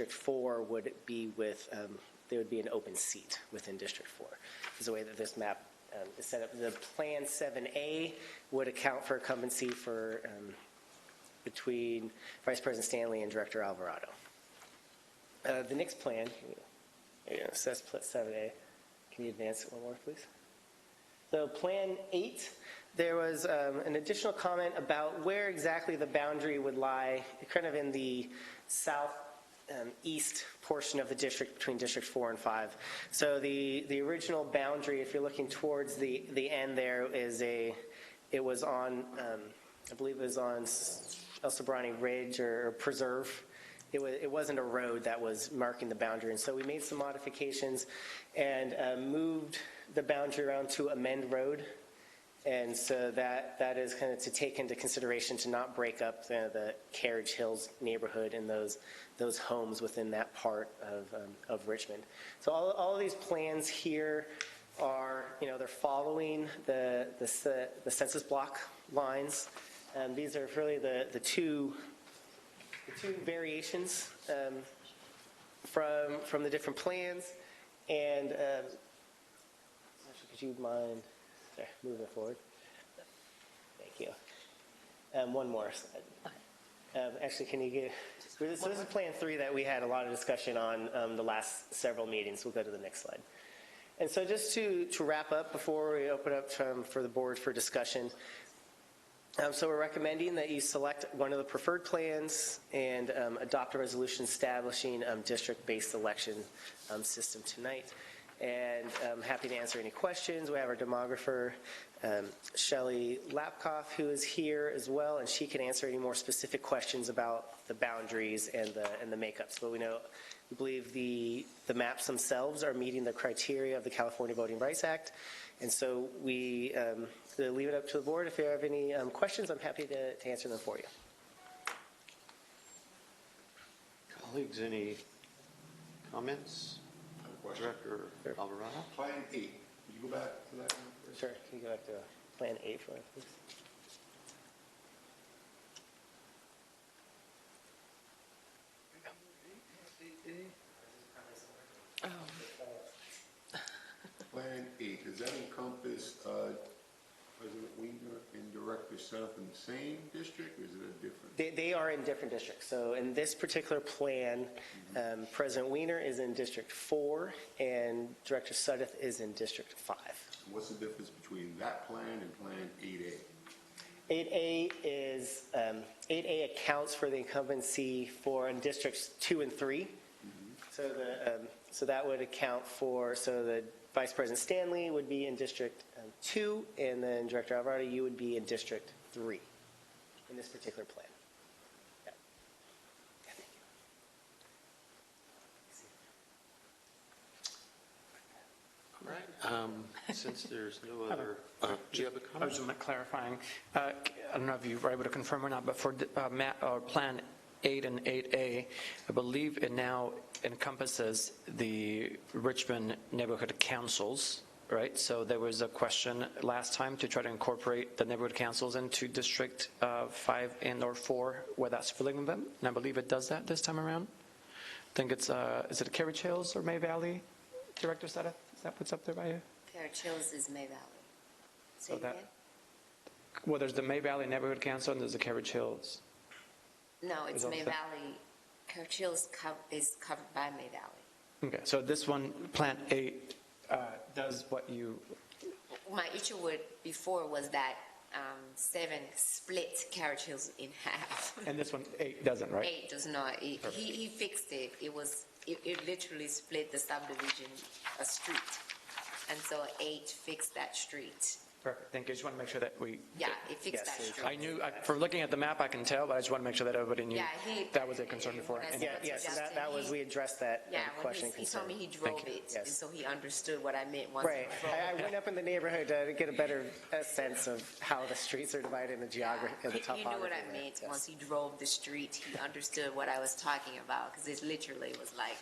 District 4 would be with, there would be an open seat within District 4. Is the way that this map is set up. The Plan 7A would account for incumbency for between Vice President Stanley and Director Alvarado. The next plan, so that's 7A. Can you advance it one more, please? So Plan 8, there was an additional comment about where exactly the boundary would lie, kind of in the southeast portion of the district between District 4 and 5. So the original boundary, if you're looking towards the end there, it was on, I believe it was on El Sobrani Ridge or Preserve. It wasn't a road that was marking the boundary. And so we made some modifications and moved the boundary around to Amend Road. And so that is kind of to take into consideration to not break up the Carriage Hills neighborhood and those homes within that part of Richmond. So all of these plans here are, they're following the census block lines. These are really the two variations from the different plans. And could you mind moving forward? Thank you. One more slide. Actually, can you get... So this is Plan 3 that we had a lot of discussion on the last several meetings. We'll go to the next slide. And so just to wrap up before we open up for the board for discussion, so we're recommending that you select one of the preferred plans and adopt a resolution establishing district-based election system tonight. And I'm happy to answer any questions. We have our demographer, Shelley Lapkoff, who is here as well, and she can answer any more specific questions about the boundaries and the makeups. But we believe the maps themselves are meeting the criteria of the California Voting Rights Act. And so we leave it up to the board. If you have any questions, I'm happy to answer them for you. Colleagues, any comments? Director Alvarado? Plan 8. Can you go back to that one, please? Sure. Can you go back to Plan 8 for me, please? Plan 8, does that encompass President Weiner and Director South in the same district, or is it a different? They are in different districts. So in this particular plan, President Weiner is in District 4 and Director Suddeth is in District 5. What's the difference between that plan and Plan 8A? 8A is 8A accounts for the incumbency for in Districts 2 and 3. So that would account for the Vice President Stanley would be in District 2, and then Director Alvarado, you would be in District 3 in this particular plan. Yeah. All right. Since there's no other... do you have a comment? I was just clarifying. I don't know if you were able to confirm or not, but for Plan 8 and 8A, I believe it now encompasses the Richmond neighborhood councils, right? So there was a question last time to try to incorporate the neighborhood councils into District 5 and or 4, where that's filling them, and I believe it does that this time around. I think it's, is it Carriage Hills or May Valley, Director Suddeth? Is that what's up there by you? Carriage Hills is May Valley. Say So again? Well, there's the May Valley Neighborhood Council and there's the Carriage Hills. No, it's Is May that- Valley. Carriage Hills is covered by May Valley. Okay, so this one, Plan 8, does what you... My issue with before was that 7 split Carriage Hills in half. And this one, 8 doesn't, right? 8 does not. He fixed it. It literally split the subdivision a street, and so 8 fixed that street. Perfect, thank you. I just want to make sure that we... Yeah, it fixed that street. I knew, from looking at the map, I can tell, but I just want to make sure that everybody knew that was a concern before. when I And- Yeah, so that was, we addressed that question. He told me he drove it, Yes. and so he understood what I meant once Right. he drove I went up in the neighborhood to get a better sense of how the streets are divided in the geography, the He topography. knew what I meant. Yes. Once he drove the street, he understood what I was talking about, because it literally was like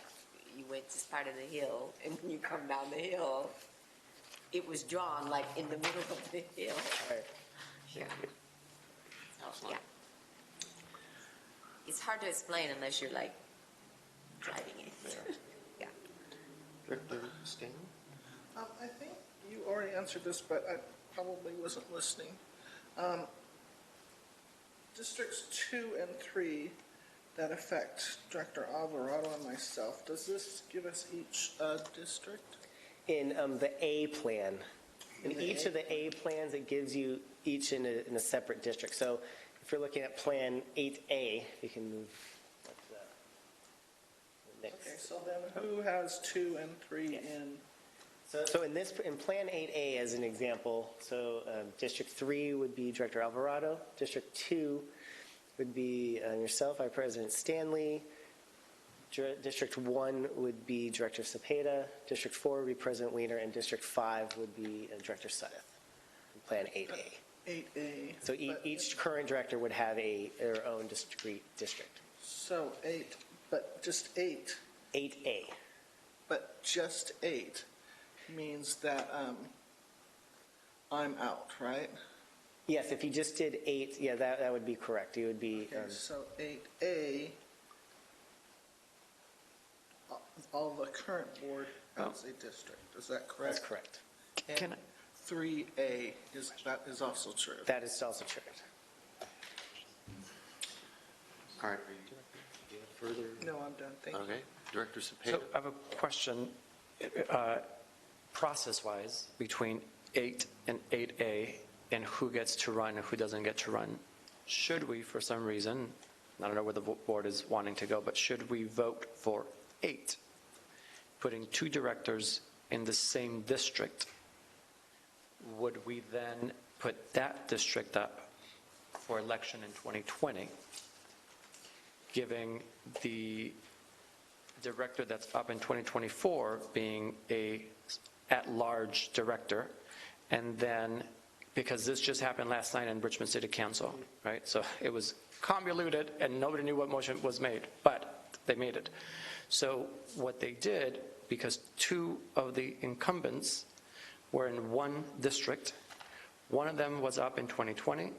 you went to this part of the hill, and when you come down the hill, it was drawn like in the middle of the hill. Right. Yeah. So, yeah. It's hard to explain unless you're like driving Director Stanley? I think you already answered this, but I probably wasn't listening. Districts 2 and 3 that affect Director Alvarado and myself, does this give us each a district? In the A plan, in In the each A of the A plans, it gives you each in a separate district. So if you're looking at Plan 8A, you can move to the next. Okay, so then who has 2 and 3 in? So in Plan 8A, as an example, so District 3 would be Director Alvarado. District 2 would be yourself, Vice President Stanley. District 1 would be Director Cepeda. District 4 would be President Weiner. And District 5 would be Director Suddeth in Plan 8A. 8A. So each current director would have their own discrete district. So 8, but just 8, 8A. but just 8 means that I'm out, right? Yes, if you just did 8, yeah, that would be correct. You would be. Okay, so 8A, all the current board has a district, is that correct? That's correct. Can And 3A, that is also true. That is also true. All right. Do you have further? No, I'm done, thank you. Okay. Director So Cepeda? I have a question, process-wise, between 8 and 8A, and who gets to run and who doesn't get to run. Should we, for some reason, I don't know where the board is wanting to go, but should we vote for 8, putting 2 directors in the same district? Would we then put that district up for election in 2020, giving the director that's up in 2024 being a at-large director, and then, because this just happened last night in Richmond City Council, right? So it was convoluted, and nobody knew what motion was made, but they made it. So what they did, because 2 of the incumbents were in one district, one of them was up in 2020,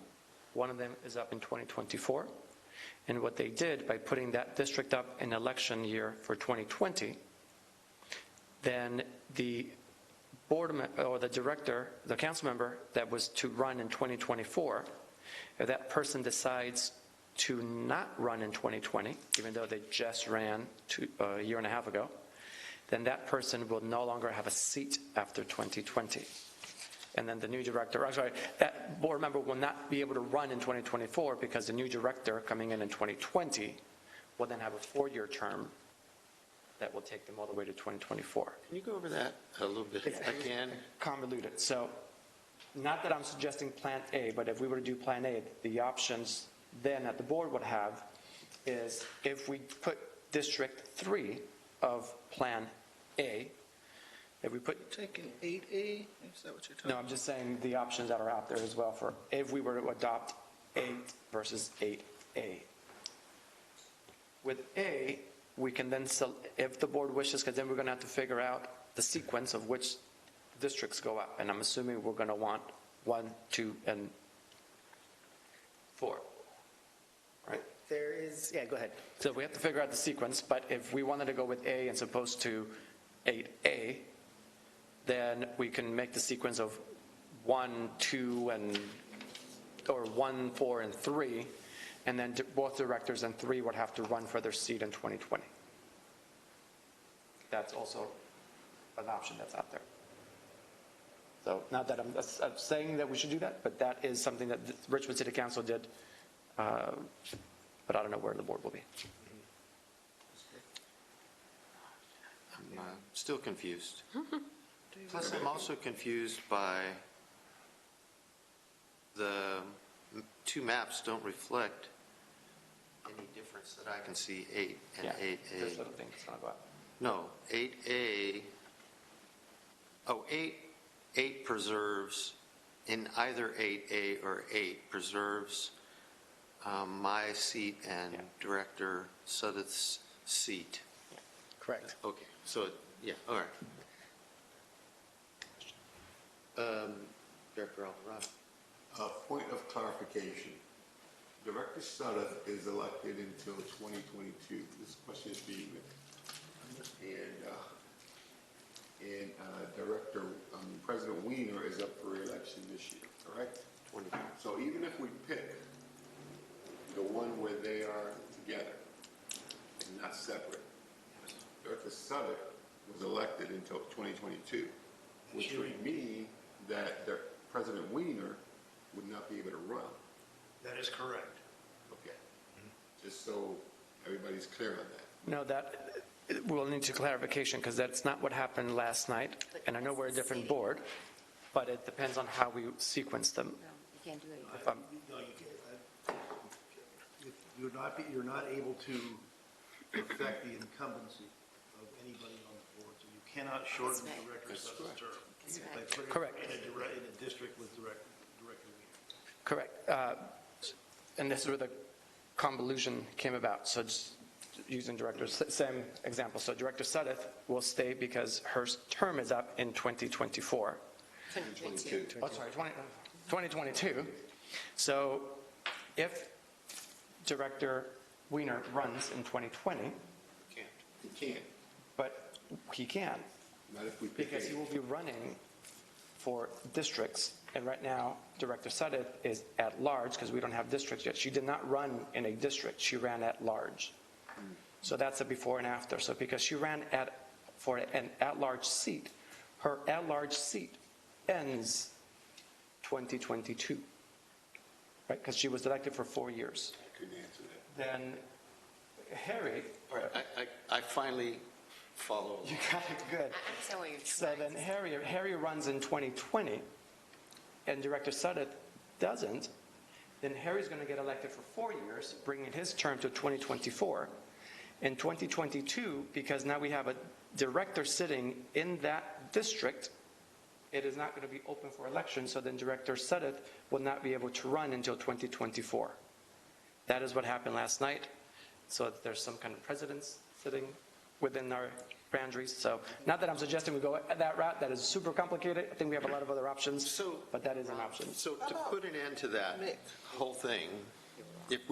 one of them is up in 2024, and what they did by putting that district up in election year for 2020, then the board or the director, the council member that was to run in 2024, if that person decides to not run in 2020, even though they just ran a year and a half ago, then that person will no longer have a seat after 2020. And then the new director, I'm sorry, that board member will not be able to run in 2024 because the new director coming in 2020 will then have a 4-year term that will take them all the way to 2024. Can you go over that a little bit again? Convoluted. So not that I'm suggesting Plan A, but if we were to do Plan A, the options then that the board would have is if we put District 3 of Plan A, if we put, Taking 8A, is that what you're talking no, I'm just saying the options that are out there as well for if we were to adopt 8 versus 8A. With A, we can then, if the board wishes, because then we're going to have to figure out the sequence of which districts go up. And I'm assuming we're going to want 1, 2, and 4. Right? There is, yeah, go ahead. So we have to figure out the sequence, but if we wanted to go with A as opposed to 8A, then we can make the sequence of 1, 2, or 1, 4, and 3, and then both directors and 3 would have to run for their seat in 2020. That's also an option that's out there. So not that I'm saying that we should do that, but that is something that the Richmond City Council did, but I don't know where the board will be. I'm still confused. Plus, I'm also confused by the 2 maps don't reflect any difference that I can see 8 and Yeah, 8A. there's little things it's not about. No, 8A, 8 preserves, in either 8A or 8, preserves my seat and Director Suddeth's seat. Correct. Okay, so, yeah, all right. Director Alvarado. Point of clarification. Director Suddeth is elected until 2022. This question is for you, Nick. And this year, correct? 20. So even if we pick the one where they are together and not separate, Director Sutter was elected until 2022, which would mean that President Weiner would not be able to run. That is correct. Okay. Just so everybody's clear on that. No, that, we'll need to clarification, because that's not what happened last night, and I know we're a different board, but it depends on how we sequence them. No, you can't do it. No, you can't. You're not able to affect the incumbency of anybody on the board, so you cannot shorten That's right. the director's That's term. That's right. By putting it Correct. In a district with Director Weiner. Correct. And this is where the convolution came about. So just using directors, same example. So Director Sudeth will stay because her term is up in 2024. 2022. Oh, sorry, 2022. So if Director Weiner runs in 2020, He can't, but he can, not if we pick because he eight. will be running for districts. And right now, Director Sudeth is at large because we don't have districts yet. She did not run in a district. She ran at large. So that's a before and after. So because she ran for an at-large seat, her at-large seat ends 2022, right? Because she was elected for 4 years. I couldn't answer that. Then Harry, All right, I finally follow. you got it good. I understand what you're So trying then to say. Harry runs in 2020, and Director Sudeth doesn't, then Harry's going to get elected for 4 years, bringing his term to 2024. In 2022, because now we have a director sitting in that district, it is not going to be open for election, so then Director Sudeth will not be able to run until 2024. That is what happened last night. So there's some kind of precedence sitting within our boundaries. So not that I'm suggesting we go that route, that is super complicated. I think we have a lot of other options, but that is an option. So to put an end to that whole thing, if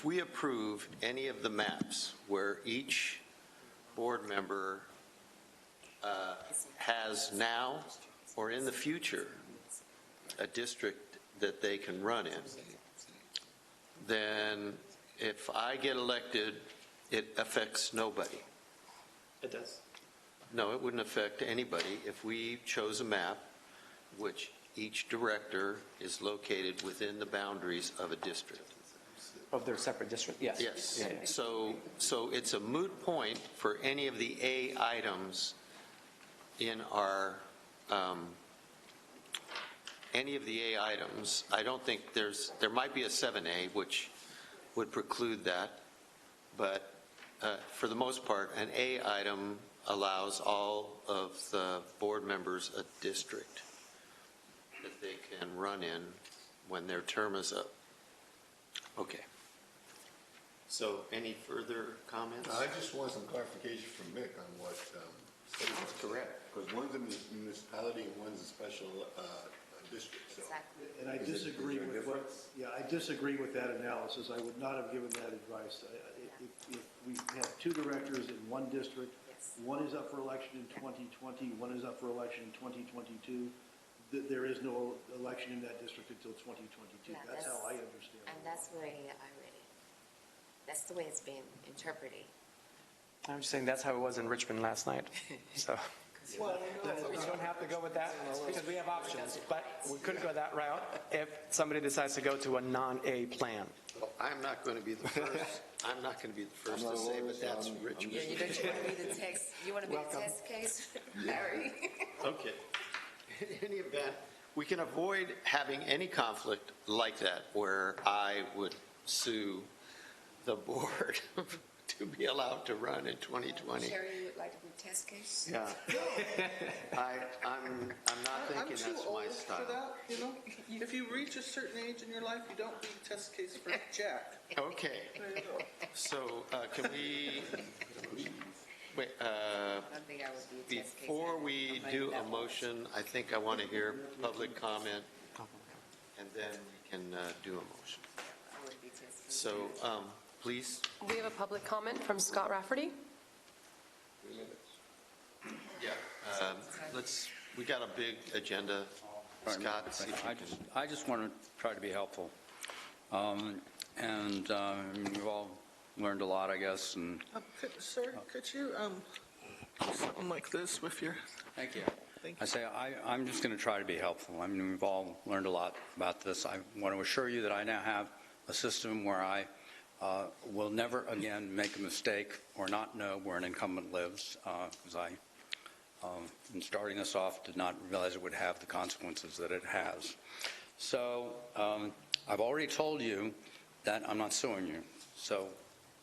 we approve any of the maps where each board member has now or in the future a district that they can run in, then if I get elected, it affects nobody. It does. No, it wouldn't affect anybody if we chose a map which each director is located within the boundaries of a district. Of their separate district, yes. Yes. Yeah, yeah. So it's a moot point for any of the A items in our, any of the A items. I don't think there might be a 7A, which would preclude that, but for the most part, an A item allows all of the board members a district that they can run in when their term is up. Okay. So any further comments? I just want some clarification from Mick on what That's correct. Because one's a municipality and one's a special district, so. Exactly. And I disagree with I disagree with that analysis. I would not have given that advice. If we have two directors in one district, Yes. one is up for election in 2020, one is up for election in 2022, there is no election in that district until 2022. Yeah, That's how I understand And it. that's the way I read it. That's the way it's been interpreted. I'm just saying that's how it was in Richmond last night. So Well, we don't have to go with that because we have options, but we could go that route if somebody decides to go to a non-A plan. Well, I'm not going to be the first. I'm not going to be the first to say, but that's Richmond. You don't want to be the text, you want to be the test case, Larry? Okay. In any event, we can avoid having any conflict like that where I would sue the board to be allowed to run in 2020. Sherry, you would like to be test case? Yeah. I'm not I'm thinking too that's old my for style. that, you know? If you reach a certain age in your life, you don't need test case for Jack. Okay, There you go. so can we, wait, I don't think I would be a test case. before we do a motion, I think I want to hear public comment, and then we can do a motion. I would be test case. So, please. We have a public comment from Scott Rafferty. Yeah. We got a big agenda Scott, see if you can- I just want to try to be helpful. We've all learned a lot, I guess, and Sir, could you do something like this with your, thank you. thank I you. say I'm just going to try to be helpful. I mean, we've all learned a lot about this. I want to assure you that I now have a system where I will never again make a mistake or not know where an incumbent lives, because I, in starting this off, did not realize it would have the consequences that it has. So I've already told you that I'm not suing you, so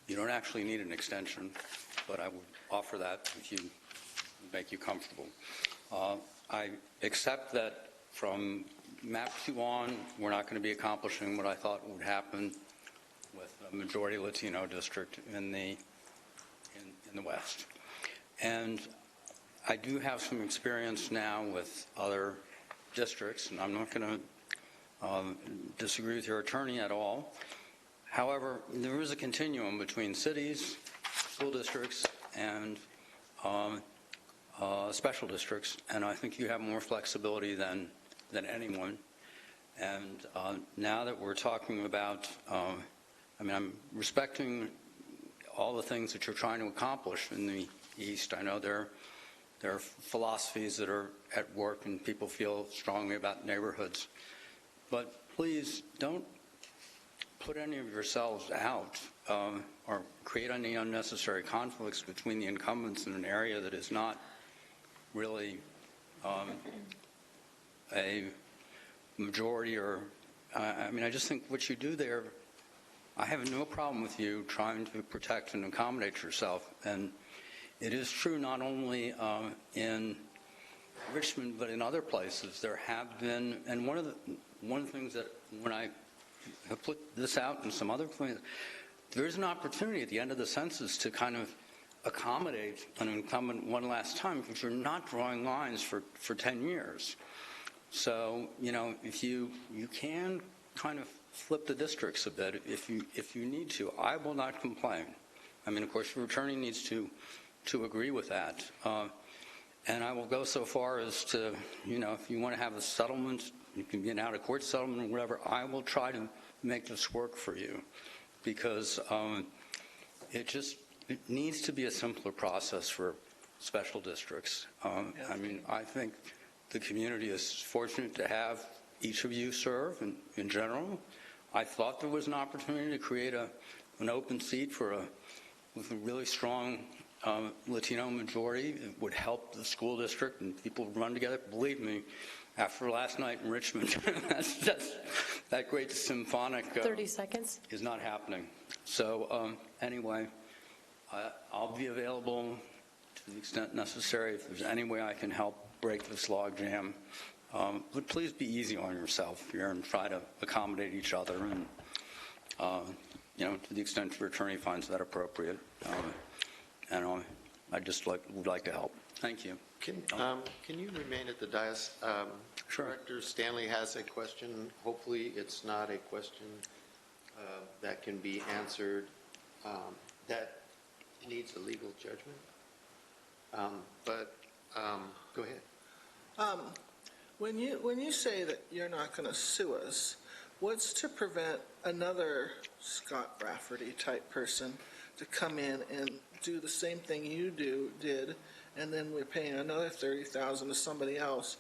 you don't actually need an extension, but I would offer that if you make you comfortable. I accept that from map 2 on, we're not going to be accomplishing what I thought would happen with a majority Latino district in the West. And I do have some experience now with other districts, and I'm not going to disagree with your attorney at all. However, there is a continuum between cities, school districts, and special districts, and I think you have more flexibility than anyone. And now that we're talking about, I'm respecting all the things that you're trying to accomplish in the East. I know there are philosophies that are at work and people feel strongly about neighborhoods. But please don't put any of yourselves out or create any unnecessary conflicts between the incumbents in an area that is not really a majority or, I just think what you do there, I have no problem with you trying to protect and accommodate yourself. And it is true not only in Richmond, but in other places. There have been, and one of the things that when I have put this out in some other places, there's an opportunity at the end of the census to kind of accommodate an incumbent one last time, because you're not drawing lines for 10 years. So, if you can kind of flip the districts a bit if you need to. I will not complain. Of course, your attorney needs to agree with that. And I will go so far as to, if you want to have a settlement, you can get an out-of-court settlement or whatever, I will try to make this work for you, because it needs to be a simpler process for special districts. I think the community is fortunate to have each of you serve in general. I thought there was an opportunity to create an open seat with a really strong Latino majority. It would help the school district and people run together. Believe me, after last night in Richmond, that great symphonic 30 seconds. is not happening. So anyway, I'll be available to the extent necessary if there's any way I can help break this logjam. But please be easy on yourself here and try to accommodate each other, and to the extent your attorney finds that appropriate. And I just would like to help. Thank you. Can you remain at the dais? Sure. Director Stanley has a question. Hopefully, it's not a question that can be answered that needs a legal judgment. But go ahead. When you say that you're not going to sue us, what's to prevent another Scott Rafferty type person to come in and do the same thing you did, and then we're paying another $30,000 to somebody else?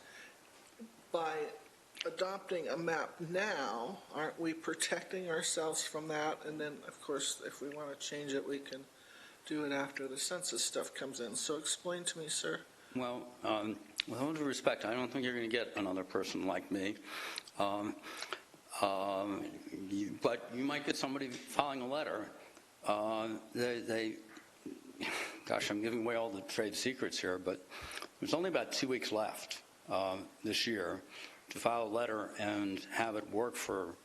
By adopting a map now, aren't we protecting ourselves from that? And then, of course, if we want to change it, we can do it after the census stuff comes in. So explain to me, sir. Well, with all due respect, I don't think you're going to get another person like me. But you might get somebody filing a letter. Gosh, I'm giving away all the trade secrets here, but there's only about 2 weeks left this year to file a letter and have it work for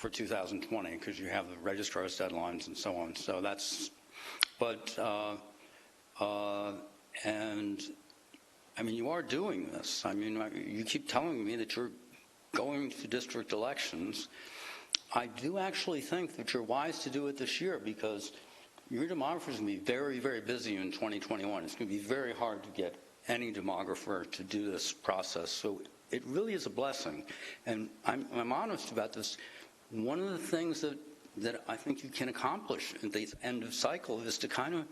2020, because you have the registrar's deadlines and so on. So that's, but, and you are doing this. You keep telling me that you're going to district elections. I do actually think that you're wise to do it this year, because your demographers are going to be very, very busy in 2021. It's going to be very hard to get any demographer to do this process. So it really is a blessing. And I'm honest about this. One of the things that I think you can accomplish at the end of cycle is to kind of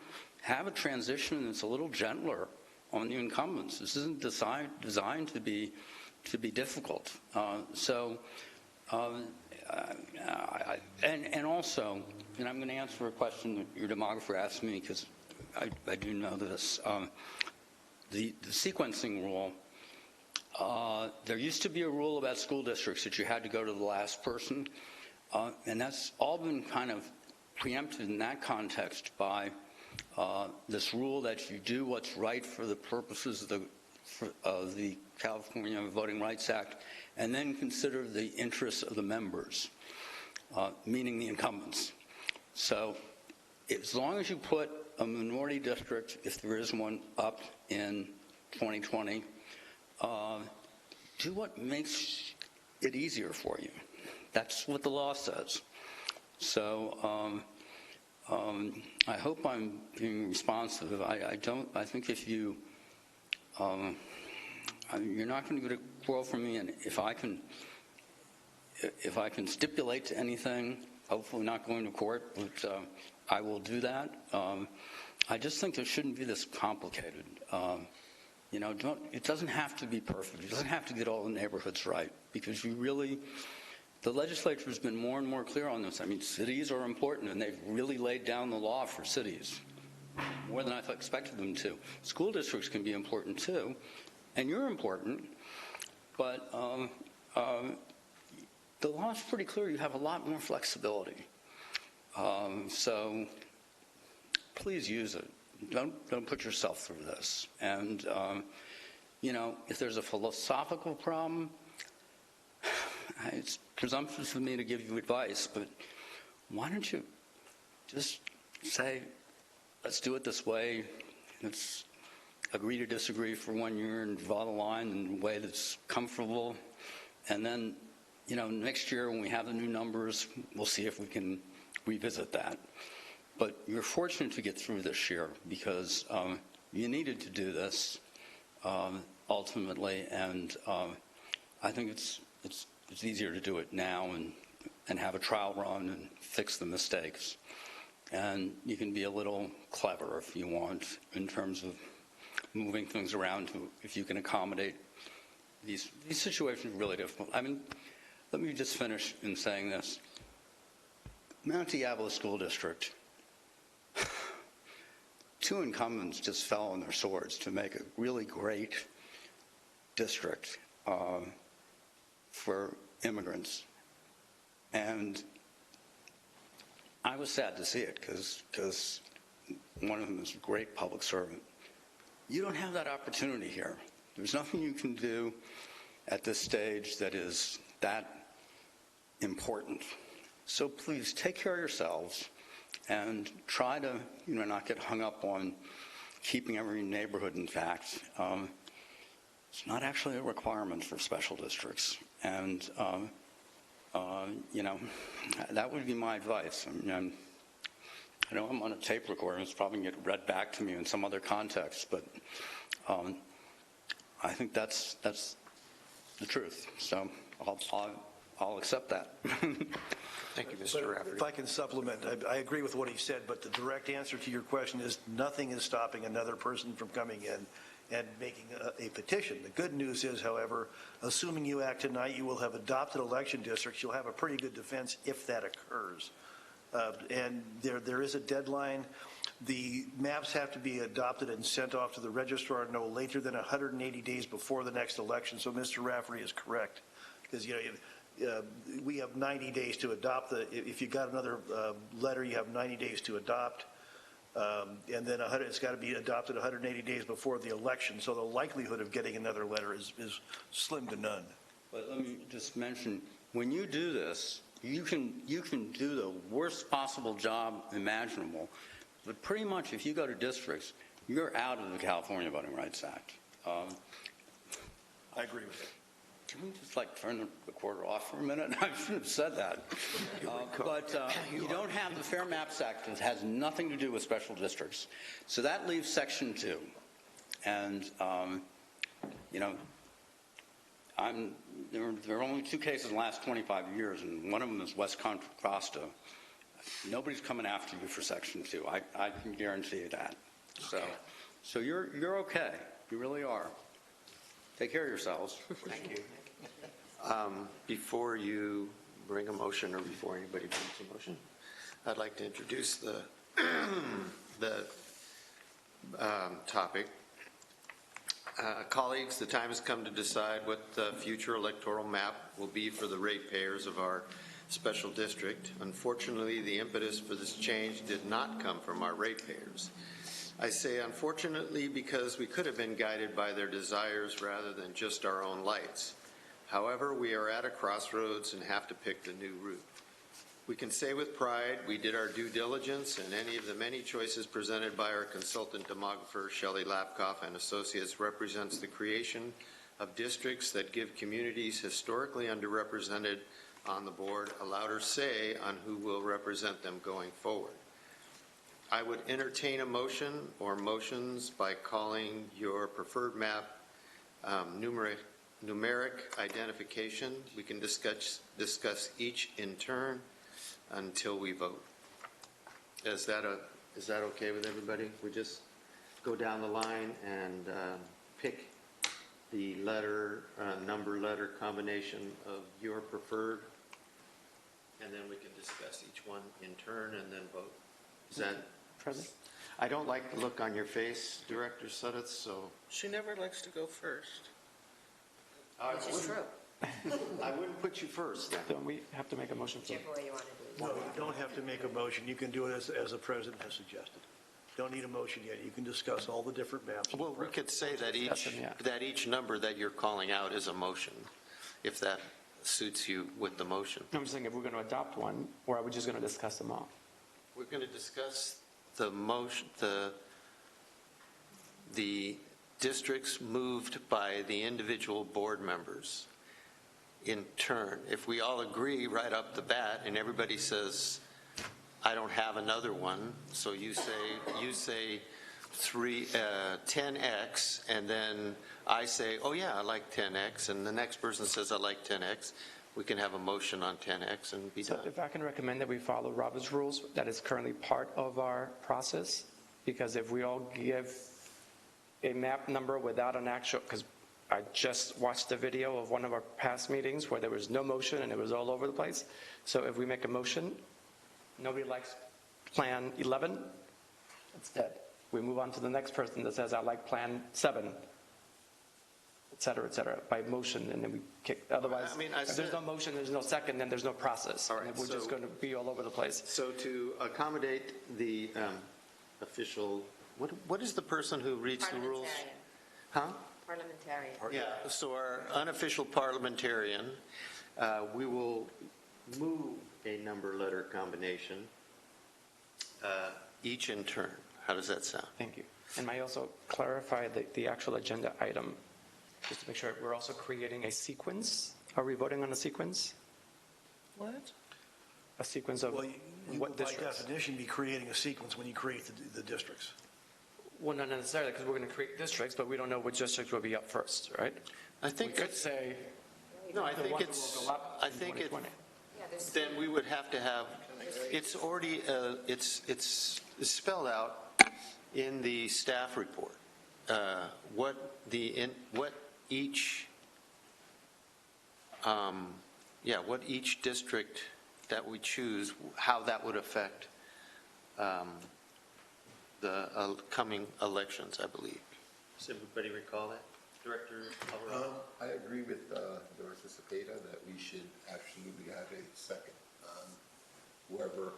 have a transition that's a little gentler on the incumbents. This isn't designed to be difficult. And also, and I'm going to answer a question that your demographer asked me because I do know this. The sequencing rule, there used to be a rule about school districts that you had to go to the last person, and that's all been kind of preempted in that context by this rule that you do what's right for the purposes of the California Voting Rights Act, and then consider the interests of the members, meaning the incumbents. So as long as you put a minority district, if there is one, up in 2020, do what makes it easier for you. That's what the law says. So I hope I'm being responsive. I think if you, you're not going to get a quarrel from me, and if I can stipulate to anything, hopefully not going to court, but I will do that. I just think it shouldn't be this complicated. It doesn't have to be perfect. It doesn't have to get all the neighborhoods right, because the legislature has been more and more clear on this. I mean, cities are important, and they've really laid down the law for cities, more than I expected them to. School districts can be important too, and you're important, but the law is pretty clear. You have a lot more flexibility. So please use it. Don't put yourself through this. And, if there's a philosophical problem, it's presumptuous of me to give you advice, but why don't you just say, let's do it this way. Let's agree to disagree for 1 year and draw the line in a way that's comfortable. And then, next year when we have the new numbers, we'll see if we can revisit that. But you're fortunate to get through this year because you needed to do this ultimately, and I think it's easier to do it now and have a trial run and fix the mistakes. And you can be a little clever if you want in terms of moving things around if you can accommodate these situations are really difficult. I mean, let me just finish in saying this. Mount Diablo School District, 2 incumbents just fell on their swords to make a really great district for immigrants. And I was sad to see it because one of them is a great public servant. You don't have that opportunity here. There's nothing you can do at this stage that is that important. So please take care of yourselves and try to not get hung up on keeping every neighborhood intact. It's not actually a requirement for special districts. And, that would be my advice. I know I'm on a tape recorder. It's probably going to get read back to me in some other context, but I think that's the truth. So I'll accept that. Thank you, Mr. Rafferty. If I can supplement, I agree with what he said, but the direct answer to your question is nothing is stopping another person from coming in and making a petition. The good news is, however, assuming you act tonight, you will have adopted election districts. You'll have a pretty good defense if that occurs. And there is a deadline. The maps have to be adopted and sent off to the registrar no later than 180 days before the next election. So Mr. Rafferty is correct, because we have 90 days to adopt if you got another letter, you have 90 days to adopt. And then it's got to be adopted 180 days before the election. So the likelihood of getting another letter is slim to none. But let me just mention, when you do this, you can do the worst possible job imaginable. But pretty much if you go to districts, you're out of the California Voting Rights Act. I agree with that. Can we just turn the recorder off for a minute? I should have said that. But you don't have the Fair Maps Act. It has nothing to do with special districts. So that leaves Section 2. And, There are only 2 cases in the last 25 years, and one of them is West Contra Costa. Nobody's coming after you for Section 2. I can guarantee you that. So you're okay. You really are. Take care of yourselves. Thank you. Before you bring a motion, or before anybody brings a motion, I'd like to introduce the topic. Colleagues, the time has come to decide what the future electoral map will be for the ratepayers of our special district. Unfortunately, the impetus for this change did not come from our ratepayers. I say unfortunately because we could have been guided by their desires rather than just our own lights. However, we are at a crossroads and have to pick the new route. We can say with pride we did our due diligence, and any of the many choices presented by our consultant demographer, Shelley Lapkoff and Associates, represents the creation of districts that give communities historically underrepresented on the board a louder say on who will represent them going forward. I would entertain a motion or motions by calling your preferred map numeric identification. We can discuss each in turn until we vote. Is that okay with everybody? We just go down the line and pick the number letter combination of your preferred, and then we can discuss each one in turn and then vote. Is that President? I don't like the look on your face, Director Sudduth, so She never likes to go first. Which is true. I wouldn't put you first then. Don't we have to make a motion for Whichever way you want to do it. No, you don't have to make a motion. You can do it as the president has suggested. Don't need a motion yet. You can discuss all the different maps. Well, we could say that Discussion, yeah. each number that you're calling out is a motion, if that suits you with the motion. I'm just saying if we're going to adopt one, or are we just going to discuss them all? We're going to discuss the motion, the districts moved by the individual board members in turn. If we all agree right up the bat and everybody says, I don't have another one, so you say 10X, and then I say, oh yeah, I like 10X, and the next person says I like 10X, we can have a motion on 10X and be So done. if I can recommend that we follow Robert's rules, that is currently part of our process, because if we all give a map number without an actual, because I just watched a video of one of our past meetings where there was no motion and it was all over the place. So if we make a motion, nobody likes Plan 11, it's dead. We move on to the next person that says, I like Plan 7, et cetera, by motion, and then we kick. Otherwise, I mean, if there's no motion, there's no second, then there's no process. All right, And we're just so- going to be all over the place. So to accommodate the official, what is the person who reads the rules? Parliamentarian. Huh? Parliamentarian. Yeah, so our unofficial parliamentarian, we will move a number letter combination, each in turn. How does that sound? Thank you. And may I also clarify the actual agenda item, just to make sure we're also creating a sequence? Are we voting on a sequence? What? A sequence of Well, you what would by districts? definition be creating a sequence when you create the districts. Well, not necessarily, because we're going to create districts, but we don't know which districts will be up first, right? I We think, could say no, I the think ones that it's, will go up I in think it, 2020. Yeah, there's then we would have to have, it's already, it's spelled out in the staff report, what each district that we choose, how that would affect the coming elections, I believe. Does everybody recall that? Director Alvarado? I agree with Director Cepeda that we should absolutely have a second. Whoever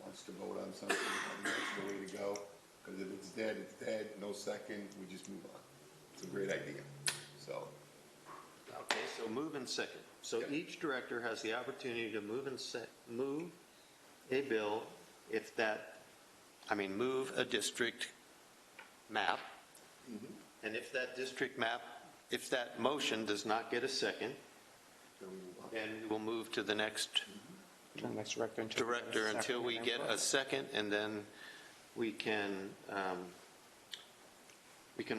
wants to vote on something, I think that's the way to go. Because if it's dead, no second, we just move on. It's a great idea. So, Okay, so move and second. So Yep. each director has the opportunity to move a bill if that, move a district map. And if that district map, if that motion does not get a second, then we move on. then we'll move to the next To the next director until we get a second, and then we can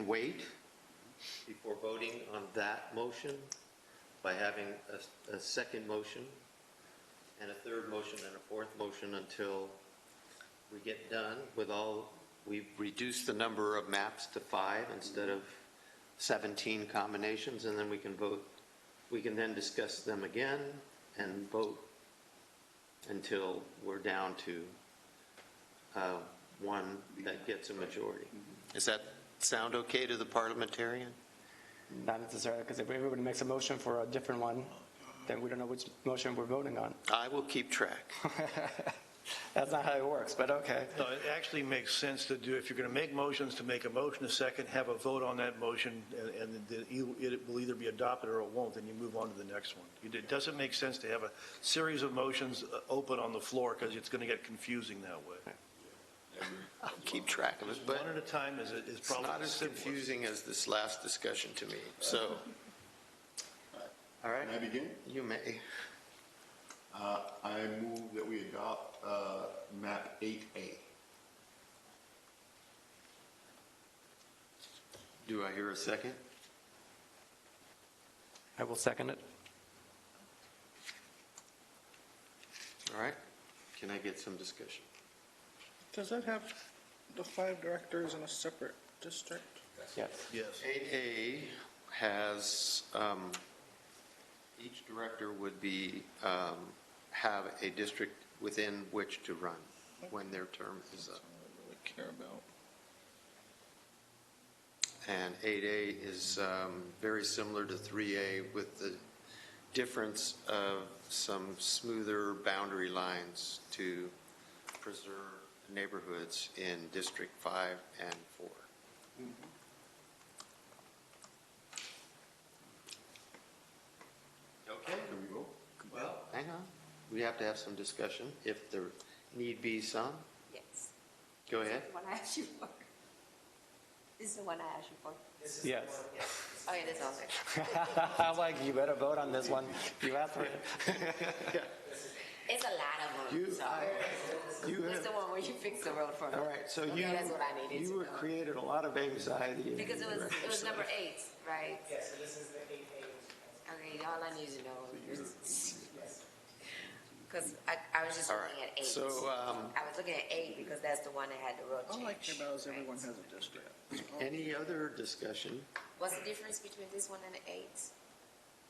wait before voting on that motion by having a second motion and a third motion and a fourth motion until we get done with all, we've reduced the number of maps to 5 instead of 17 combinations, and then we can vote. We can then discuss them again and vote until we're down to one that gets a majority. Does that sound okay to the parliamentarian? Not necessarily, because if everybody makes a motion for a different one, then we don't know which motion we're voting on. I will keep track. That's not how it works, but okay. No, it actually makes sense to do, if you're going to make motions, to make a motion a second, have a vote on that motion, and it will either be adopted or it won't, then you move on to the next one. It doesn't make sense to have a series of motions open on the floor, because it's going to get confusing that way. I'll keep track of it, but One at a time is it's probably not as simplest. confusing as this last discussion to me. So, all right, Can I begin? you may. I move that we adopt map 8A. Do I hear a second? I will second it. All right. Can I get some discussion? Does that have the 5 directors in a separate district? Yes. Yes. 8A has, each director would be, have a district within which to run when their term is up. That's all I really care about. And 8A is very similar to 3A with the difference of some smoother boundary lines to preserve neighborhoods in District 5 and 4. Okay. Can we go? Well, hang on. We have to have some discussion if there need be some. Yes. Go ahead. The one I asked you for. This is the one I asked you for. Yes. Oh, yeah, this also. I'm like, you better vote on this one. You asked for it. It's a lot of them, so. It's the one where you fix the road for me. All right, so Okay, you, that's what I needed to you know. created a lot of anxiety. in Because it the was number 8, right? Yeah, so this is the 8A. Okay, all I need to know is, because I was just All looking right, at 8. so, I was looking at 8 because that's the one that had the road All I change. care about is everyone has a district. any other discussion? What's the difference between this one and the 8?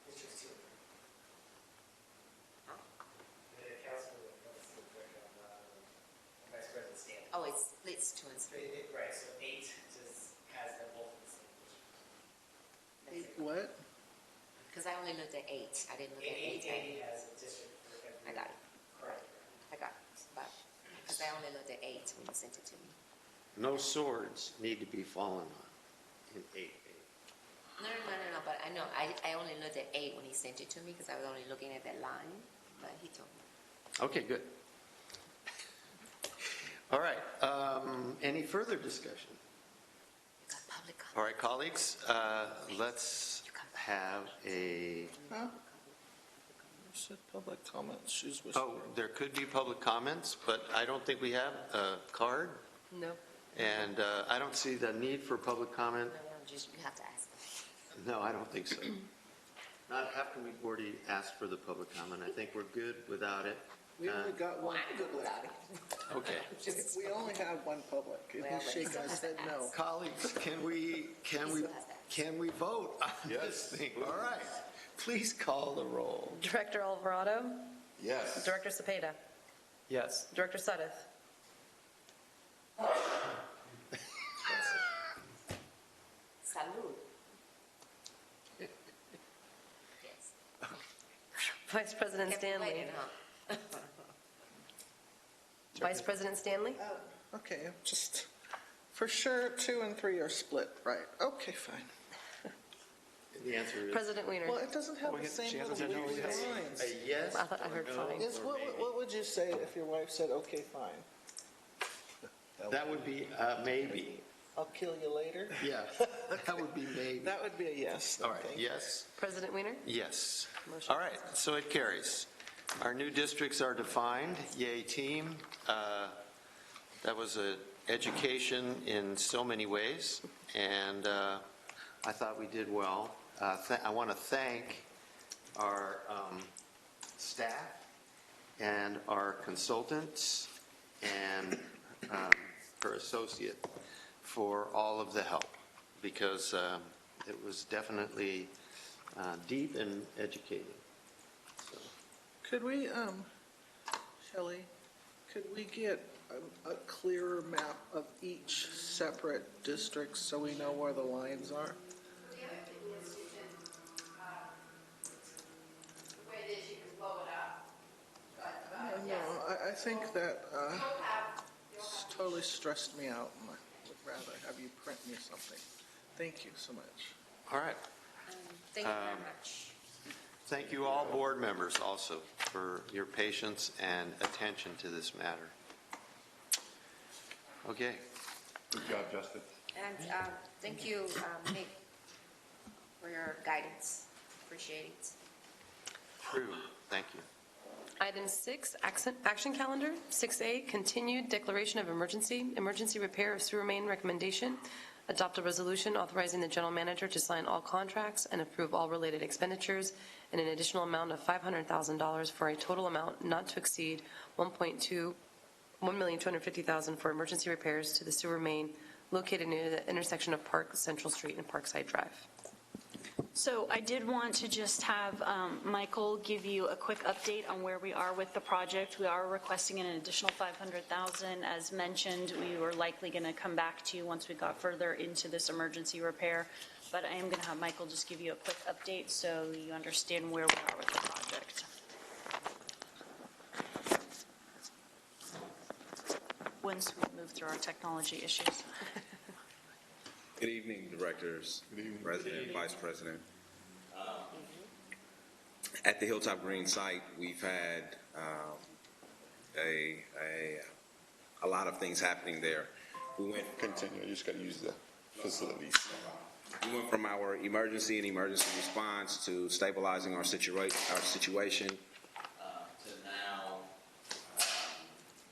Districts 2 and 3. Huh? The council, Vice President Stanley. Oh, it splits 2 and 3. Right, so 8 just has them both in the same district. What? Because I only looked at 8. I didn't look at 8A. 8A has a district for every. I got it. Correct. I got it. But, because I only looked at 8 when you sent it to me. No swords need to be fallen on in 8A. No, but I know, I only looked at 8 when he sent it to me because I was only looking at that line, but he told me. Okay, good. All right, any further discussion? You got public comment. All right, colleagues, let's have a, Huh? You said public comments. She's oh, whispering. there could be public comments, but I don't think we have a card, No. and I don't see the need for public comment. No, just, you have to ask them. No, I don't think so. Not after we've already asked for the public comment. I think we're good without it. We only got Well, one. I'm good without it. Okay. We only have one public. And Well, he but he shaking still his has to head no. ask. Colleagues, can we vote on this thing? All right. Please call the roll. Director Alvarado? Yes. Director Cepeda? Yes. Director Suddeth? Salud. Yes. Vice President Kept Stanley? waiting, huh? Vice President Stanley? Okay, just, for sure, 2 and 3 are split, right? Okay, fine. The answer is President Weiner? Well, it doesn't have Well, the she same hasn't little said no weird yet. lines. a yes I thought I heard or no fine. Yes, or maybe. what would you say if your wife said, okay, fine? That would be maybe. I'll kill you later? Yeah, that would be maybe. That would be a yes. All right, Thank you. yes? President Weiner? Yes. Motion All right, so it carries. Our new districts are defined. Yay, team. That was an education in so many ways, and I thought we did well. I want to thank our staff and our consultants and her associate for all of the help, because it was definitely deep and educating. So, Could we, Shelley, could we get a clearer map of each separate district so we know where the lines are? No, I think that it's totally stressed me out, and I would rather have you print me something. Thank you so much. all right. Thank you very much. Thank you all board members also for your patience and attention to this matter. Okay. Good job, Justin. And thank you, Nick, for your guidance. Appreciate it. True. Thank you. Item 6, action calendar. 6A, continued declaration of emergency repair of sewer main recommendation. Adopt a resolution authorizing the general manager to sign all contracts and approve all related expenditures in an additional amount of $500,000 for a total amount not to exceed $1,250,000 for emergency repairs to the sewer main located near the intersection of Park Central Street and Parkside Drive. So I did want to just have Michael give you a quick update on where we are with the project. We are requesting an additional $500,000. As mentioned, we were likely going to come back to you once we got further into this emergency repair. But I am going to have Michael just give you a quick update so you understand where we are with the project. Once we move through our technology issues. Good evening, directors, President, Vice President. At the Hilltop Green site, we've had a lot of things happening there. We went. Continue, you just got to use the facilities. We went from our emergency and emergency response to stabilizing our situation to now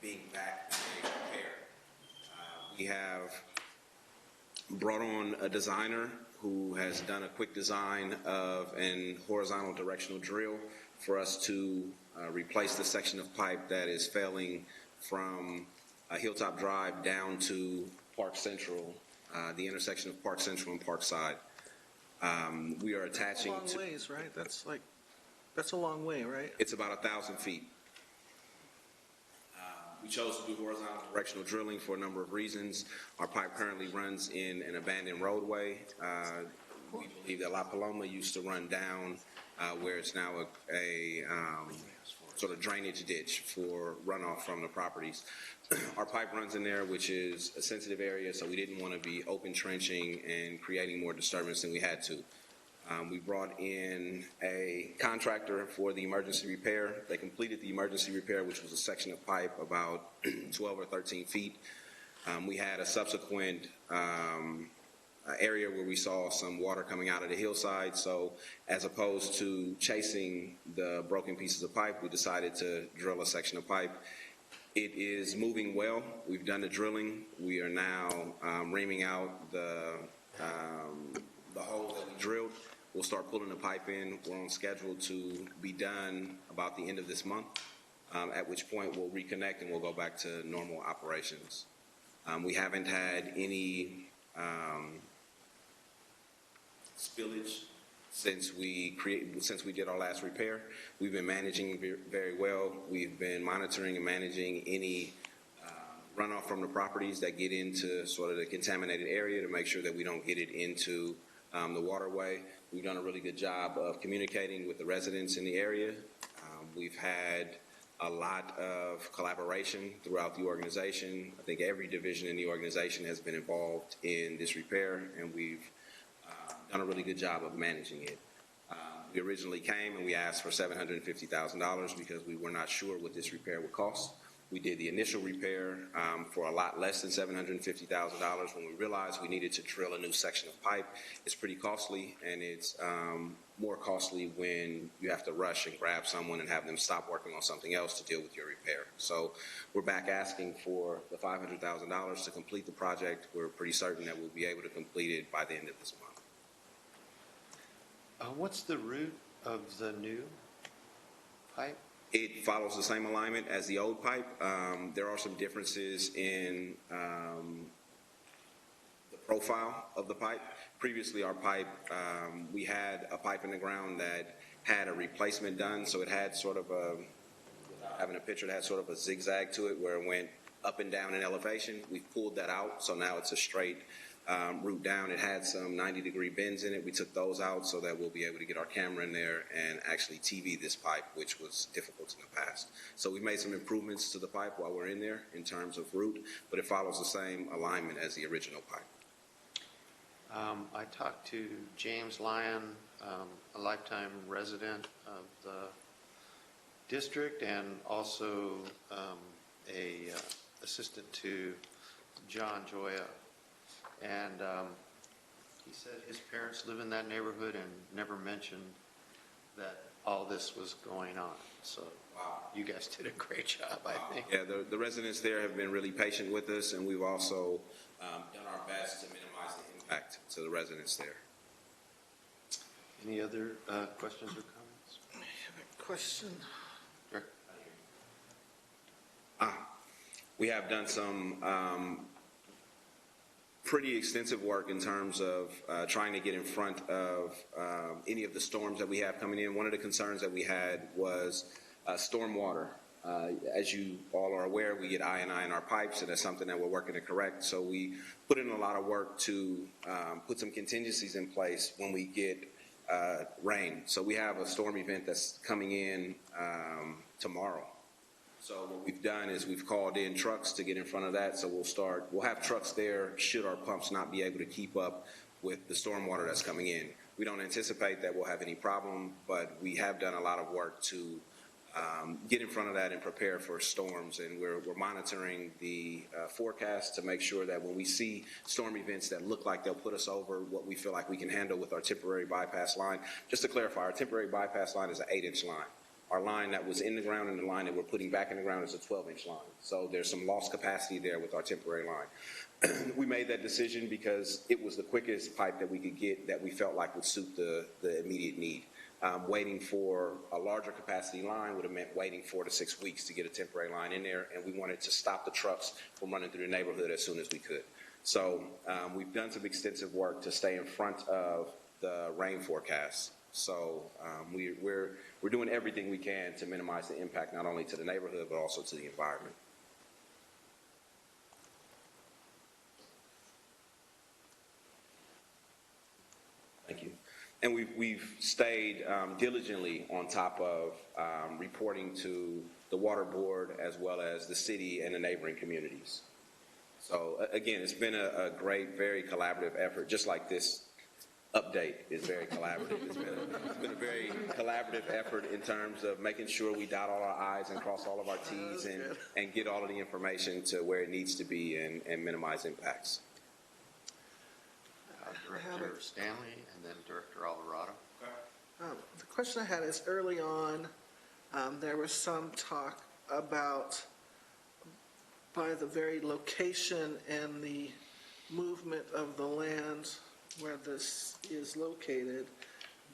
being back in repair. We have brought on a designer who has done a quick design of an horizontal directional drill for us to replace the section of pipe that is failing from Hilltop Drive down to Park Central, the intersection of Park Central and Parkside. We are attaching Long ways, right? That's a long way, right? It's about 1,000 feet. We chose to do horizontal directional drilling for a number of reasons. Our pipe currently runs in an abandoned roadway. We believe that La Paloma used to run down where it's now a sort of drainage ditch for runoff from the properties. Our pipe runs in there, which is a sensitive area, so we didn't want to be open trenching and creating more disturbance than we had to. We brought in a contractor for the emergency repair. They completed the emergency repair, which was a section of pipe about 12 or 13 feet. We had a subsequent area where we saw some water coming out of the hillside. So as opposed to chasing the broken pieces of pipe, we decided to drill a section of pipe. It is moving well. We've done the drilling. We are now reaming out the hole that we drilled. We'll start pulling the pipe in. We're on schedule to be done about the end of this month, at which point we'll reconnect and we'll go back to normal operations. We haven't had any spillage since we did our last repair. We've been managing very well. We've been monitoring and managing any runoff from the properties that get into sort of the contaminated area to make sure that we don't get it into the waterway. We've done a really good job of communicating with the residents in the area. We've had a lot of collaboration throughout the organization. I think every division in the organization has been involved in this repair, and we've done a really good job of managing it. We originally came and we asked for $750,000 because we were not sure what this repair would cost. We did the initial repair for a lot less than $750,000 when we realized we needed to drill a new section of pipe. It's pretty costly, and it's more costly when you have to rush and grab someone and have them stop working on something else to deal with your repair. So we're back asking for the $500,000 to complete the project. We're pretty certain that we'll be able to complete it by the end of this month. What's the route of the new pipe? It follows the same alignment as the old pipe. There are some differences in the profile of the pipe. Previously, our pipe, we had a pipe in the ground that had a replacement done, so it had sort of a, without having a picture, it had sort of a zigzag to it where it went up and down in elevation. We've pulled that out, so now it's a straight route down. It had some 90-degree bends in it. We took those out so that we'll be able to get our camera in there and actually TV this pipe, which was difficult in the past. So we made some improvements to the pipe while we're in there in terms of route, but it follows the same alignment as the original pipe. I talked to James Lyon, a lifetime resident of the district and also a assistant to John Joya. And he said his parents live in that neighborhood and never mentioned that all this was going on. So you guys did a great job, I think. Yeah, the residents there have been really patient with us, and we've also done our best to minimize the impact to the residents there. Any other questions or comments? I have a question. Sure. We have done some pretty extensive work in terms of trying to get in front of any of the storms that we have coming in. One of the concerns that we had was storm water. As you all are aware, we get I&I in our pipes, and that's something that we're working to correct. So we put in a lot of work to put some contingencies in place when we get rain. So we have a storm event that's coming in tomorrow. So what we've done is we've called in trucks to get in front of that. So we'll have trucks there should our pumps not be able to keep up with the stormwater that's coming in. We don't anticipate that we'll have any problem, but we have done a lot of work to get in front of that and prepare for storms. And we're monitoring the forecast to make sure that when we see storm events that look like they'll put us over what we feel like we can handle with our temporary bypass line. Just to clarify, our temporary bypass line is an 8-inch line. Our line that was in the ground and the line that we're putting back in the ground is a 12-inch line. So there's some lost capacity there with our temporary line. We made that decision because it was the quickest pipe that we could get that we felt like would suit the immediate need. Waiting for a larger capacity line would have meant waiting 4 to 6 weeks to get a temporary line in there, and we wanted to stop the trucks from running through the neighborhood as soon as we could. So we've done some extensive work to stay in front of the rain forecast. So we're doing everything we can to minimize the impact not only to the neighborhood but also to the environment. Thank you. And we've stayed diligently on top of reporting to the water board as well as the city and the neighboring communities. So again, it's been a great, very collaborative effort, just like this update is very collaborative. It's been a very collaborative effort in terms of making sure we dot all our I's and cross all of our T's and get all of the information to where it needs to be and minimize impacts. Director Stanley and then Director Alvarado. The question I had is early on, there was some talk about by the very location and the movement of the land where this is located,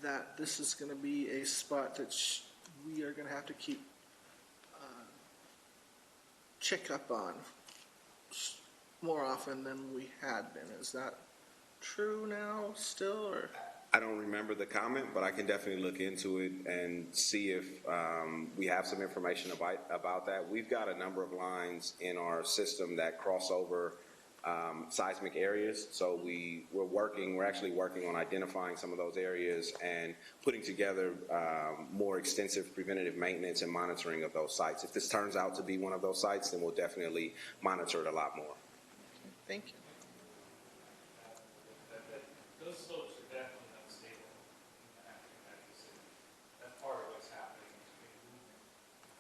that this is going to be a spot that we are going to have to keep check up on more often than we had been. Is that true now still, or? I don't remember the comment, but I can definitely look into it and see if we have some information about that. We've got a number of lines in our system that cross over seismic areas. So we're actually working on identifying some of those areas and putting together more extensive preventative maintenance and monitoring of those sites. If this turns out to be one of those sites, then we'll definitely monitor it a lot more. Thank you. Those slopes are definitely unstable. That's part of what's happening between movement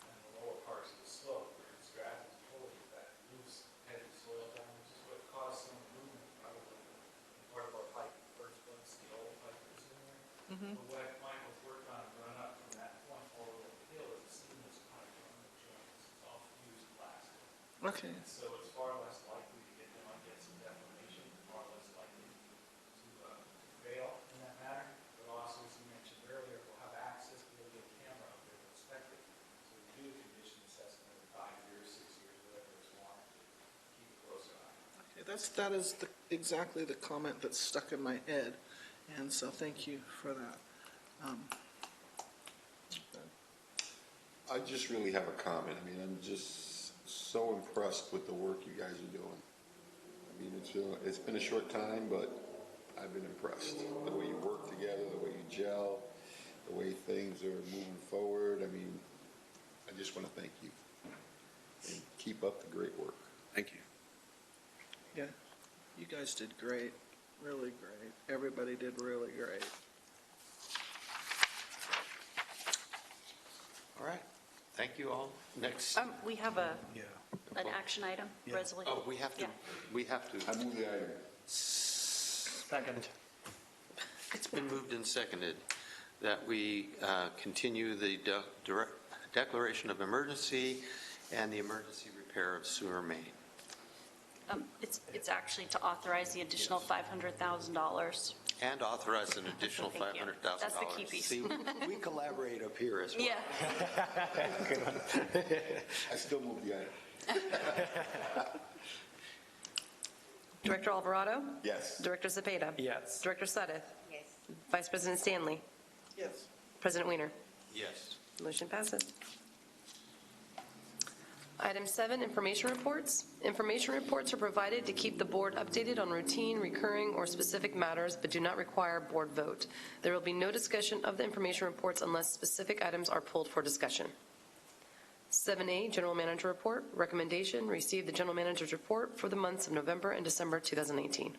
and the lower parts of the slope where it's grass is pulling that loose heavy soil down, which is what caused some movement probably in part of our pipe first once the old pipe was in there. But what Michael's worked on run up from that point all the way to the hill is a seamless pipe on the joints. It's all fused plastic. Okay. And so it's far less likely to get some deformation, far less likely to fail in that matter, but also, as you that is exactly the comment that stuck in my head, and so thank you for that. I just really have a comment. I mean, I'm just so impressed with the work you guys are doing. I mean, it's been a short time, but I've been impressed. The way you work together, the way you gel, the way things are moving forward. I mean, I just want to thank you. And keep up the great work. Thank you. Yeah, you guys did great, really great. Everybody did really great. All right. Thank you all. Next. We have an action item, resolution. Oh, we have to. Yeah. We have to. I move the item. Second. It's been moved and seconded that we continue the declaration of emergency and the emergency repair of sewer main. It's actually to authorize the additional $500,000. And authorize an additional Thank you. $500,000. That's the key piece. See, we collaborate up here as well. Yeah. I still move the item. Director Alvarado? Yes. Director Cepeda? Yes. Director Suddeth? Yes. Vice President Stanley? Yes. President Weiner? Yes. Motion passes. Item 7, information reports. Information reports are provided to keep the board updated on routine, recurring, or specific matters, but do not require board vote. There will be no discussion of the information reports unless specific items are pulled for discussion. 7A, General Manager Report. Recommendation, receive the General Manager's report for the months of November and December 2018.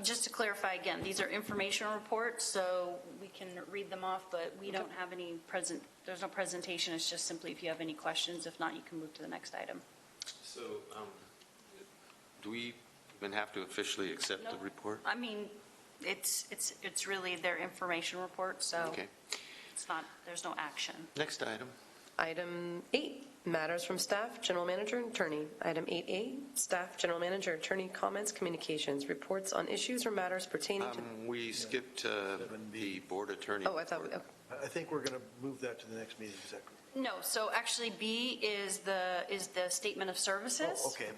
Just to clarify again, these are information reports, so we can read them off, but we don't have any there's no presentation. It's just simply if you have any questions. If not, you can move to the next item. So, do we even have to officially accept the Nope. report? I mean, it's really their information report, so Okay. there's no action. Next item. Item 8, matters from staff, general manager, and attorney. Item 8A, staff, general manager, attorney, comments, communications, reports on issues or matters pertaining to... We skipped the board attorney. Oh, I thought, report. okay. I think we're going to move that to the next meeting, is that correct? No, so actually B is the statement of services. Oh, okay.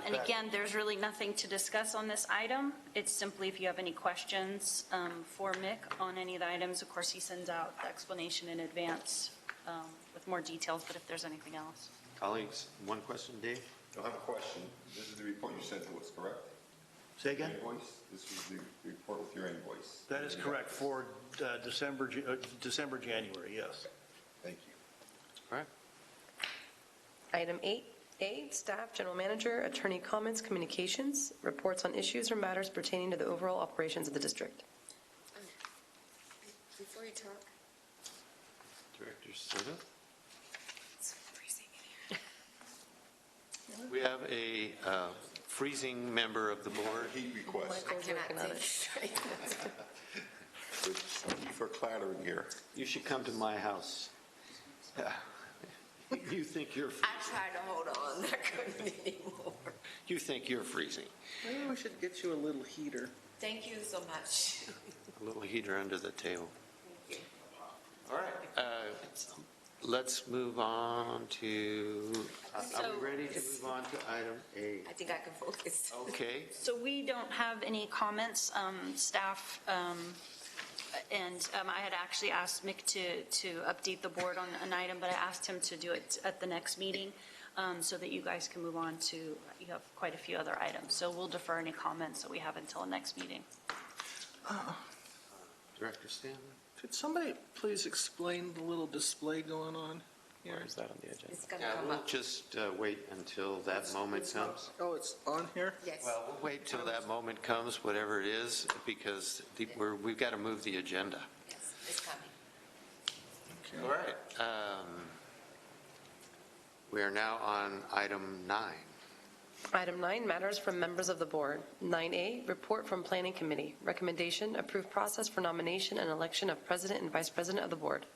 And again, there's really nothing to discuss on this item. It's simply if you have any questions for Mick on any of the items, of course, he sends out the explanation in advance with more details, but if there's anything else. Colleagues, one question, Dave? I have a question. This is the report you sent to us, correct? Say again? Invoice? This was the report with your invoice. That is correct for December, January, yes. Thank you. All right. Item 8A, staff, general manager, attorney, comments, communications, reports on issues or matters pertaining to the overall operations of the district. Before you talk, Director Soto? it's freezing in here. We have a freezing member of the board. Heat request I cannot think straight. for clattering here. You should come to my house. You think you're I tried to hold on, I couldn't anymore. You think you're freezing. Maybe we should get you a little heater. Thank you so much. A little heater under the table. Thank you. All right. Let's move on to, are we ready to move on to item 8? I think I can focus. Okay. So we don't have any comments, staff, and I had actually asked Mick to update the board on an item, but I asked him to do it at the next meeting so that you guys can move on to, you have quite a few other items. So we'll defer any comments that we have until the next meeting. Director Stanley? Could somebody please explain the little display going on here? Where is that on the agenda? It's gonna Yeah, come we'll up. just wait until that moment comes. Oh, it's on here? Yes. Well, we'll wait till that moment comes, whatever it is, because we've got to move the agenda. Yes, it's coming. All right. We are now on item 9. Item 9, matters from members of the board. 9A, report from planning committee. Recommendation, approved process for nomination and election of president and vice president of the board.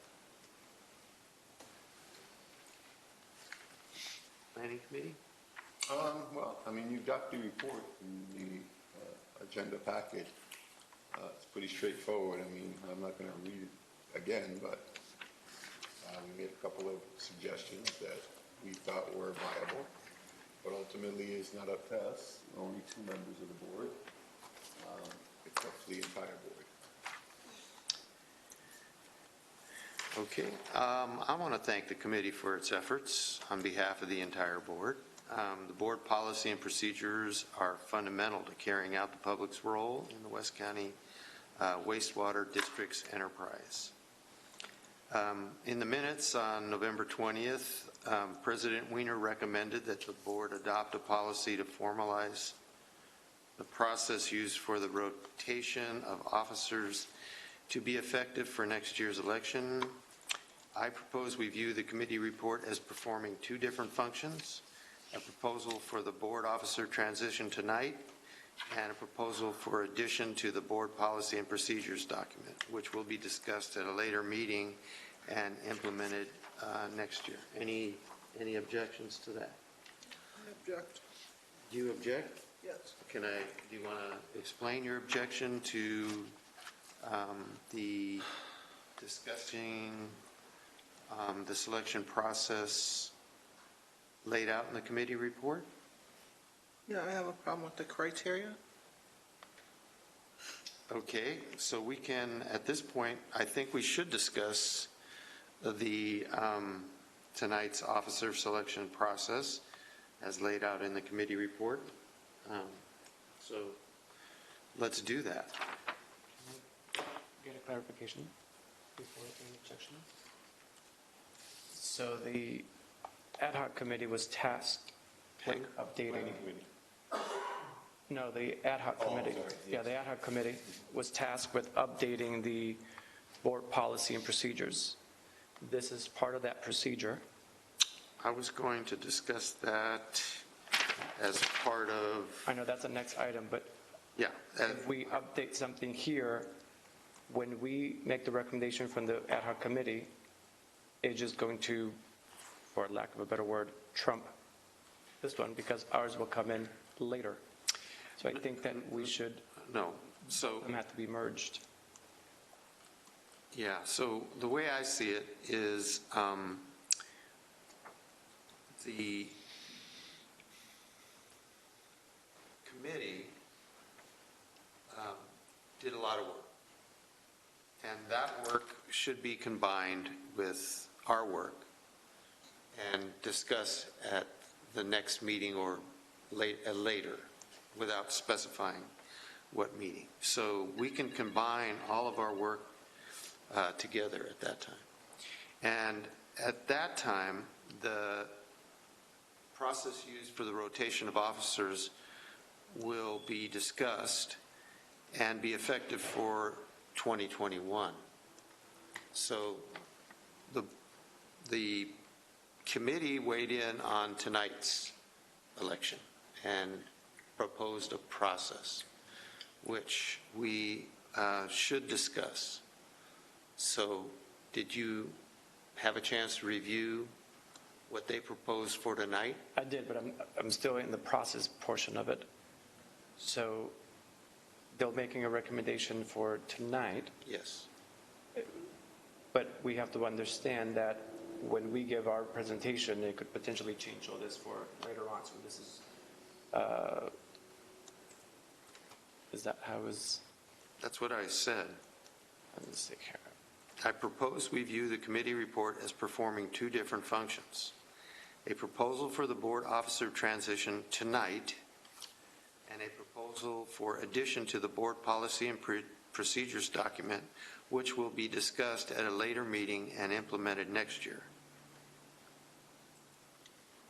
Planning committee? Well, I mean, you've got the report in the agenda packet. It's pretty straightforward. I mean, I'm not going to read it again, but We made a couple of suggestions that we thought were viable, but ultimately it's not up to us, only 2 members of the board. It's up to the entire board. Okay. I want to thank the committee for its efforts on behalf of the entire board. The board policy and procedures are fundamental to carrying out the public's role in the West County wastewater district's enterprise. In the minutes on November 20th, President Weiner recommended that the board adopt a policy to formalize the process used for the rotation of officers to be effective for next year's election. I propose we view the committee report as performing 2 different functions: a proposal for the board officer transition tonight and a proposal for addition to the board policy and procedures document, which will be discussed at a later meeting and implemented next year. Any objections to that? I object. Do you object? Yes. Do you want to explain your objection to the discussing the selection process laid out in the committee report? Yeah, I have a problem with the criteria. Okay, so we can, at this point, I think we should discuss the tonight's officer selection process as laid out in the committee report. So let's do that. Get a clarification before any objection. So the ad hoc committee was tasked with updating. No, the ad hoc committee. Yeah, the ad hoc committee was tasked with updating the board policy and procedures. This is part of that procedure. I was going to discuss that as part of, I know that's the next item, but yeah. if we update something here, when we make the recommendation from the ad hoc committee, it's just going to, for lack of a better word, trump this one because ours will come in later. So I think that we should, No, so. them have to be merged. Yeah, so the way I see it is the committee did a lot of work. And that work should be combined with our work and discussed at the next meeting or later without specifying what meeting. So we can combine all of our work together at that time. And at that time, the process used for the rotation of officers will be discussed and be effective for 2021. So the committee weighed in on tonight's election and proposed a process which we should discuss. So did you have a chance to review what they proposed for tonight? I did, but I'm still in the process portion of it. So they're making a recommendation for tonight, Yes. but we have to understand that when we give our presentation, it could potentially change all this for later on. So this is that how is? That's what I said. Let me see here. I propose we view the committee report as performing 2 different functions. A proposal for the board officer transition tonight and a proposal for addition to the board policy and procedures document, which will be discussed at a later meeting and implemented next year.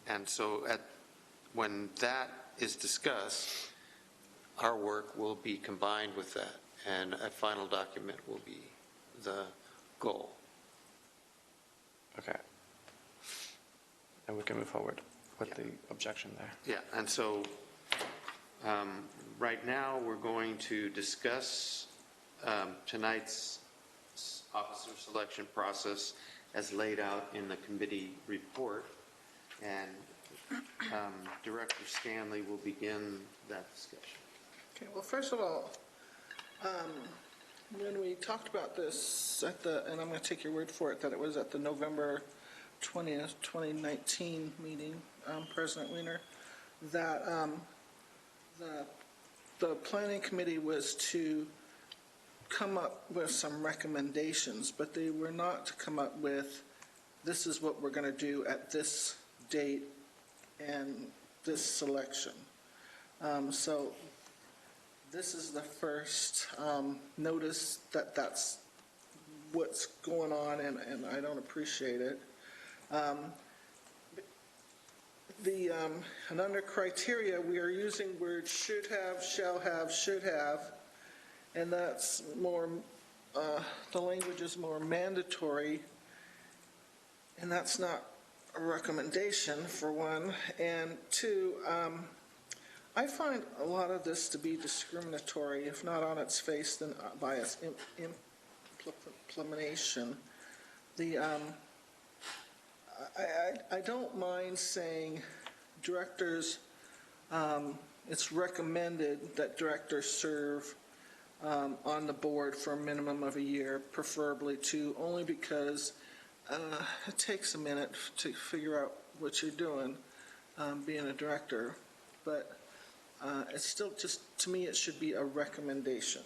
And so when that is discussed, our work will be combined with that, and a final document will be the goal. Okay. And we can move forward with the objection there. Yeah, and so right now we're going to discuss tonight's officer selection process as laid out in the committee report, and Director Stanley will begin that discussion. Okay, well, first of all, when we talked about this and I'm going to take your word for it, that it was at the November 20th, 2019 meeting, President Weiner, that the planning committee was to come up with some recommendations, but they were not to come up with, this is what we're going to do at this date and this selection. So this is the first notice that that's what's going on, and I don't appreciate it. And under criteria, we are using words should have, shall have, should have, and that's more, the language is more mandatory, and that's not a recommendation, for one. And two, I find a lot of this to be discriminatory, if not on its face, then by its implementation. I don't mind saying directors, it's recommended that directors serve on the board for a minimum of a year, preferably two, only because it takes a minute to figure out what you're doing, being a director. But it's still just, to me, it should be a recommendation.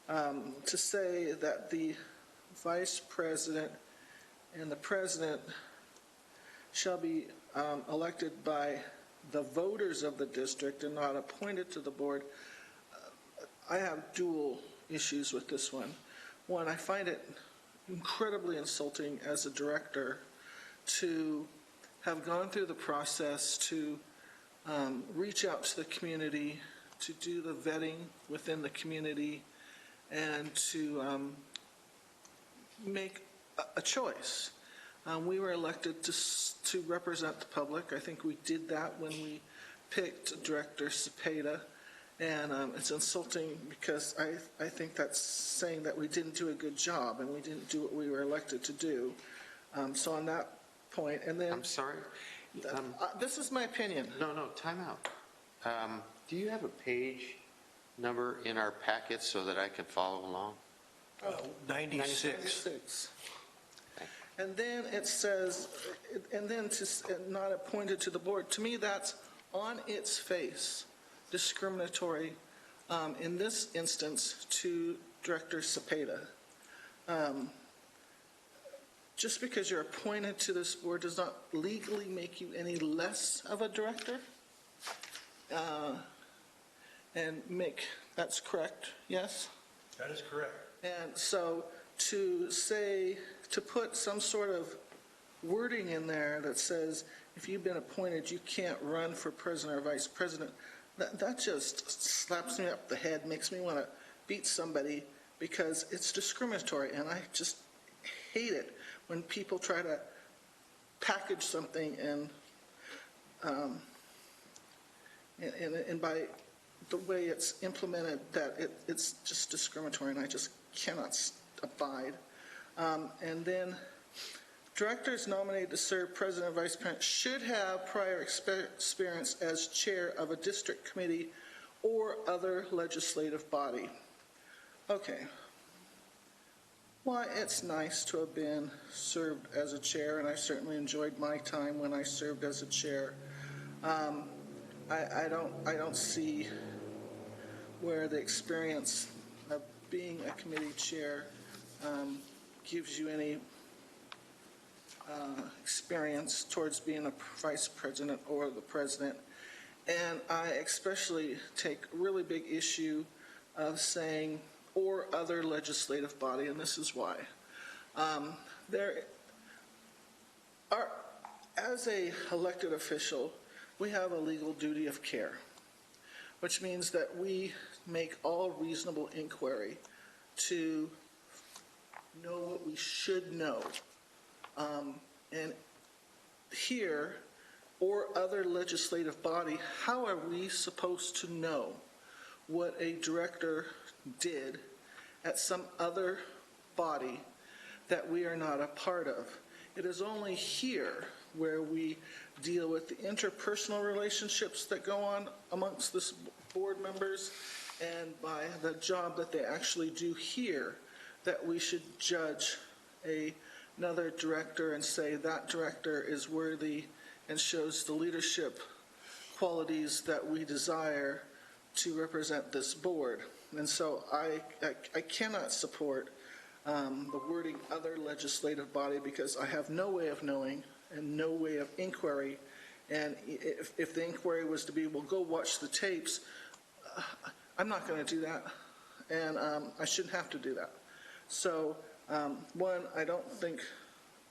To say that the vice president and the president shall be elected by the voters of the district and not appointed to the board, I have dual issues with this one. One, I find it incredibly insulting as a director to have gone through the process to reach out to the community, to do the vetting within the community, and to make a choice. We were elected to represent the public. I think we did that when we picked Director Cepeda, and it's insulting because I think that's saying that we didn't do a good job and we didn't do what we were elected to do. So on that point, and then... I'm sorry? This is my opinion. No, time out. Do you have a page number in our packet so that I can follow along? 96. And then it says, and then to not appointed to the board. To me, that's on its face discriminatory, in this instance, to Director Cepeda. Just because you're appointed to this board does not legally make you any less of a director. And Mick, that's correct, yes? That is correct. And so to say, to put some sort of wording in there that says, if you've been appointed, you can't run for president or vice president, that just slaps me up the head, makes me want to beat somebody, because it's discriminatory, and I just hate it when people try to package something and by the way it's implemented, that it's just discriminatory, and I just cannot abide. And then directors nominated to serve president or vice president should have prior experience as chair of a district committee or other legislative body. Okay. Why, it's nice to have been served as a chair, and I certainly enjoyed my time when I served as a chair. I don't see where the experience of being a committee chair gives you any experience towards being a vice president or the president. And I especially take really big issue of saying or other legislative body, and this is why. There are, as a elected official, we have a legal duty of care, which means that we make all reasonable inquiry to know what we should know. And here, or other legislative body, how are we supposed to know what a director did at some other body that we are not a part of? It is only here where we deal with the interpersonal relationships that go on amongst the board members and by the job that they actually do here, that we should judge another director and say that director is worthy and shows the leadership qualities that we desire to represent this board. And so I cannot support the wording other legislative body because I have no way of knowing and no way of inquiry. And if the inquiry was to be, well, go watch the tapes, I'm not going to do that. And I shouldn't have to do that. So, one, I don't think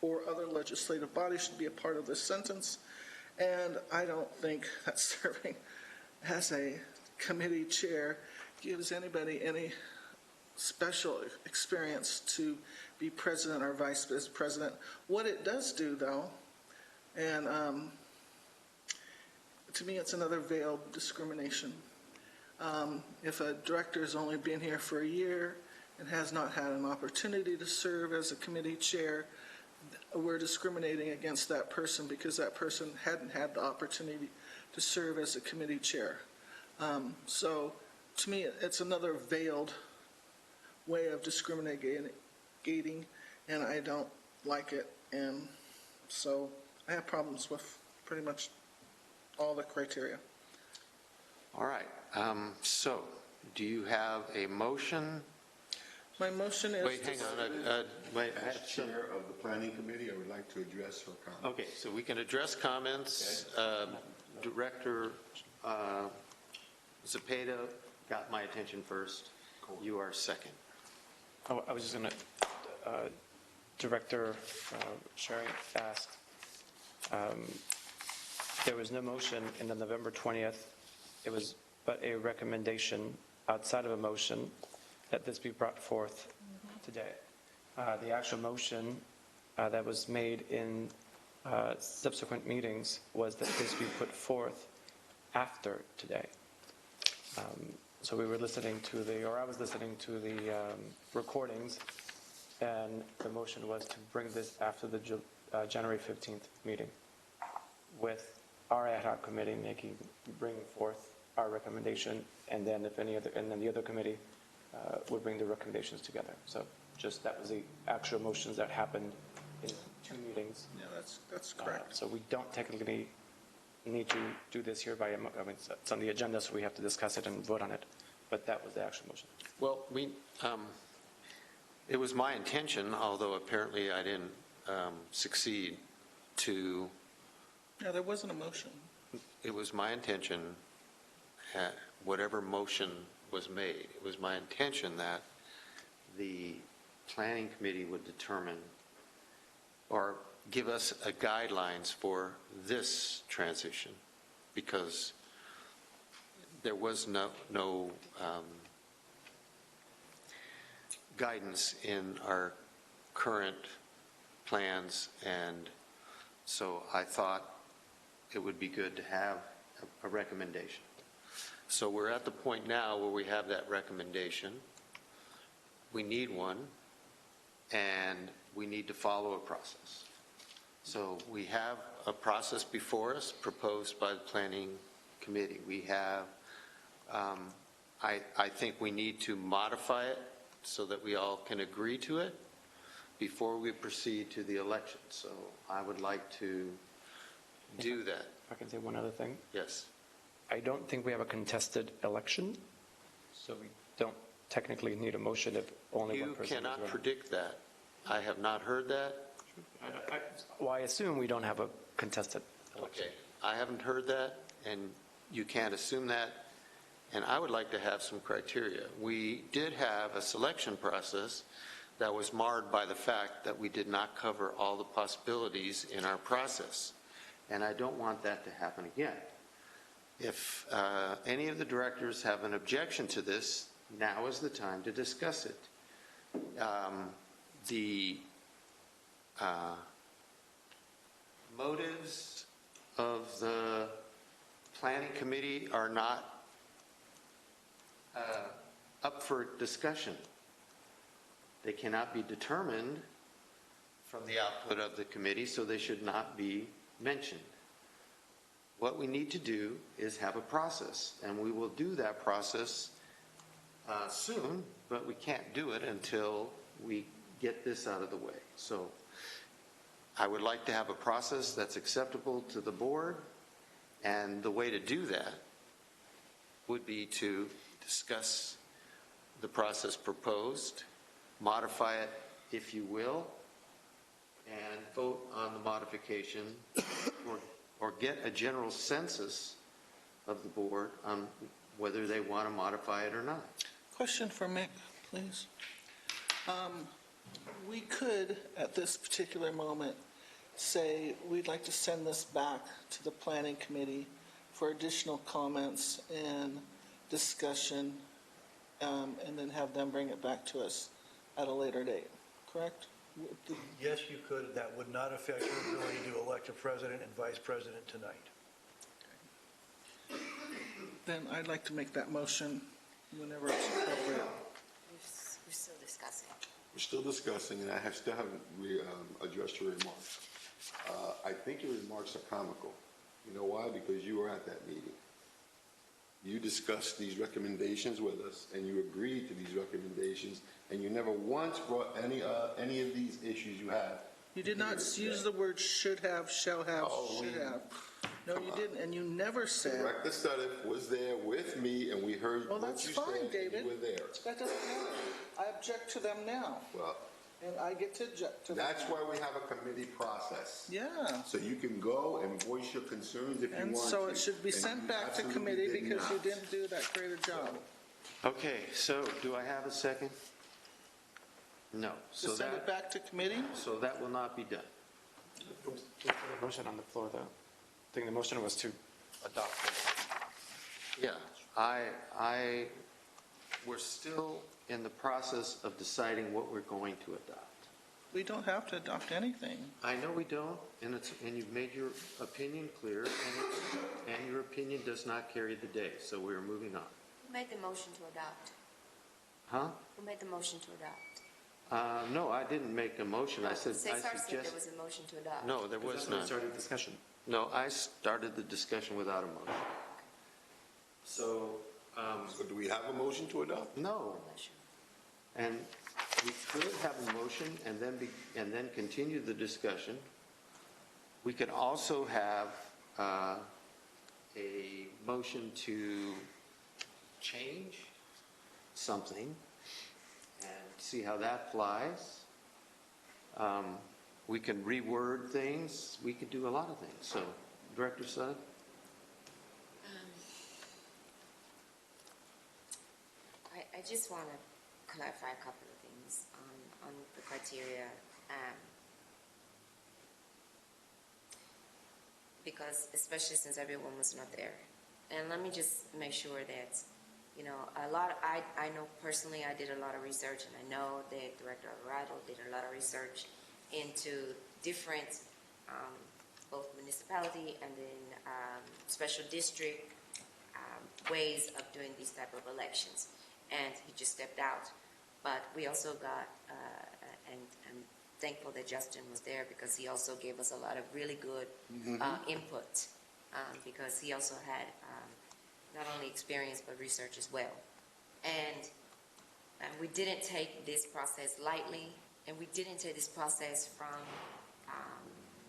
or other legislative bodies should be a part of this sentence. And I don't think that serving as a committee chair gives anybody any special experience to be president or vice president. What it does do, though, and to me it's another veiled discrimination. If a director has only been here for a year and has not had an opportunity to serve as a committee chair, we're discriminating against that person because that person hadn't had the opportunity to serve as a committee chair. So to me, it's another veiled way of discriminating, and I don't like it. And so I have problems with pretty much all the criteria. All right. So do you have a motion? My motion is... Wait, hang on. Wait, I As have some. chair of the planning committee, I would like to address her comments. Okay, so we can address comments. Director Zepeda got my attention first. You are second. Oh, I was just going to, Director Sherry asked, there was no motion in the November 20th. It was but a recommendation outside of a motion that this be brought forth today. The actual motion that was made in subsequent meetings was that this be put forth after today. So we were listening to I was listening to the recordings, and the motion was to bring this after the January 15th meeting, with our ad hoc committee bringing forth our recommendation, and then the other committee would bring the recommendations together. So just that was the actual motions that happened in 2 meetings. Yeah, that's correct. So we don't technically need to do this here it's on the agenda, so we have to discuss it and vote on it. But that was the actual motion. Well, it was my intention, although apparently I didn't succeed, Yeah, there wasn't a motion. it was my intention, whatever motion was made, it was my intention that the planning committee would determine or give us guidelines for this transition, because there was no guidance in our current plans, and so I thought it would be good to have a recommendation. So we're at the point now where we have that recommendation. We need one, and we need to follow a process. So we have a process before us proposed by the planning committee. We have, I think we need to modify it so that we all can agree to it before we proceed to the election. So I would like to do that. If I can say one other thing. Yes. I don't think we have a contested election, so we don't technically need a motion if only one You person is cannot running. predict that. I have not heard that. Well, I assume we don't have a contested election. Okay. I haven't heard that, and you can't assume that. And I would like to have some criteria. We did have a selection process that was marred by the fact that we did not cover all the possibilities in our process. And I don't want that to happen again. If any of the directors have an objection to this, now is the time to discuss it. The motives of the planning committee are not up for discussion. They cannot be determined from the output of the committee, so they should not be mentioned. What we need to do is have a process, and we will do that process soon, but we can't do it until we get this out of the way. So I would like to have a process that's acceptable to the board, and the way to do that would be to discuss the process proposed, modify it if you will, and vote on the modification, or get a general census of the board on whether they want to modify it or not. Question for Mick, please. We could, at this particular moment, say we'd like to send this back to the planning committee for additional comments and discussion, and then have them bring it back to us at a later date, correct? Yes, you could. That would not affect your ability to elect a president and vice president tonight. Then I'd like to make that motion whenever it's appropriate. We're still discussing. We're still discussing, and I still haven't addressed your remarks. I think your remarks are comical. You know why? Because you were at that meeting. You discussed these recommendations with us, and you agreed to these recommendations, and you never once brought any of these issues you have. You did not use the word should have, shall have, should have. No, you didn't, and you never said. Director Studiff was there with me, and we heard Well, what that's you fine, said, David. and you were there. That doesn't matter. I object to them now, Well, and I get to object to them that's now. why we have a committee process. Yeah. So you can go and voice your concerns if you want And to. so it should be And sent you back to absolutely committee did because you not. didn't do that great a job. Okay, so do I have a second? No. To send it back to committee? So that will not be done. Was there a motion on the floor, though? I think the motion was to adopt it. Yeah, we're still in the process of deciding what we're going to adopt. We don't have to adopt anything. I know we don't, and you've made your opinion clear, and your opinion does not carry the day, so we're moving on. Who made the motion to adopt? Huh? Who made the motion to adopt? No, I didn't make a motion. I said, Cesar I said there suggest. was a motion to adopt. No, there was none. Started discussion. No, I started the discussion without a motion. So, So do we have a motion to adopt? no. I'm not sure. And we could have a motion and then continue the discussion. We could also have a motion to change something and see how that flies. We can reword things. We could do a lot of things. So, Director Sutton? I just want to clarify a couple of things on the criteria. Because especially since everyone was not there. And let me just make sure that, you know, I know personally I did a lot of research, and I know that Director Alvarado did a lot of research into different, both municipality and then special district ways of doing these type of elections. And he just stepped out. But we also got, and I'm thankful that Justin was there because he also gave us a lot of really good input because he also had not only experience but research as well. And we didn't take this process lightly, and we didn't take this process from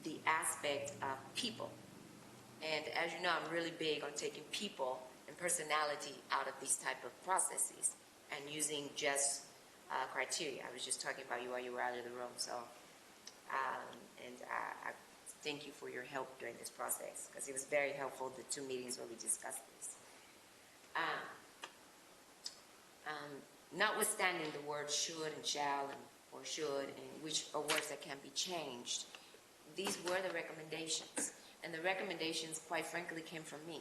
the aspect of people. And as you know, I'm really big on taking people and personality out of these type of processes and using just criteria. I was just talking about you while you were out of the room. So, and I thank you for your help during this process because it was very helpful, the 2 meetings where we discussed this. Notwithstanding the word should and shall or should, and which are words that can be changed, these were the recommendations. And the recommendations, quite frankly, came from me.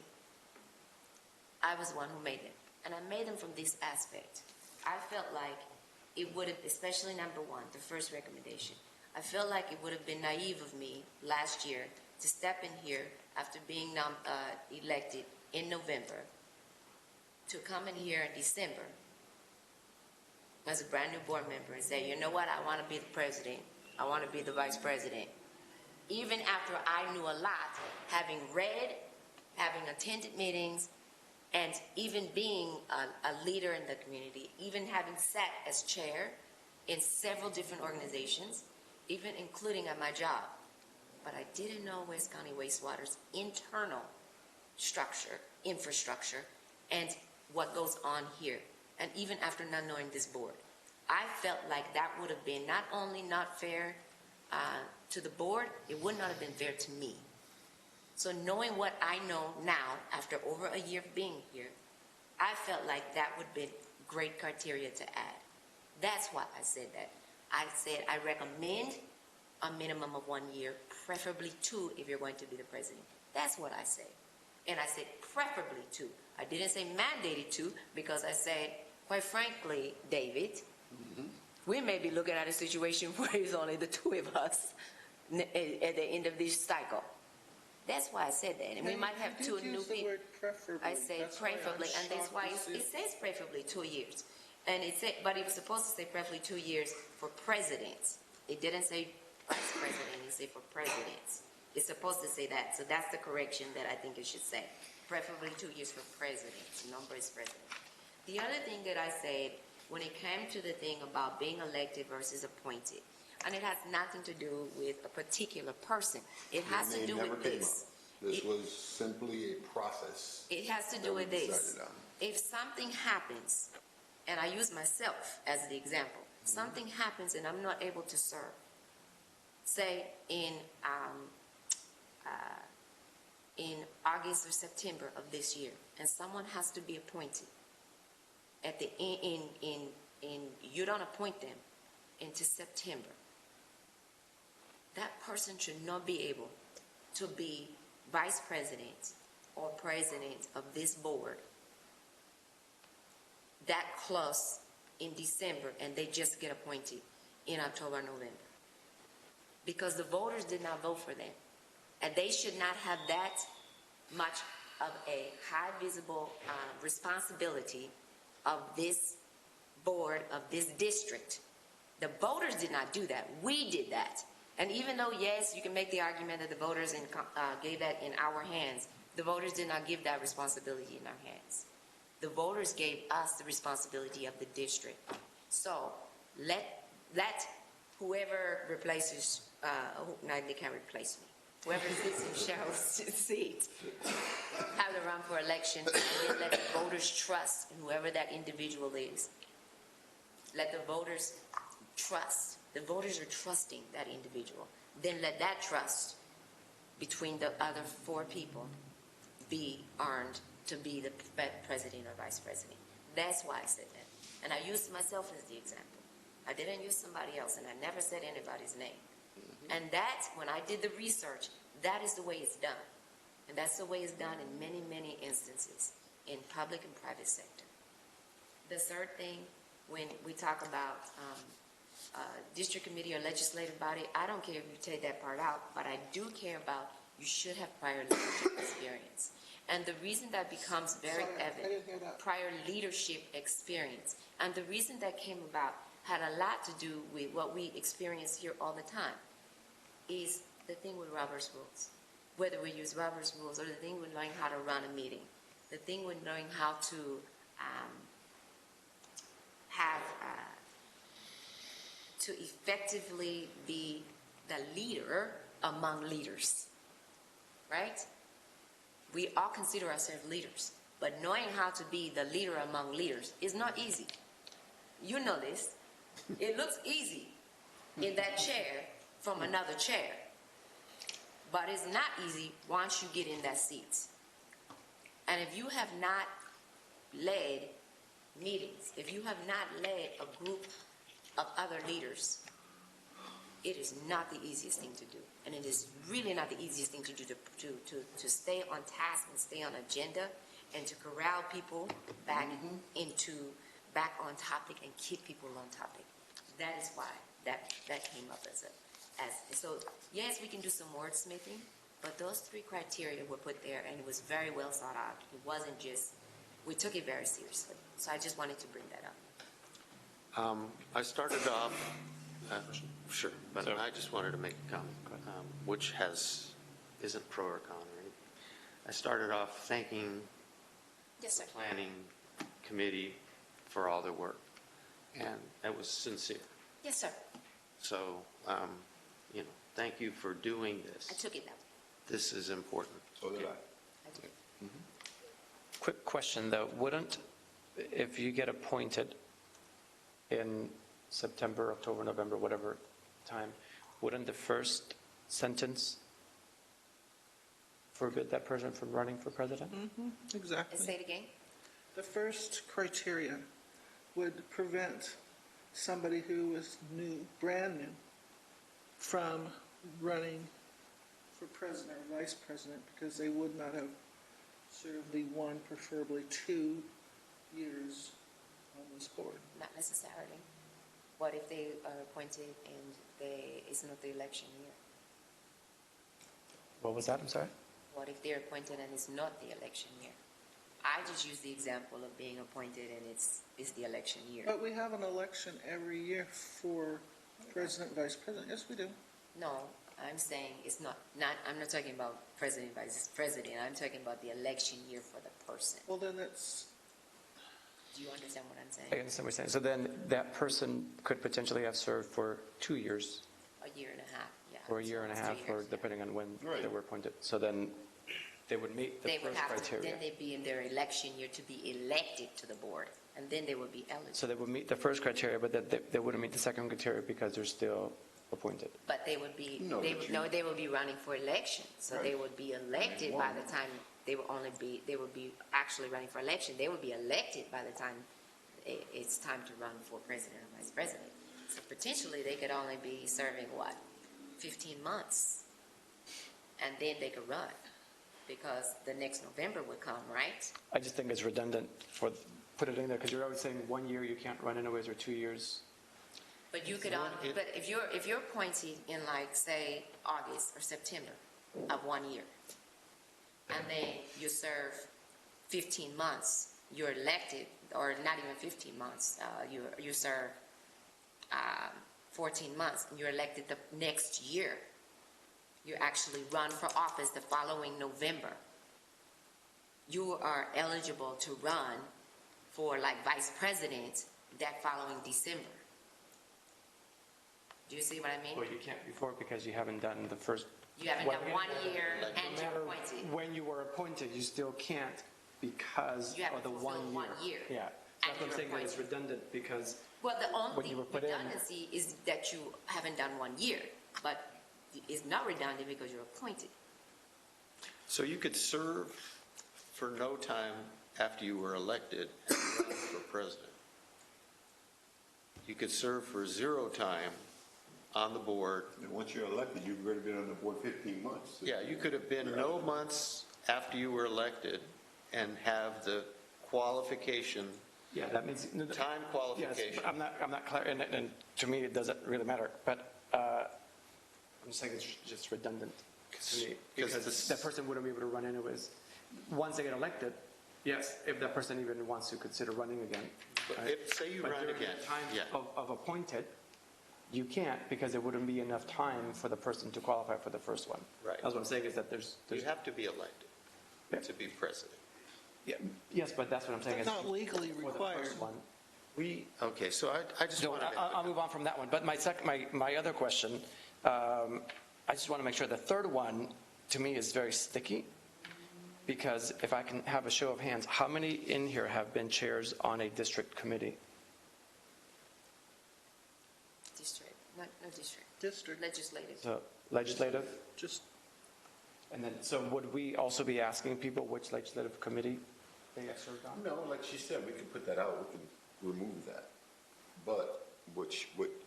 I was the one who made them. And I made them from this aspect. I felt like it would have, especially number 1, the first recommendation, I felt like it would have been naive of me last year to step in here after being elected in November to come in here in December as a brand new board member and say, you know what, I want to be the president. I want to be the vice president. Even after I knew a lot, having read, having attended meetings, And even being a leader in the community, even having sat as chair in several different organizations, even including at my job. But I didn't know West County Wastewater's internal structure, infrastructure, and what goes on here. And even after not knowing this board, I felt like that would have been not only not fair to the board, it would not have been fair to me. So knowing what I know now, after over a year of being here, I felt like that would be great criteria to add. That's why I said that. I said I recommend a minimum of 1 year, preferably 2 if you're going to be the president. That's what I said. And I said preferably 2. I didn't say mandated 2 because I said, quite frankly, David, we may be looking at a situation where it's only the 2 of us at the end of this cycle. That's why I said that. And we might have 2 new people. I said preferably, and that's why it says preferably 2 years. And it said, but it was supposed to say preferably 2 years for presidents. It didn't say vice president, it said for presidents. It's supposed to say that. So that's the correction that I think it should say. Preferably 2 years for presidents. The number is president. The other thing that I said when it came to the thing about being elected versus appointed, and it has nothing to do with a particular person. It has to do with this. This was simply a process. It has to do with this. If something happens, and I use myself as the example, something happens and I'm not able to serve, say in August or September of this year, and someone has to be appointed at the you don't appoint them into September, that person should not be able to be vice president or president of this board that close in December, and they just get appointed in October, November. Because the voters did not vote for them. And they should not have that much of a high visible responsibility of this board, of this district. The voters did not do that. We did that. And even though, yes, you can make the argument that the voters gave that in our hands, the voters did not give that responsibility in our hands. The voters gave us the responsibility of the district. So let whoever replaces, no, they can't replace me. Whoever sits in Cheryl's seat have to run for election, and then let the voters trust in whoever that individual is. Let the voters trust. The voters are trusting that individual. Then let that trust between the other 4 people be earned to be the president or vice president. That's why I said that. And I used myself as the example. I didn't use somebody else, and I never said anybody's name. And that's, when I did the research, that is the way it's done. And that's the way it's done in many, many instances in public and private sector. The third thing, when we talk about district committee or legislative body, I don't care if you take that part out, but I do care about you should have prior leadership experience. And the reason that becomes very evident, prior leadership experience, and the reason that came about had a lot to do with what we experience here all the time, is the thing with Robert's rules. Whether we use Robert's rules or the thing with knowing how to run a meeting, the thing with knowing how to to effectively be the leader among leaders, right? We all consider ourselves leaders, but knowing how to be the leader among leaders is not easy. You know this. It looks easy in that chair from another chair, but it's not easy once you get in that seat. And if you have not led meetings, if you have not led a group of other leaders, it is not the easiest thing to do. And it is really not the easiest thing to do to stay on task and stay on agenda and to corral people back back on topic and keep people on topic. That is why that came up so yes, we can do some wordsmithing, but those 3 criteria were put there, and it was very well thought out. It wasn't just, we took it very seriously. So I just wanted to bring that up. I started off, sure, but I just wanted to make a comment, which isn't pro or con or anything. I started off thanking Yes, sir. planning committee for all their work, and that was sincere. Yes, sir. So, thank you for doing I this. took it down. This is important. So did I. I took it. Quick question, though. If you get appointed in September, October, November, whatever time, wouldn't the first sentence forbid that person from running for president? And Exactly. say it again? The first criteria would prevent somebody who is new, brand new, from running for president or vice president because they would not have served the 1, preferably 2 years on this board. Not necessarily. What if they are appointed and it's not the election year? What was that? I'm sorry? What if they're appointed and it's not the election year? I just use the example of being appointed and it's the election year. But we have an election every year for president, vice president. Yes, we do. No, I'm saying it's not, I'm not talking about president, vice president. I'm talking about the election year for the person. Well, then it's, Do you understand what I'm saying? I understand what you're saying. So then that person could potentially have served for 2 years A year and a half, yeah. or a year and a It's half, 3 or years, yeah. depending on when Right. they were appointed. So then they would meet the They would first have to, criteria. then they'd be in their election year to be elected to the board, and then they would be eligible. So they would meet the first criteria, but they wouldn't meet the second criteria because they're still appointed. But they would be, No, they but would, you- no, they would be running for election, so they Right. would be elected by the time, they would be actually running for election. They would be elected by the time it's time to run for president or vice president. So potentially, they could only be serving, 15 months? And then they could run, because the next November would come, right? I just think it's redundant for, put it in there, because you're always saying 1 year you can't run anyways, or 2 years. But you could, but if you're appointed in, like, say, August or September of 1 year, and then you serve 15 months, you're elected, or not even 15 months, you serve 14 months, and you're elected the next year. You actually run for office the following November. You are eligible to run for, like, vice president that following December. Do you see what I mean? Well, you can't before because you haven't done the first. You haven't done 1 year and No you're matter appointed. when you were appointed, you still can't because You haven't of the fulfilled 1 year. 1 year. Yeah. And So that's what I'm you're saying, that it's appointed. redundant because Well, the When only you were put in- redundancy is that you haven't done 1 year, but it's not redundant because you're appointed. So you could serve for no time after you were elected and run for president. You could serve for 0 time on the board. And once you're elected, you've already been on the board 15 months. Yeah, you could have been no months after you were elected and have the qualification, yeah, that means. time Yes, qualification. I'm not clear, and to me, it doesn't really matter, but I'm just saying it's just redundant to me, because this- that person wouldn't be able to run anyways. Once they get elected, yes, if that person even wants to consider running again. But right? if- say you But run during again, the time yeah. of appointed, you can't, because there wouldn't be enough time for the person to qualify for the first one. Right. That's what I'm saying, is that there's. You have to be elected Yeah. to be president. Yeah, yes, but that's what I'm saying. It's is not legally for the required. first one. Okay, so I just So want to I'll move on from that one. But my other question, I just want to make sure the third one, to me, is very sticky. Because if I can have a show of hands, how many in here have been chairs on a district committee? District, no district, District, legislative. So legislative? just, And then, so would we also be asking people which legislative committee they have served on? No, like she said, we can put that out, we can remove that. But what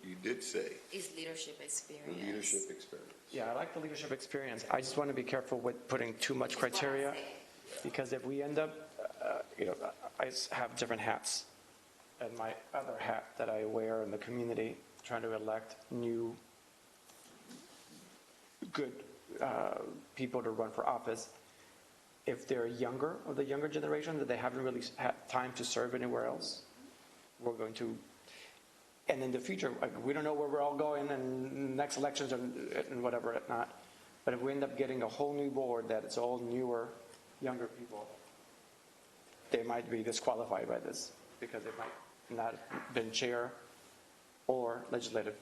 you did say, Is leadership the experience. leadership experience. Yeah, I like the leadership experience. I just want to be careful with putting too much Is what I criteria. said. Because if we end up, I have different hats. And my other hat that I wear in the community, trying to elect new, good people to run for office. If they're younger, of the younger generation, that they haven't really had time to serve anywhere else, we're going to, and in the future, like, we don't know where we're all going and next elections and whatever not. But if we end up getting a whole new board that it's all newer, younger people, they might be disqualified by this because they might not have been chair or legislative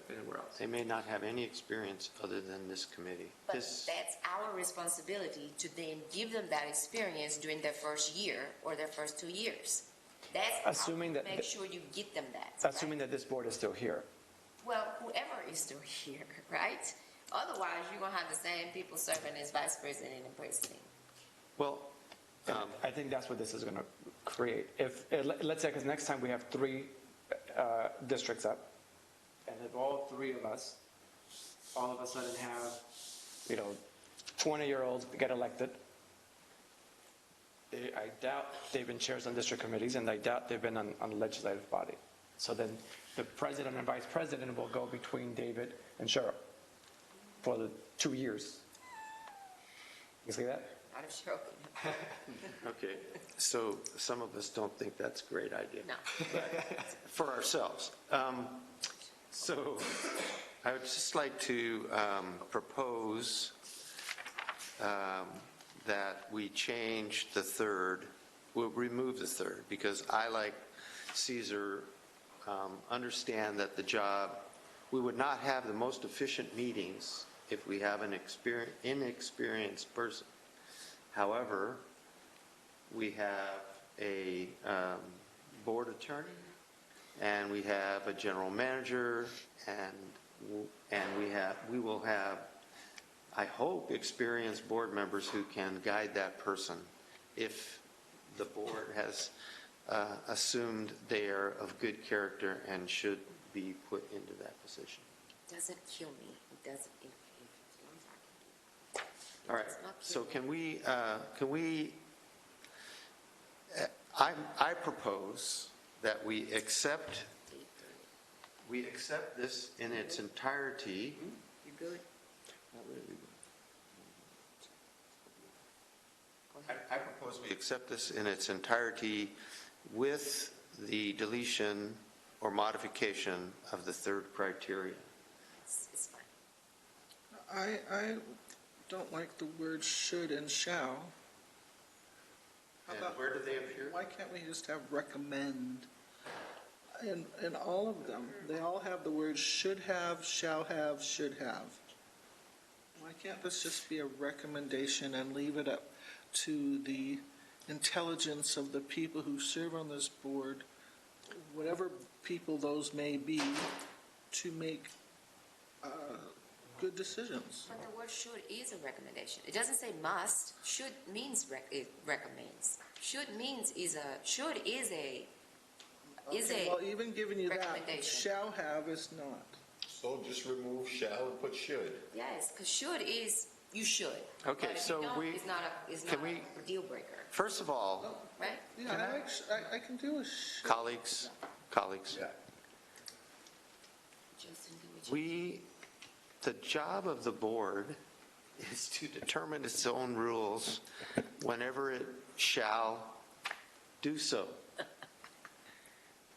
anywhere else. They may not have any experience other than this committee. But that's our responsibility to then give them that experience during their first year or their first 2 years. That's Assuming that- make sure you get them that. Assuming that this board is still here. Well, whoever is still here, right? Otherwise, you're gonna have the same people serving as vice president and president. Well, I think that's what this is going to create. If, let's say, because next time we have 3 districts up, and if all 3 of us, all of a sudden have, 20-year-olds get elected, I doubt they've been chairs on district committees, and I doubt they've been on the legislative body. So then the president and vice president will go between David and Cheryl for the 2 years. You see that? I'm joking. okay, so some of us don't think that's a great idea. No. For ourselves. So I would just like to propose that we change the third, we'll remove the third, because I, like Caesar, understand that the job, we would not have the most efficient meetings if we have an inexperienced person. However, we have a board attorney, and we have a general manager, and we will have, I hope, experienced board members who can guide that person if the board has assumed they are of good character and should be put into that position. It doesn't kill me. It doesn't. All right, so can we, I propose that we accept this in its entirety. You good? I propose we accept this in its entirety with the deletion or modification of the third criteria. It's fine. I don't like the words should and shall. How And about, where do they appear? why can't we just have recommend? In all of them, they all have the words should have, shall have, should have. Why can't this just be a recommendation and leave it up to the intelligence of the people who serve on this board, whatever people those may be, to make good decisions? But the word should is a recommendation. It doesn't say must. Should means it recommends. Should means is a Well, even giving you that, recommendation. shall have is not. So just remove shall and put should. yes, because should is you should. Okay, but if so you don't, we- it's not can a deal breaker, First of all, right? Yeah, I can do a should. colleagues, Justin, do what you the job of the board is to determine its own rules whenever it shall do so.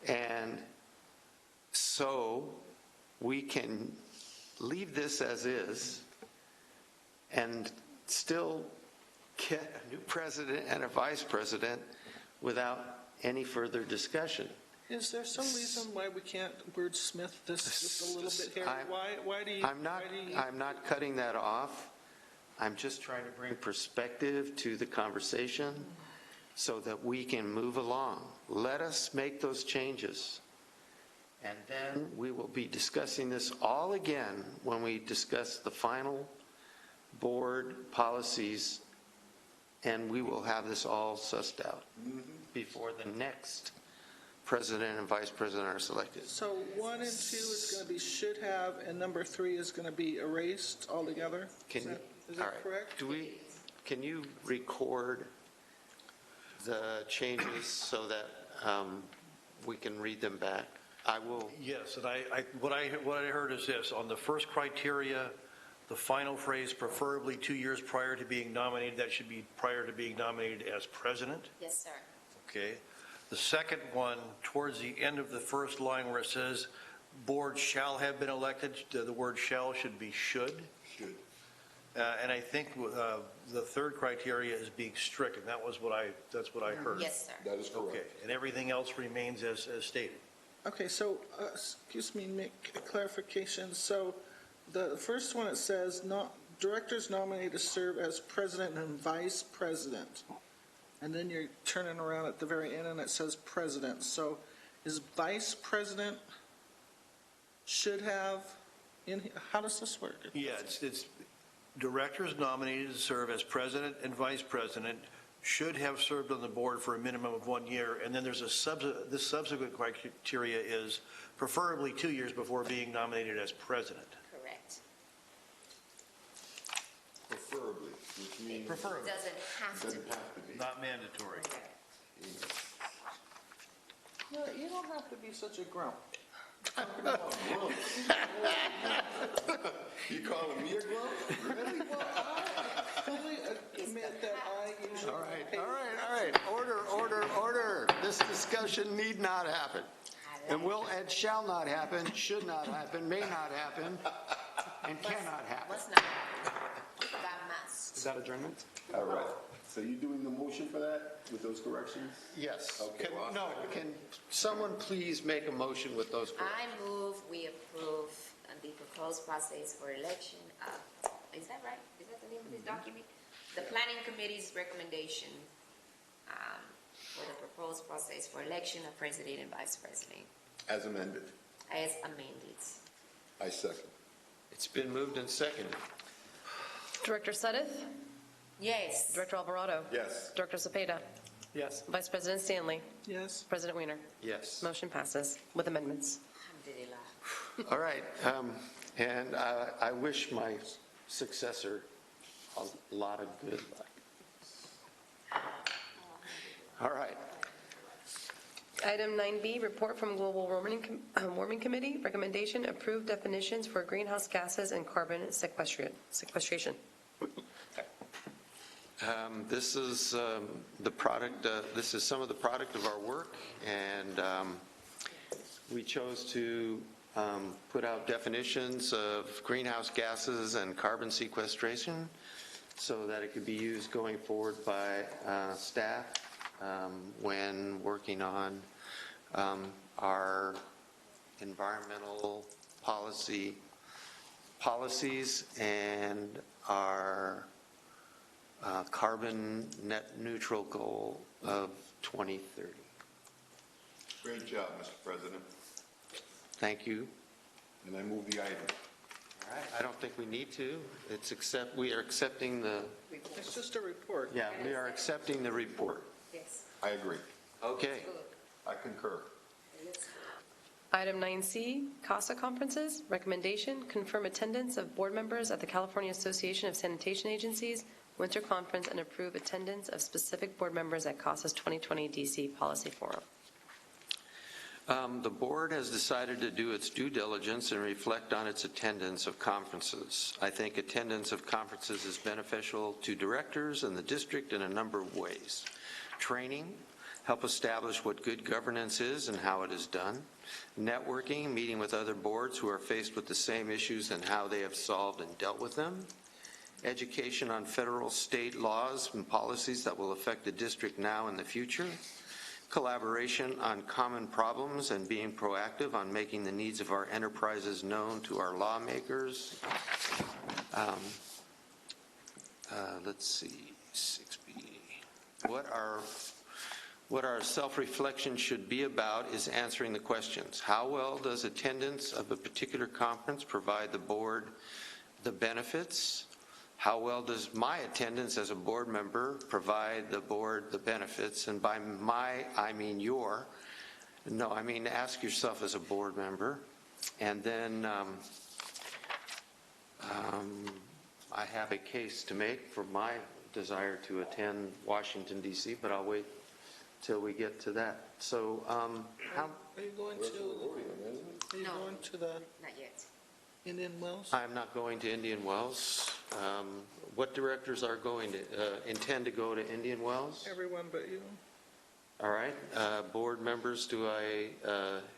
And so we can leave this as is and still get a new president and a vice president without any further discussion. Is there some reason why we can't wordsmith this just a little bit here? Why do you? I'm not cutting that off. I'm just trying to bring perspective to the conversation so that we can move along. Let us make those changes. And then we will be discussing this all again when we discuss the final board policies, and we will have this all sussed out before the next president and vice president are selected. So 1 and 2 is going to be should have, and number 3 is going to be erased altogether? Is All that right. correct? Can you record the changes so that we can read them back? I will. Yes, and what I heard is this: on the first criteria, the final phrase, preferably 2 years prior to being nominated, that should be prior to being nominated as president. Yes, sir. Okay. The second one, towards the end of the first line where it says board shall have been elected, the word shall should be should. Should. And I think the third criteria is being stricken. That's what I heard. Yes, sir. That is Okay, correct. and everything else remains as stated. Okay, so, excuse me, make a clarification. So the first one, it says, directors nominated to serve as president and vice president. And then you're turning around at the very end and it says president. So is vice president should have, how does this work? Yeah, it's directors nominated to serve as president and vice president should have served on the board for a minimum of 1 year, and then there's this subsequent criteria is preferably 2 years before being nominated as president. Correct. Preferably, which means. Preferably, Doesn't have to Doesn't be. have to be. not mandatory. No, you don't have to be such a grump. You calling me a grump? Really? Well, I fully admit that I usually. All right. Order. This discussion need not happen. And shall not happen, should not happen, may not happen, and cannot happen. Must not happen. That must. Is that adjournment? All right. So you doing the motion for that with those corrections? Yes. Okay, well, Can someone please make a motion with those corrections? I move we approve the proposed process for election of, is that right? Is that the name of this document? The planning committee's recommendation for the proposed process for election of president and vice president As amended. as amended. I second. It's been moved and seconded. Director Suddeth? Yes. Director Alvarado? Yes. Director Cepeda? Yes. Vice President Stanley? Yes. President Weiner? Yes. Motion passes with amendments. Alhamdulillah. All right. And I wish my successor a lot of good luck. All right. Item 9B, report from Global Warming Committee. Recommendation, approved definitions for greenhouse gases and carbon sequestration. This is the product, this is some of the product of our work, and we chose to put out definitions of greenhouse gases and carbon sequestration so that it could be used going forward by staff when working on our environmental policies and our carbon net neutral goal of 2030. Great job, Mr. President. Thank you. And I move the item. All right, I don't think we need to. We are accepting the, It's just a report. yeah, we are accepting the report. Yes. I agree. Okay. I concur. Item 9C, CASA conferences. Recommendation, confirm attendance of board members at the California Association of Sanitation Agencies Winter Conference and approve attendance of specific board members at CASA's 2020 DC Policy Forum. The board has decided to do its due diligence and reflect on its attendance of conferences. I think attendance of conferences is beneficial to directors and the district in a number of ways. Training, help establish what good governance is and how it is done. Networking, meeting with other boards who are faced with the same issues and how they have solved and dealt with them. Education on federal, state laws and policies that will affect the district now and the future. Collaboration on common problems and being proactive on making the needs of our enterprises known to our lawmakers. Let's see, 6B. What our self-reflection should be about is answering the questions. How well does attendance of a particular conference provide the board the benefits? How well does my attendance as a board member provide the board the benefits? And by my, I mean your. No, I mean ask yourself as a board member. And then I have a case to make for my desire to attend Washington, D.C., but I'll wait till we get to that. So Are you going to, No. going to the Not yet. Indian Wells? I'm not going to Indian Wells. What directors are going to intend to go to Indian Wells? Everyone but you. All right. Board members, do I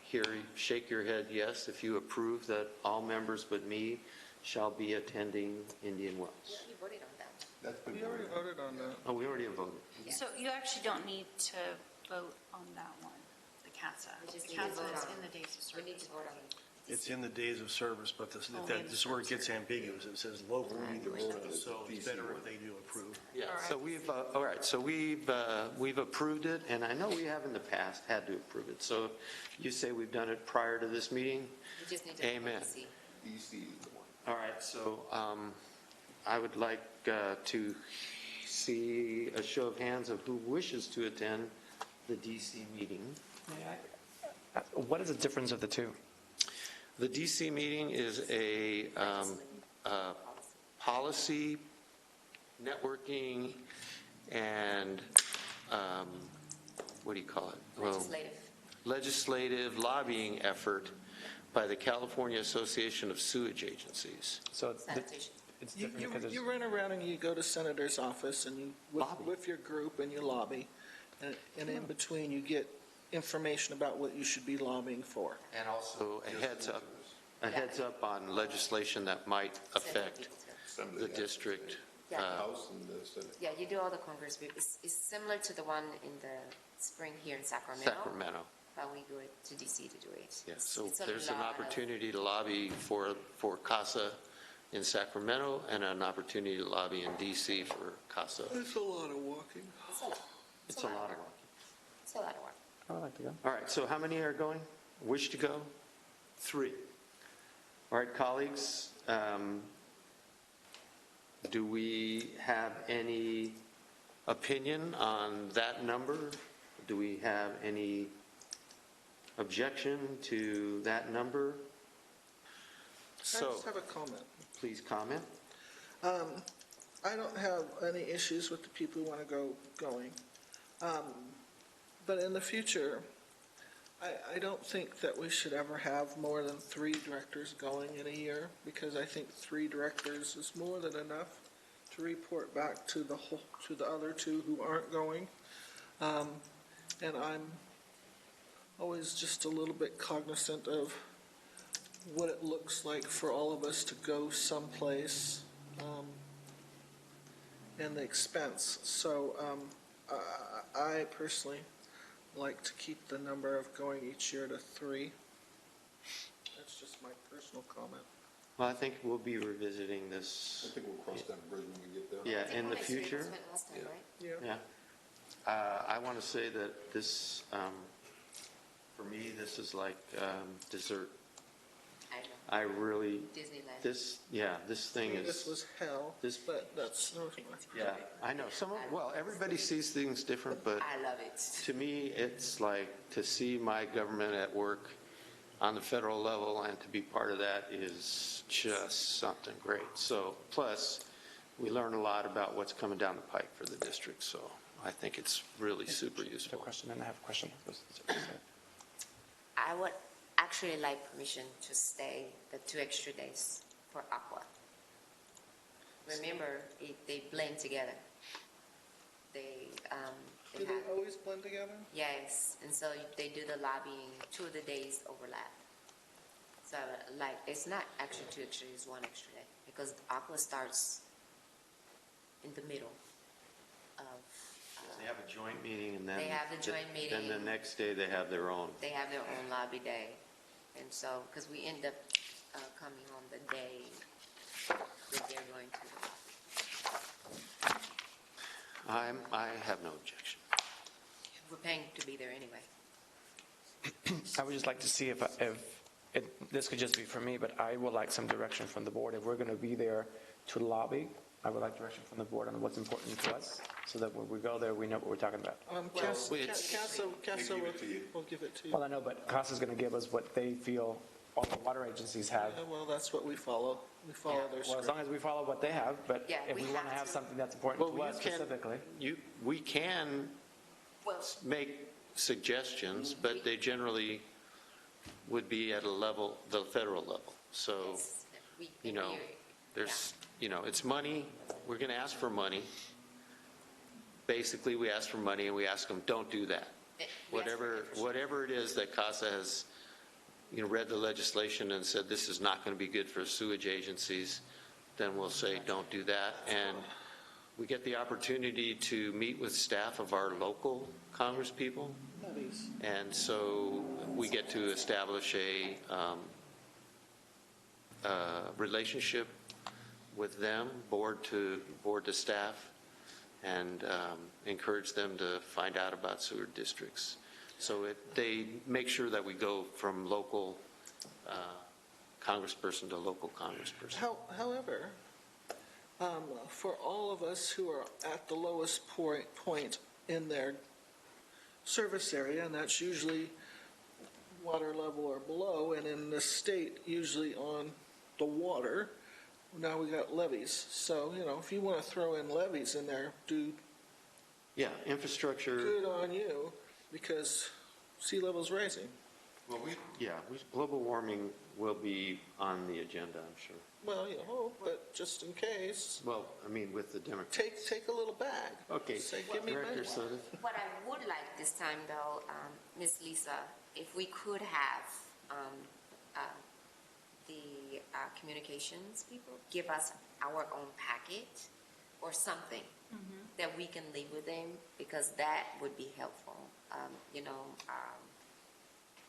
hear shake your head yes if you approve that all members but me shall be attending Indian Wells. You voted on that. That's been We already voted on. voted on that. Oh, we already have voted. Yeah. So you actually don't need to vote on that one, the CATSA. We just The need to CATSA vote is on in it. the days of We need service. to vote on it. It's in the days of service, but this Only in this word gets ambiguous. It says local, so it's better if they do approve. Yeah, so we've, all right, so we've approved it, and I know we have in the past had to approve it. So you say we've done it prior to this meeting? We just need to vote Amen. to see. DC is the one. All right, so I would like to see a show of hands of who wishes to attend the DC meeting. What is the difference of the two? The DC meeting is a policy, networking, and what do you call it? Legislative. Legislative lobbying effort by the California Association of Sewage Agencies. So Sanitation. it's You, different you, because you it's, run around and you go to senator's office and you, Lobby. with your group and you lobby. And in between, you get information about what you should be lobbying for. And also a heads up on legislation that might affect Assembly, the yeah. district. Yeah. House and the Senate. Yeah, you do all the Congress. It's similar to the one in the spring here in Sacramento. Sacramento. But we go to DC to do it. Yeah, It's- so it's a there's an lot of- opportunity to lobby for CASA in Sacramento and an opportunity to lobby in DC for CASA. It's a lot of walking. It's a lot. It's a lot of work. It's a lot of work. I would like to go. All right, so how many are going? Wish to go? 3. All right, colleagues, do we have any opinion on that number? Do we have any objection to that number? I So, just have a comment. please comment. I don't have any issues with the people who want to go going. But in the future, I don't think that we should ever have more than 3 directors going in a year, because I think 3 directors is more than enough to report back to the other 2 who aren't going. And I'm always just a little bit cognizant of what it looks like for all of us to go someplace, and the expense. So I personally like to keep the number of going each year to 3. That's just my personal comment. Well, I think we'll be revisiting this, I think we'll cross that bridge when we get there. yeah, I think in the only 3 was future. went last time, right? Yeah. Yeah. I want to say that this, for me, this is like dessert. I know. I really, Disneyland. this thing This is, was hell, this- but that's, yeah, I know. Well, everybody sees things different, but I love it. to me, it's like to see my government at work on the federal level and to be part of that is just something great. So, plus, we learn a lot about what's coming down the pike for the district, so I think it's really super I have a useful. question, and I have a question. I would actually like permission to stay the 2 extra days for Aqua. Remember, they blend together. They do have, they always blend together? yes, and so they do the lobbying, 2 of the days overlap. So like, it's not actually 2 extra days, 1 extra day, because Aqua starts in the middle of, They have a joint meeting and then. They have the joint Then the meeting. next day, they have their own. they have their own lobby day. And so, because we end up coming on the day that they're going to. I have no objection. We're paying to be there anyway. I would just like to see if this could just be for me, but I would like some direction from the board. If we're going to be there to lobby, I would like direction from the board on what's important to us, so that when we go there, we know what we're talking about. CASA They give it to you. will give it to you. Well, I know, but CASA's going to give us what they feel all the water agencies have. Yeah, well, that's what we follow. We follow their Well, as script. long as we follow what they have, but Yeah, if we we want to have have to. something that's important to Well, us you can- specifically. We can Well, make suggestions, but they generally would be at a level, the federal level. So, yes, you know, there's, it's money. We're going to ask for money. Basically, we ask for money and we ask them, don't do that. Whatever it is that CASA has read the legislation and said this is not going to be good for sewage agencies, then we'll say don't do that. And we get the opportunity to meet with staff of our local congresspeople. And so we get to establish a relationship with them, board to staff, and encourage them to find out about sewer districts. So they make sure that we go from local congressperson to local congressperson. However, for all of us who are at the lowest point in their service area, and that's usually water level or below, and in the state, usually on the water, now we got levees. So, if you want to throw in levees in there, dude, Yeah, infrastructure. good on you, because sea level's rising. Well, global warming will be on the agenda, I'm sure. Well, you hope, but just in case, Well, I mean, with the Democrats. take a little bag. Okay, Say, give me Director money. Soto. What I would like this time, though, Ms. Lisa, if we could have the communications people give us our own packet or something that we can leave with them, because that would be helpful.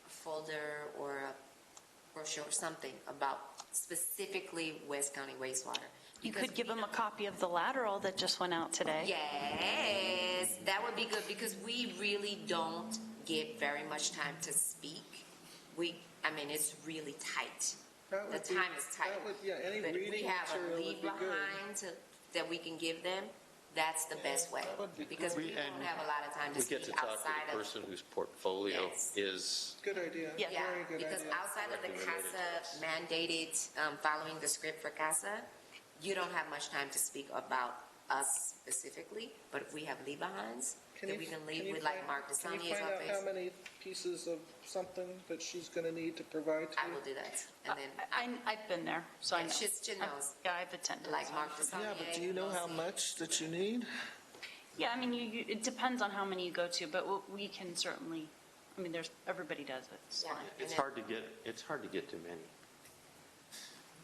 A folder or a brochure or something about specifically West County wastewater. You Because could give we them a copy of the lateral that just went out today. Yes, that would be good, because we really don't get very much time to speak. It's really tight. That The would be- time is tight. any But if we reading have a material would leave be good. behind that we can give them, that's the best way. that would be Because we don't have a lot of time to We get speak to talk to outside the of. person whose portfolio Yes. is, Good idea. Yeah. Yeah, Very good because idea. outside of the Directly related to CASA mandated, following the script for CASA, you don't have much time to speak about us specifically, but if we have leave-behinds, that we can leave with, like Mark Can Desani's you find out how office, many pieces of something that she's going to need to provide to I you? will do that. And then, I've been there, so I Yeah, know. she knows. Yeah, I've attended. like so. Mark Desani. Yeah, but do you know how much that you need? Yeah, it depends on how many you go to, but we can certainly, everybody does it, it's Yeah. fine. it's hard to get too many.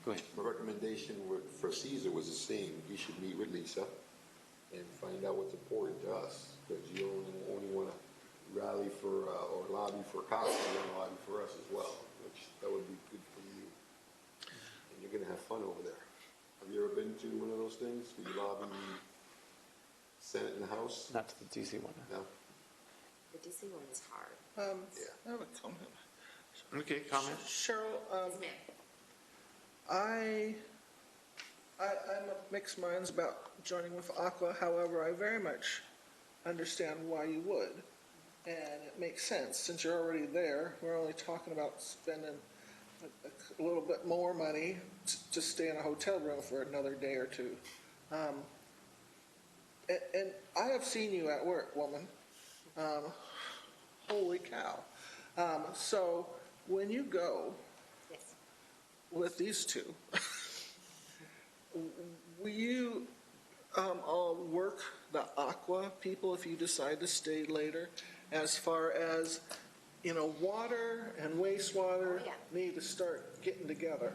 Go ahead. My recommendation for Caesar was the same. You should meet with Lisa and find out what's important to us, because you only want to rally for, or lobby for CASA, you want to lobby for us as well, which that would be good for you. And you're going to have fun over there. Have you ever been to one of those things where you lobby the Senate and the House? Not to the DC one. Uh, The DC one is hard. I have a comment. Okay, comment? Cheryl, Yes, ma'am. I'm of mixed minds about joining with Aqua. However, I very much understand why you would. And it makes sense. Since you're already there, we're only talking about spending a little bit more money to stay in a hotel room for another day or two. And I have seen you at work, woman. Holy cow. So when you go Yes. with these two, will you all work the Aqua people if you decide to stay later, as far as, water and wastewater Oh, yeah. need to start getting together?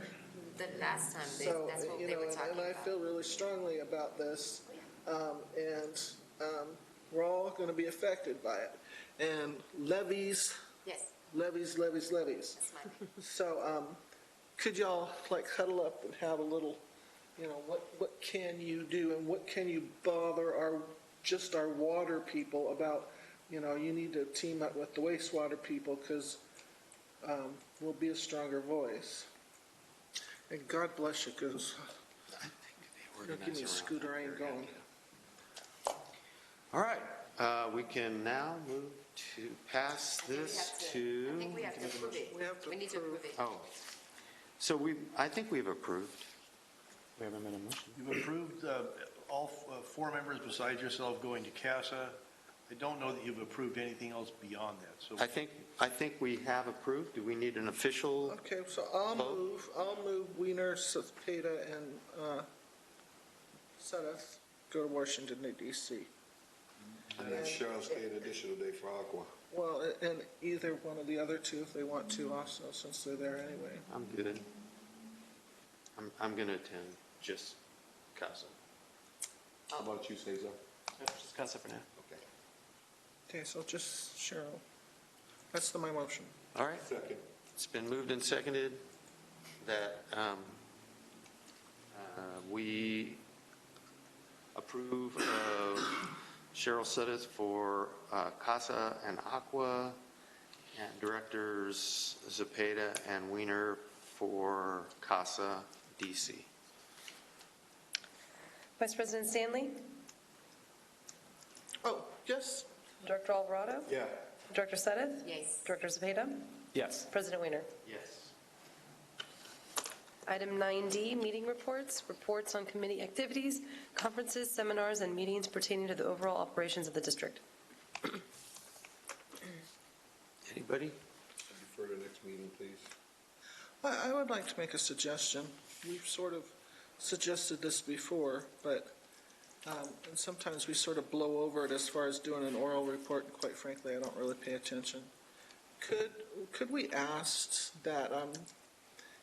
The last time, So, that's what they were talking and I about. feel really strongly about this, and we're all going to be affected by it. And levies, Yes, levies. that's my thing. So, could y'all huddle up and have a little, what can you do and what can you bother our water people about? You need to team up with the wastewater people, because we'll be a stronger voice. And God bless you, because don't give me a scooter, I ain't going. All right, we can now move to pass this I to, think we have to approve it. We have to We need to approve it. oh, so I think we've approved. We haven't made a motion. You've approved all four members besides yourself going to CASA. I don't know that you've approved anything else beyond that, so. I think we have approved. Do we need an official? Okay, so I'll move Wiener, Cepeda, and Suddeth go to Washington, D.C. And then Cheryl stay an additional day for Aqua. Well, and either one of the other two if they want to also, since they're there anyway. I'm good. I'm going to attend just CASA. How about you, Cesar? Just CASA for now. Okay. Okay, so just Cheryl. That's my motion. All right. Second. It's been moved and seconded that we approve of Cheryl Suddeth for CASA and Aqua, and Directors Zepeda and Weiner for CASA DC. Vice President Stanley, Oh, yes. Director Alvarado, Yeah. Director Suddeth, Yes. Director Zepeda, Yes. President Weiner. Yes. Item 9D, meeting reports, reports on committee activities, conferences, seminars, and meetings pertaining to the overall operations of the district. Anybody? Defer to next meeting, please. I would like to make a suggestion. We've sort of suggested this before, but and sometimes we sort of blow over it as far as doing an oral report, and quite frankly, I don't really pay attention. Could we ask that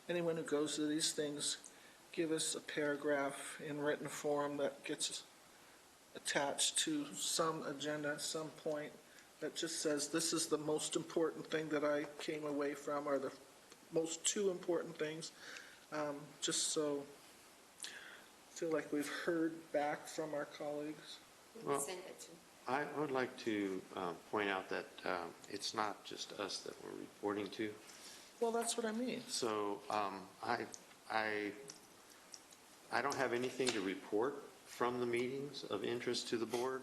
anyone who goes to these things give us a paragraph in written form that gets attached to some agenda at some point that just says, this is the most important thing that I came away from, or the most two important things, just so I feel like we've heard back from our colleagues. Well, Send it to. I would like to point out that it's not just us that we're reporting to. Well, that's what I mean. So I don't have anything to report from the meetings of interest to the board,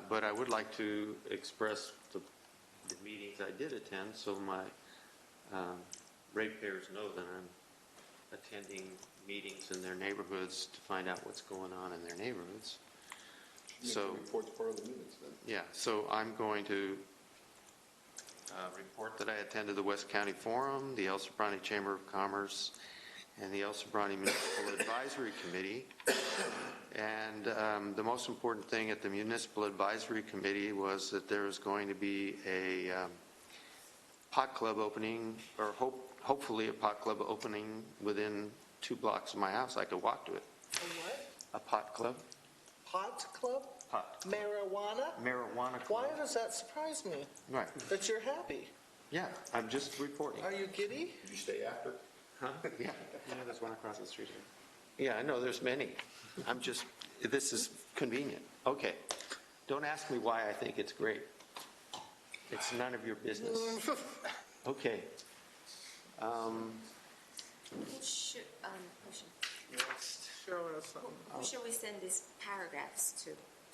but I would like to express the meetings I did attend so my ratepayers know that I'm attending meetings in their neighborhoods to find out what's going on in their neighborhoods. Make So, the reports part of the minutes then. yeah, so I'm going to report that I attended the West County Forum, the El Sobrante Chamber of Commerce, and the El Sobrante Municipal Advisory Committee. And the most important thing at the Municipal Advisory Committee was that there was going to be a pot club opening, or hopefully a pot club opening within 2 blocks of my house. I could walk to it. A what? A pot club? Pot club? Pot. Marijuana? Marijuana club. Why does that surprise me? Right. That you're happy? Yeah, I'm just reporting. Are you giddy? Did you stay after? Huh? Yeah. Yeah, there's one across the street here. Yeah, I know, there's many. I'm just, this is convenient. Okay. Don't ask me why I think it's great. It's none of your business. Okay. Cheryl has something. Who should we send these paragraphs to?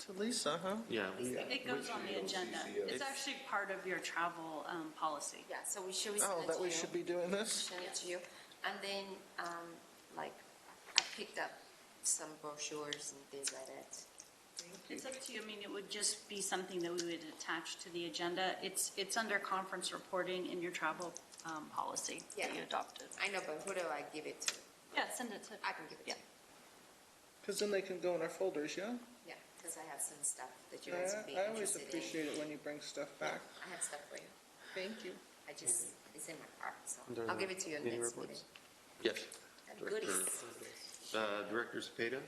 To Lisa, huh? Yeah. It goes on the agenda. It's actually part of your travel policy. Yeah, so should we send Oh, it that to we you? should be doing this? Send it to you. And then, like, I picked up some brochures and things like that. It's up to you. I mean, it would just be something that we would attach to the agenda. It's under conference reporting in your travel policy that Yeah. you adopted. I know, but who do I give it to? Yeah, send it to. I can give it to Yeah. you. Because then they can go in our folders, yeah? Yeah, because I have some stuff that you guys would be I always interested in. appreciate it when you bring stuff back. I have stuff for you. Thank you. I just, it's in my car, so Under I'll the give it to you in meeting next reports? meeting. Yes. And goodies. Director Zepeda?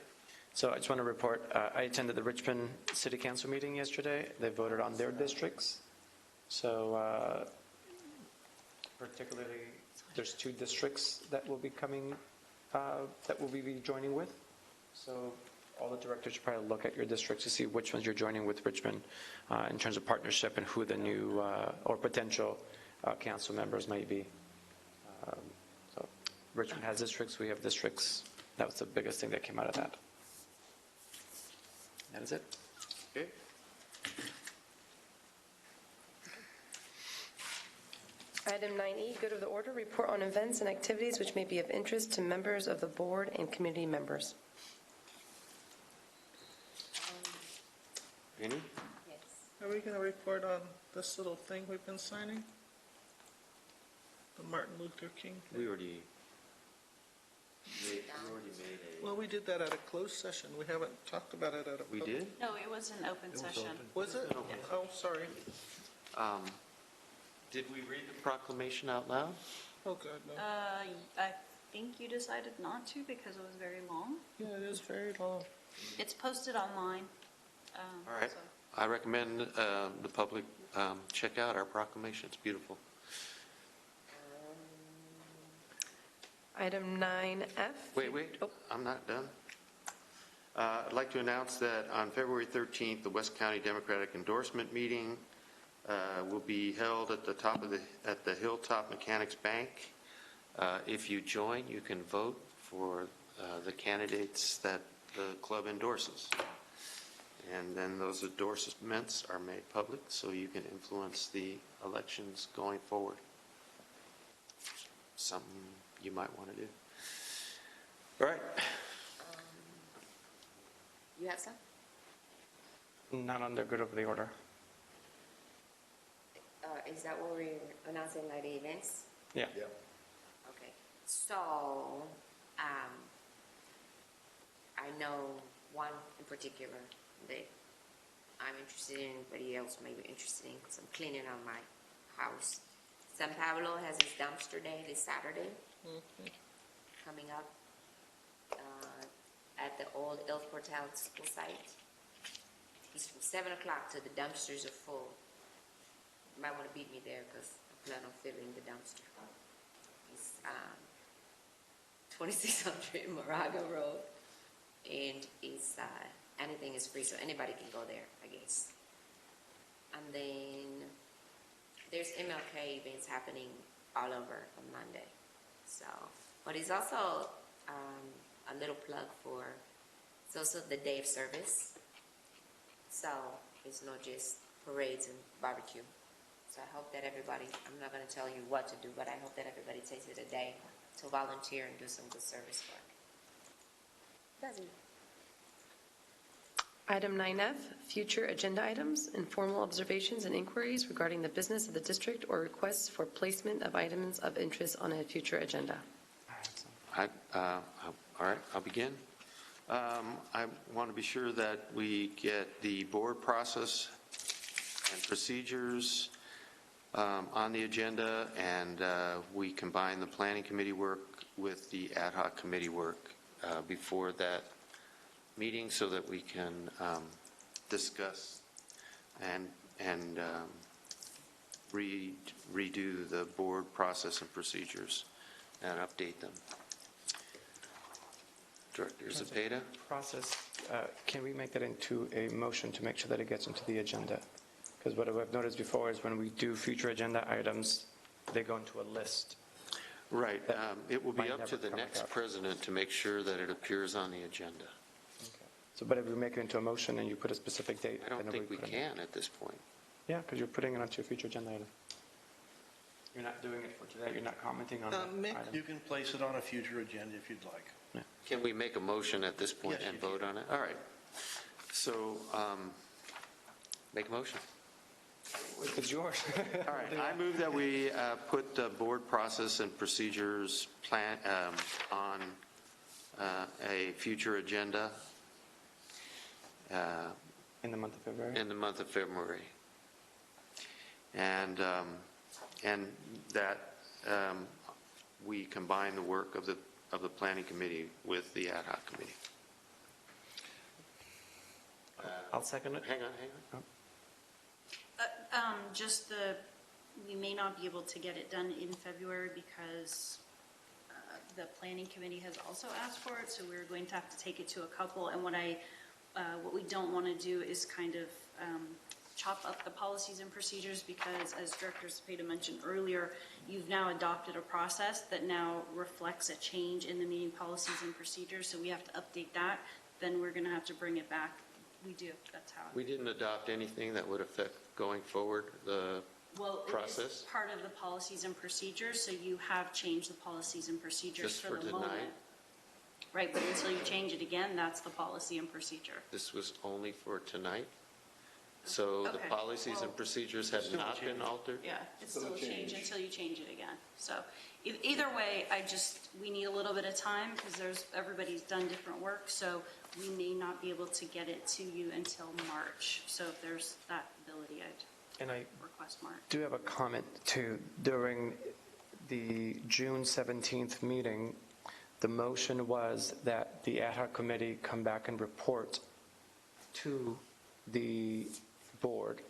So I just want to report, I attended the Richmond City Council meeting yesterday. They voted on their districts. So particularly, there's 2 districts that will be coming, that will be joining with. So all the directors should probably look at your districts to see which ones you're joining with Richmond in terms of partnership and who the new or potential council members might be. So Richmond has districts, we have districts. That was the biggest thing that came out of that. That is it. Okay. Item 9E, good of the order, report on events and activities which may be of interest to members of the board and community members. Any? Yes. Are we going to report on this little thing we've been signing? The Martin Luther King thing? We already, Well, we did that at a closed session. We haven't talked about it at a. We did? No, it was an open session. Was it? Oh, sorry. Did we read the proclamation out loud? Oh, God, no. I think you decided not to because it was very long. Yeah, it is very long. It's posted online. All right. so- I recommend the public check out our proclamation. It's beautiful. Item 9F. Wait, Oh, I'm not done. I'd like to announce that on February 13th, the West County Democratic Endorsement Meeting will be held at the Hilltop Mechanics Bank. If you join, you can vote for the candidates that the club endorses. And then those endorsements are made public, so you can influence the elections going forward. Something you might want to do. All right. You have some? Not under good of the order. Is that what we're announcing, like the events? Yeah. Okay. So, I know one in particular that I'm interested in, anybody else may be interested in, because I'm cleaning out my house. San Pablo has his dumpster day this Saturday coming up at the old El Portal school site. It's from 7 o'clock till the dumpsters are full. You might want to beat me there because I plan on filling the dumpster. It's 2600 Moraga Road, and it's anything is free, so anybody can go there, I guess. And then there's MLK events happening all over on Monday. So, but it's also a little plug for, it's also the day of service. So it's not just parades and barbecue. So I hope that everybody, I'm not going to tell you what to do, but I hope that everybody takes it a day to volunteer and do some good service work. That's it. Item 9F, future agenda items, informal observations and inquiries regarding the business of the district or requests for placement of items of interest on a future agenda. All right, I'll begin. I want to be sure that we get the board process and procedures on the agenda, and we combine the planning committee work with the ad hoc committee work before that meeting so that we can discuss and redo the board process and procedures and update them. Director Zepeda? Process, can we make that into a motion to make sure that it gets into the agenda? Because what I've noticed before is when we do future agenda items, they go into a list. Right. It will be Might up to never the come next up. president to make sure that it appears on the agenda. So, but if we make it into a motion and you put a specific date. I don't then think we put it- can at this point. Yeah, because you're putting it onto a future agenda item. You're not doing it for today, you're not commenting on that Mick? item. You can place it on a future agenda if you'd like. Can we make a motion at this point Yes, and you vote on it? All right. So, make a motion. It's yours. All right. I move that we put the board process and procedures plan on a future agenda In the month of February? in the month of February. And that we combine the work of the planning committee with the ad hoc committee. I'll second it. Hang on. We may not be able to get it done in February because the planning committee has also asked for it, so we're going to have to take it to a couple. And what we don't want to do is kind of chop up the policies and procedures because, as Director Cepeda mentioned earlier, you've now adopted a process that now reflects a change in the meeting policies and procedures, so we have to update that. Then we're going to have to bring it back. We do, that's how. We didn't adopt anything that would affect going forward the Well, it process? is part of the policies and procedures, so you have changed the policies and procedures Just for for the moment. tonight? Right, but until you change it again, that's the policy and procedure. This was only for tonight? So the Okay. policies and Well- procedures have not been altered? Yeah, it's Still still a a change change. until you change it again. So either way, we need a little bit of time because everybody's done different work. So we may not be able to get it to you until March. So if there's that ability, And I I'd request March. do have a comment too. During the June 17th meeting, the motion was that the ad hoc committee come back and report to the board.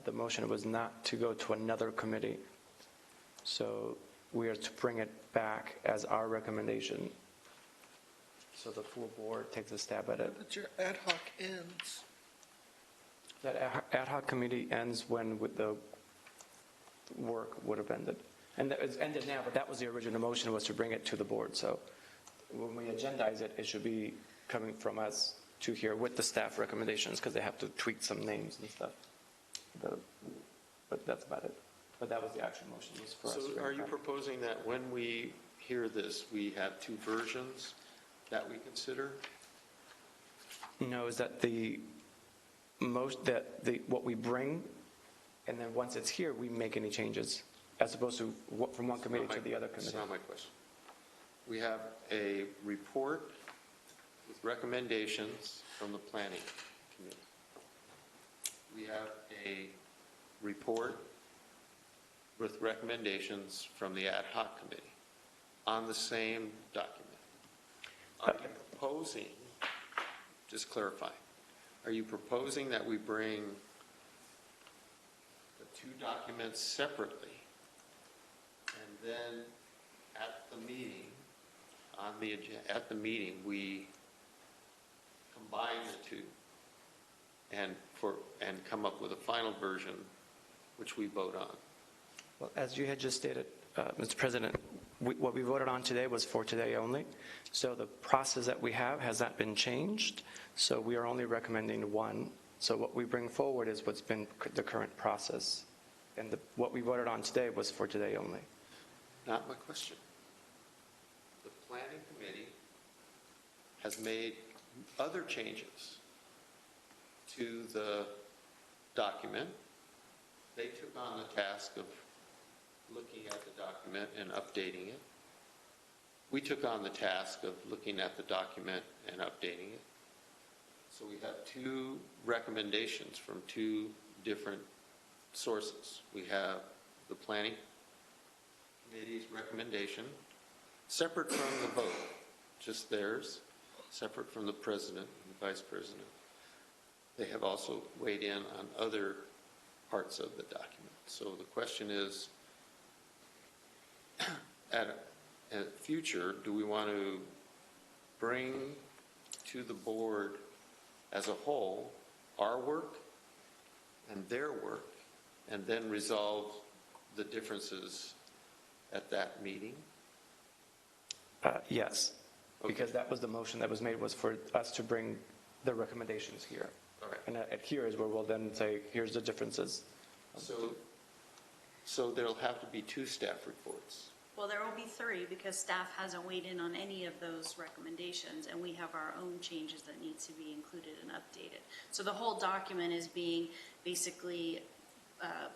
The motion was not to go to another committee. So we are to bring it back as our recommendation. So the full board takes a stab at it. But your ad hoc ends. That ad hoc committee ends when the work would have ended. And it's ended now, but that was the original motion, was to bring it to the board. So when we agendize it, it should be coming from us to here with the staff recommendations, because they have to tweak some names and stuff. But that's about it. But that was the actual motion, was for us. to So bring are it you back. proposing that when we hear this, we have two versions that we consider? No, is that what we bring, and then once it's here, we make any changes, as opposed to from one committee to the other That's committee. not my question. We have a report with recommendations from the planning committee. We have a report with recommendations from the ad hoc committee on the same document. Are you proposing, just clarifying, are you proposing that we bring the two documents separately, and then at the meeting, at the meeting, we combine the two and come up with a final version which we vote on? Well, as you had just stated, Mr. President, what we voted on today was for today only. So the process that we have has not been changed. So we are only recommending one. So what we bring forward is what's been the current process. And what we voted on today was for today only. Not my question. The planning committee has made other changes to the document. They took on the task of looking at the document and updating it. We took on the task of looking at the document and updating it. So we have two recommendations from two different sources. We have the planning committee's recommendation, separate from the vote, just theirs, separate from the president and the vice president. They have also weighed in on other parts of the document. So the question is, at a future, do we want to bring to the board as a whole our work and their work, and then resolve the differences at that meeting? Yes, because that was the motion that was made, was for us to bring the recommendations here. All right. And at here is where we'll then say, here's the differences. So there'll have to be two staff reports. Well, there will be three because staff hasn't weighed in on any of those recommendations, and we have our own changes that need to be included and updated. So the whole document is being basically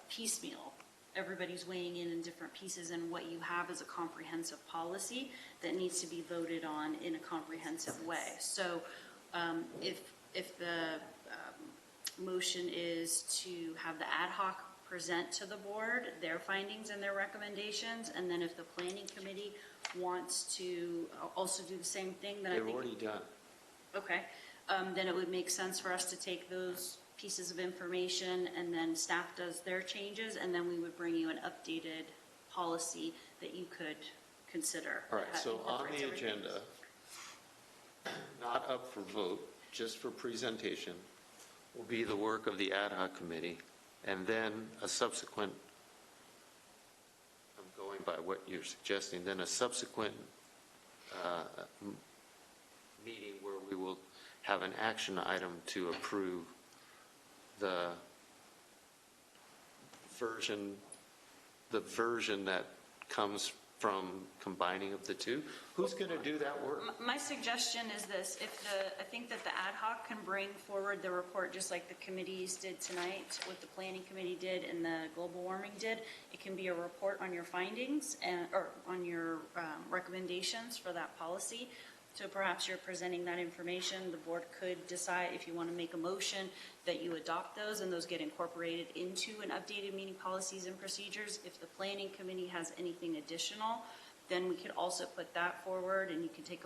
piecemeal. Everybody's weighing in different pieces, and what you have is a comprehensive policy that needs to be voted on in a comprehensive way. So if the motion is to have the ad hoc present to the board their findings and their recommendations, and then if the planning committee wants to also do the same thing, then I They've think. already done. Okay, then it would make sense for us to take those pieces of information, and then staff does their changes, and then we would bring you an updated policy that you could consider. All right, that so on incorporates the everything. agenda, not up for vote, just for presentation, will be the work of the ad hoc committee, and then a subsequent, I'm going by what you're suggesting, then a subsequent meeting where we will have an action item to approve the version that comes from combining of the two? Who's going to do that work? My suggestion is this, I think that the ad hoc can bring forward the report just like the committees did tonight, what the planning committee did and the global warming did. It can be a report on your findings or on your recommendations for that policy. So perhaps you're presenting that information. The board could decide if you want to make a motion that you adopt those and those get incorporated into an updated meeting policies and procedures. If the planning committee has anything additional, then we could also put that forward and you can make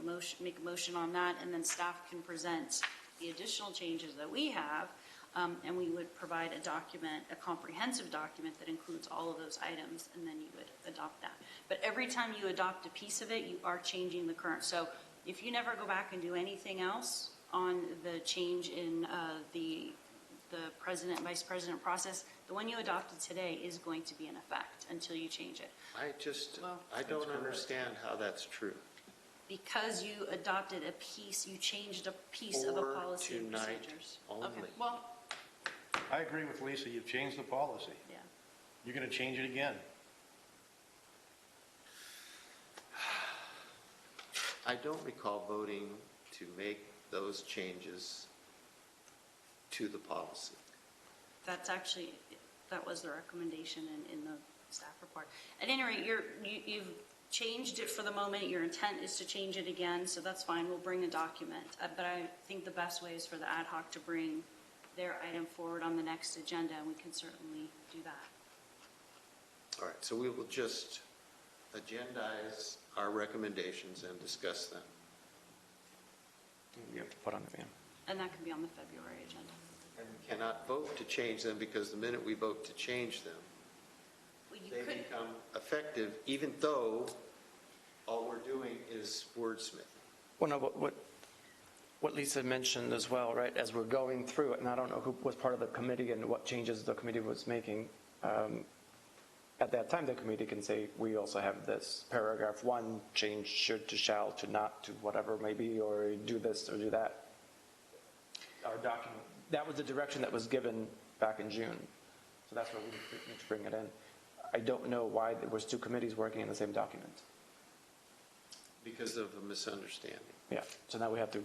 a motion on that, and then staff can present the additional changes that we have, and we would provide a document, a comprehensive document that includes all of those items, and then you would adopt that. But every time you adopt a piece of it, you are changing the current. So if you never go back and do anything else on the change in the president and vice president process, the one you adopted today is going to be in effect until you change it. I don't understand how that's true. Because you adopted a piece, you changed a piece of a policy and tonight procedures. only. Okay, well, I agree with Lisa, you've changed the policy. yeah. You're going to change it again. I don't recall voting to make those changes to the policy. That's actually, that was the recommendation in the staff report. At any rate, you've changed it for the moment. Your intent is to change it again, so that's fine. We'll bring a document. But I think the best way is for the ad hoc to bring their item forward on the next agenda, and we can certainly do that. All right, so we will just agendize our recommendations and discuss them. You have to put on the, And that can be on the February agenda. And we cannot vote to change them, because the minute we vote to change them, Well, you they could, become effective, even though all we're doing is wordsmithing. well, no, but what Lisa mentioned as well, right, as we're going through it, and I don't know who was part of the committee and what changes the committee was making, at that time, the committee can say, we also have this paragraph 1 change should to shall to not to whatever it may be, or do this or do that. Our document, that was the direction that was given back in June. So that's where we need to bring it in. I don't know why there was 2 committees working in the same document. Because of a misunderstanding. Yeah, so now we have to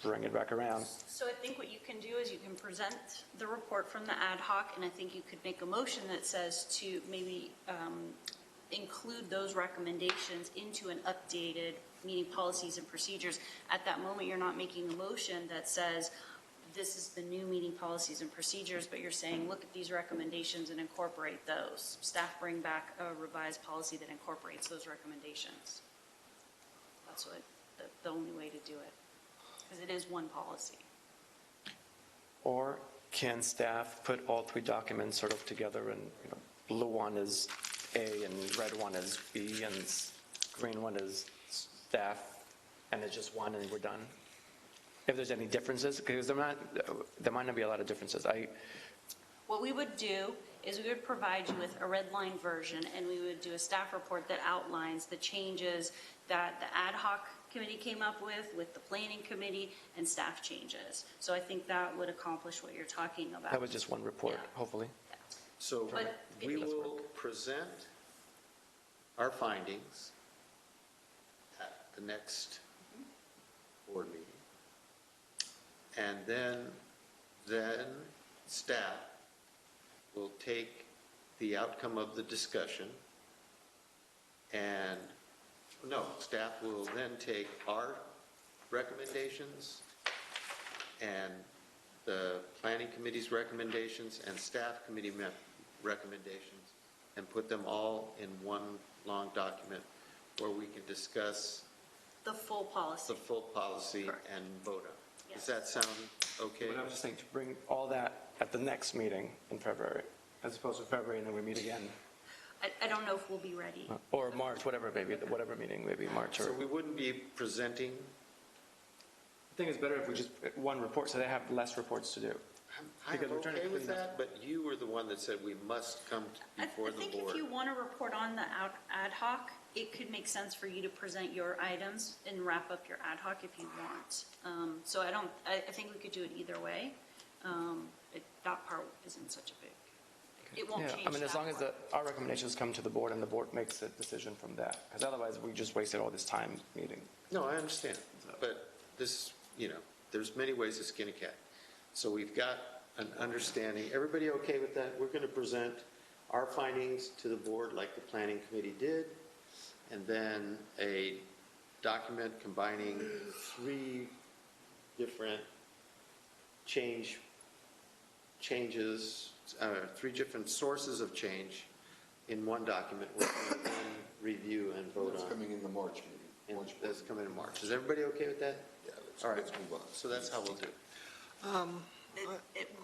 bring it back around. so I think what you can do is you can present the report from the ad hoc, and I think you could make a motion that says to maybe include those recommendations into an updated meeting policies and procedures. At that moment, you're not making a motion that says, this is the new meeting policies and procedures, but you're saying, look at these recommendations and incorporate those. Staff bring back a revised policy that incorporates those recommendations. That's what, the only way to do it, because it is one policy. Or can staff put all 3 documents sort of together, and blue one is A and red one is B and green one is staff, and it's just one and we're done? If there's any differences, because there might not be a lot of differences. What we would do is we would provide you with a red line version, and we would do a staff report that outlines the changes that the ad hoc committee came up with the planning committee, and staff changes. So I think that would accomplish what you're talking about. That was just one report, Yeah. hopefully. So But it we needs will present our findings at the next board meeting. And then staff will take the outcome of the discussion and, no, staff will then take our recommendations and the planning committee's recommendations and staff committee recommendations and put them all in one long document where we can discuss The full policy. the full policy Correct. and vote on it. Yes. Does that sound okay? But I was just saying to bring all that at the next meeting in February, as opposed to February and then we meet again. I don't know if we'll be ready. Or March, whatever, maybe, whatever meeting, maybe March or. So we wouldn't be presenting, I think it's better if we just, one report, so they have less reports to do. I'm Because we're trying to okay with clean up. that, but you were the one that said we must come before I the think board. if you want to report on the ad hoc, it could make sense for you to present your items and wrap up your ad hoc if you want. So I think we could do it either way. That part isn't such a big It won't change I mean, as that long as part. our recommendations come to the board and the board makes a decision from that, because otherwise we just wasted all this time meeting. No, I understand, but this, there's many ways to skin a cat. So we've got an understanding, everybody okay with that? We're going to present our findings to the board like the planning committee did, and then a document combining 3 different changes, 3 different sources of change in one document, which we then review and vote That's on. coming in the March meeting. And that's coming in March. Is everybody okay with that? Yeah, All right. let's move on. So that's how we'll do it.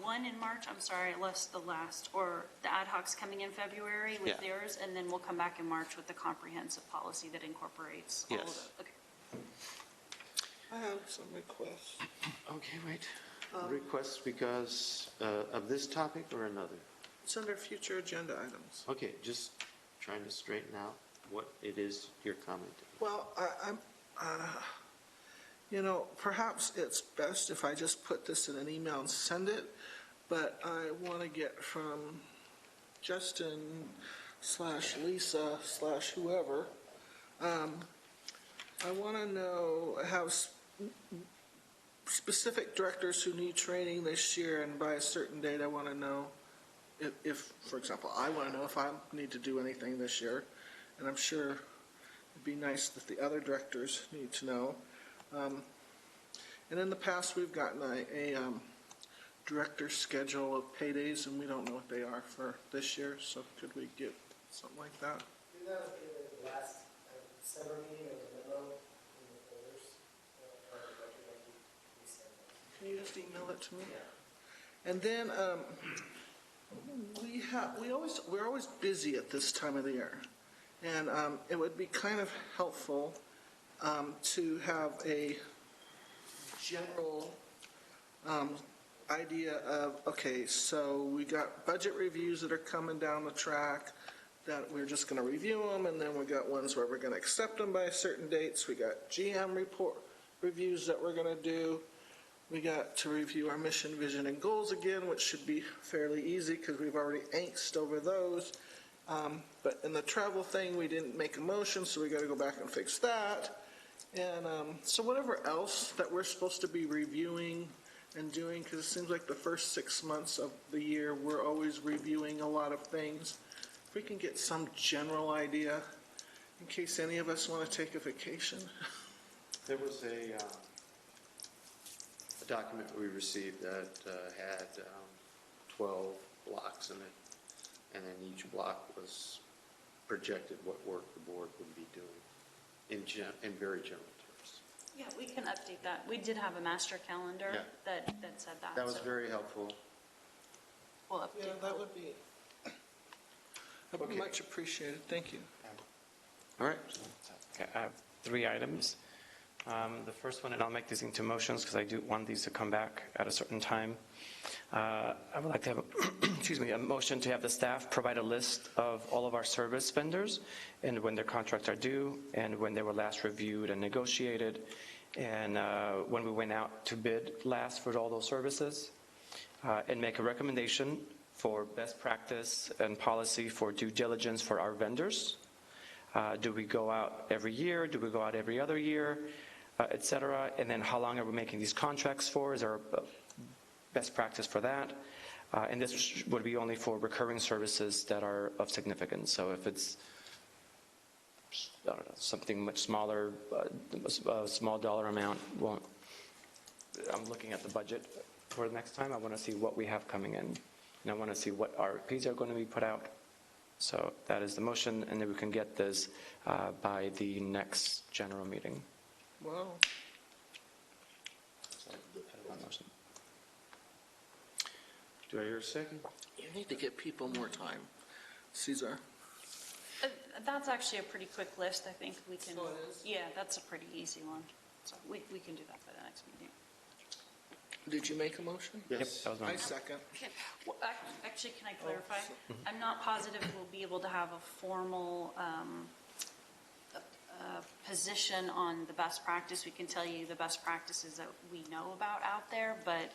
One in March, I'm sorry, I lost the last, or the ad hoc's coming in February with Yeah. theirs, and then we'll come back in March with the comprehensive policy that incorporates all of Yes. it. Okay. I have some requests. Okay, wait. Requests because of this topic or another? It's under future agenda items. Okay, just trying to straighten out what it is you're commenting. Well, I'm, perhaps it's best if I just put this in an email and send it, but I want to get from Justin/Lisa/whoever, I want to know, have specific directors who need training this year, and by a certain date, I want to know if, for example, I want to know if I need to do anything this year, and I'm sure it'd be nice that the other directors need to know. And in the past, we've gotten a director's schedule of paydays, and we don't know what they are for this year, so could we get something like that? Did that was given at the last December meeting, there was a memo in the folders. Can you just email it to me? And then we're always busy at this time of the year, and it would be kind of helpful to have a general idea of, okay, so we got budget reviews that are coming down the track that we're just going to review them, and then we got ones where we're going to accept them by certain dates. We got GM report reviews that we're going to do. We got to review our mission, vision, and goals again, which should be fairly easy because we've already angst over those. But in the travel thing, we didn't make a motion, so we got to go back and fix that. And so whatever else that we're supposed to be reviewing and doing, because it seems like the first 6 months of the year, we're always reviewing a lot of things. If we can get some general idea, in case any of us want to take a vacation. There was a document we received that had 12 blocks in it, and then each block was projected what work the board would be doing in very general terms. Yeah, we can update that. We did have a master calendar Yeah. that said that. That was so very helpful. We'll update Yeah, that would be Okay. much appreciated. Thank you. All right. Okay, I have 3 items. The first one, and I'll make these into motions because I do want these to come back at a certain time. I would like to have, a motion to have the staff provide a list of all of our service vendors and when their contracts are due and when they were last reviewed and negotiated and when we went out to bid last for all those services, and make a recommendation for best practice and policy for due diligence for our vendors. Do we go out every year? Do we go out every other year? Et cetera. And then how long are we making these contracts for? Is there a best practice for that? And this would be only for recurring services that are of significance. So if it's, I don't know, something much smaller, a small dollar amount, won't. I'm looking at the budget for the next time. I want to see what we have coming in. And I want to see what RFPs are going to be put out. So that is the motion, and then we can get this by the next general meeting. Wow. Do I hear a second? You need to give people more time. Cesar? That's actually a pretty quick list. I think we can. Oh, it is? Yeah, that's a pretty easy one. So we can do that by the next meeting. Did you make a motion? Yep, that was I mine. second. Well, actually, can I clarify? I'm not positive we'll be able to have a formal position on the best practice. We can tell you the best practices that we know about out there, but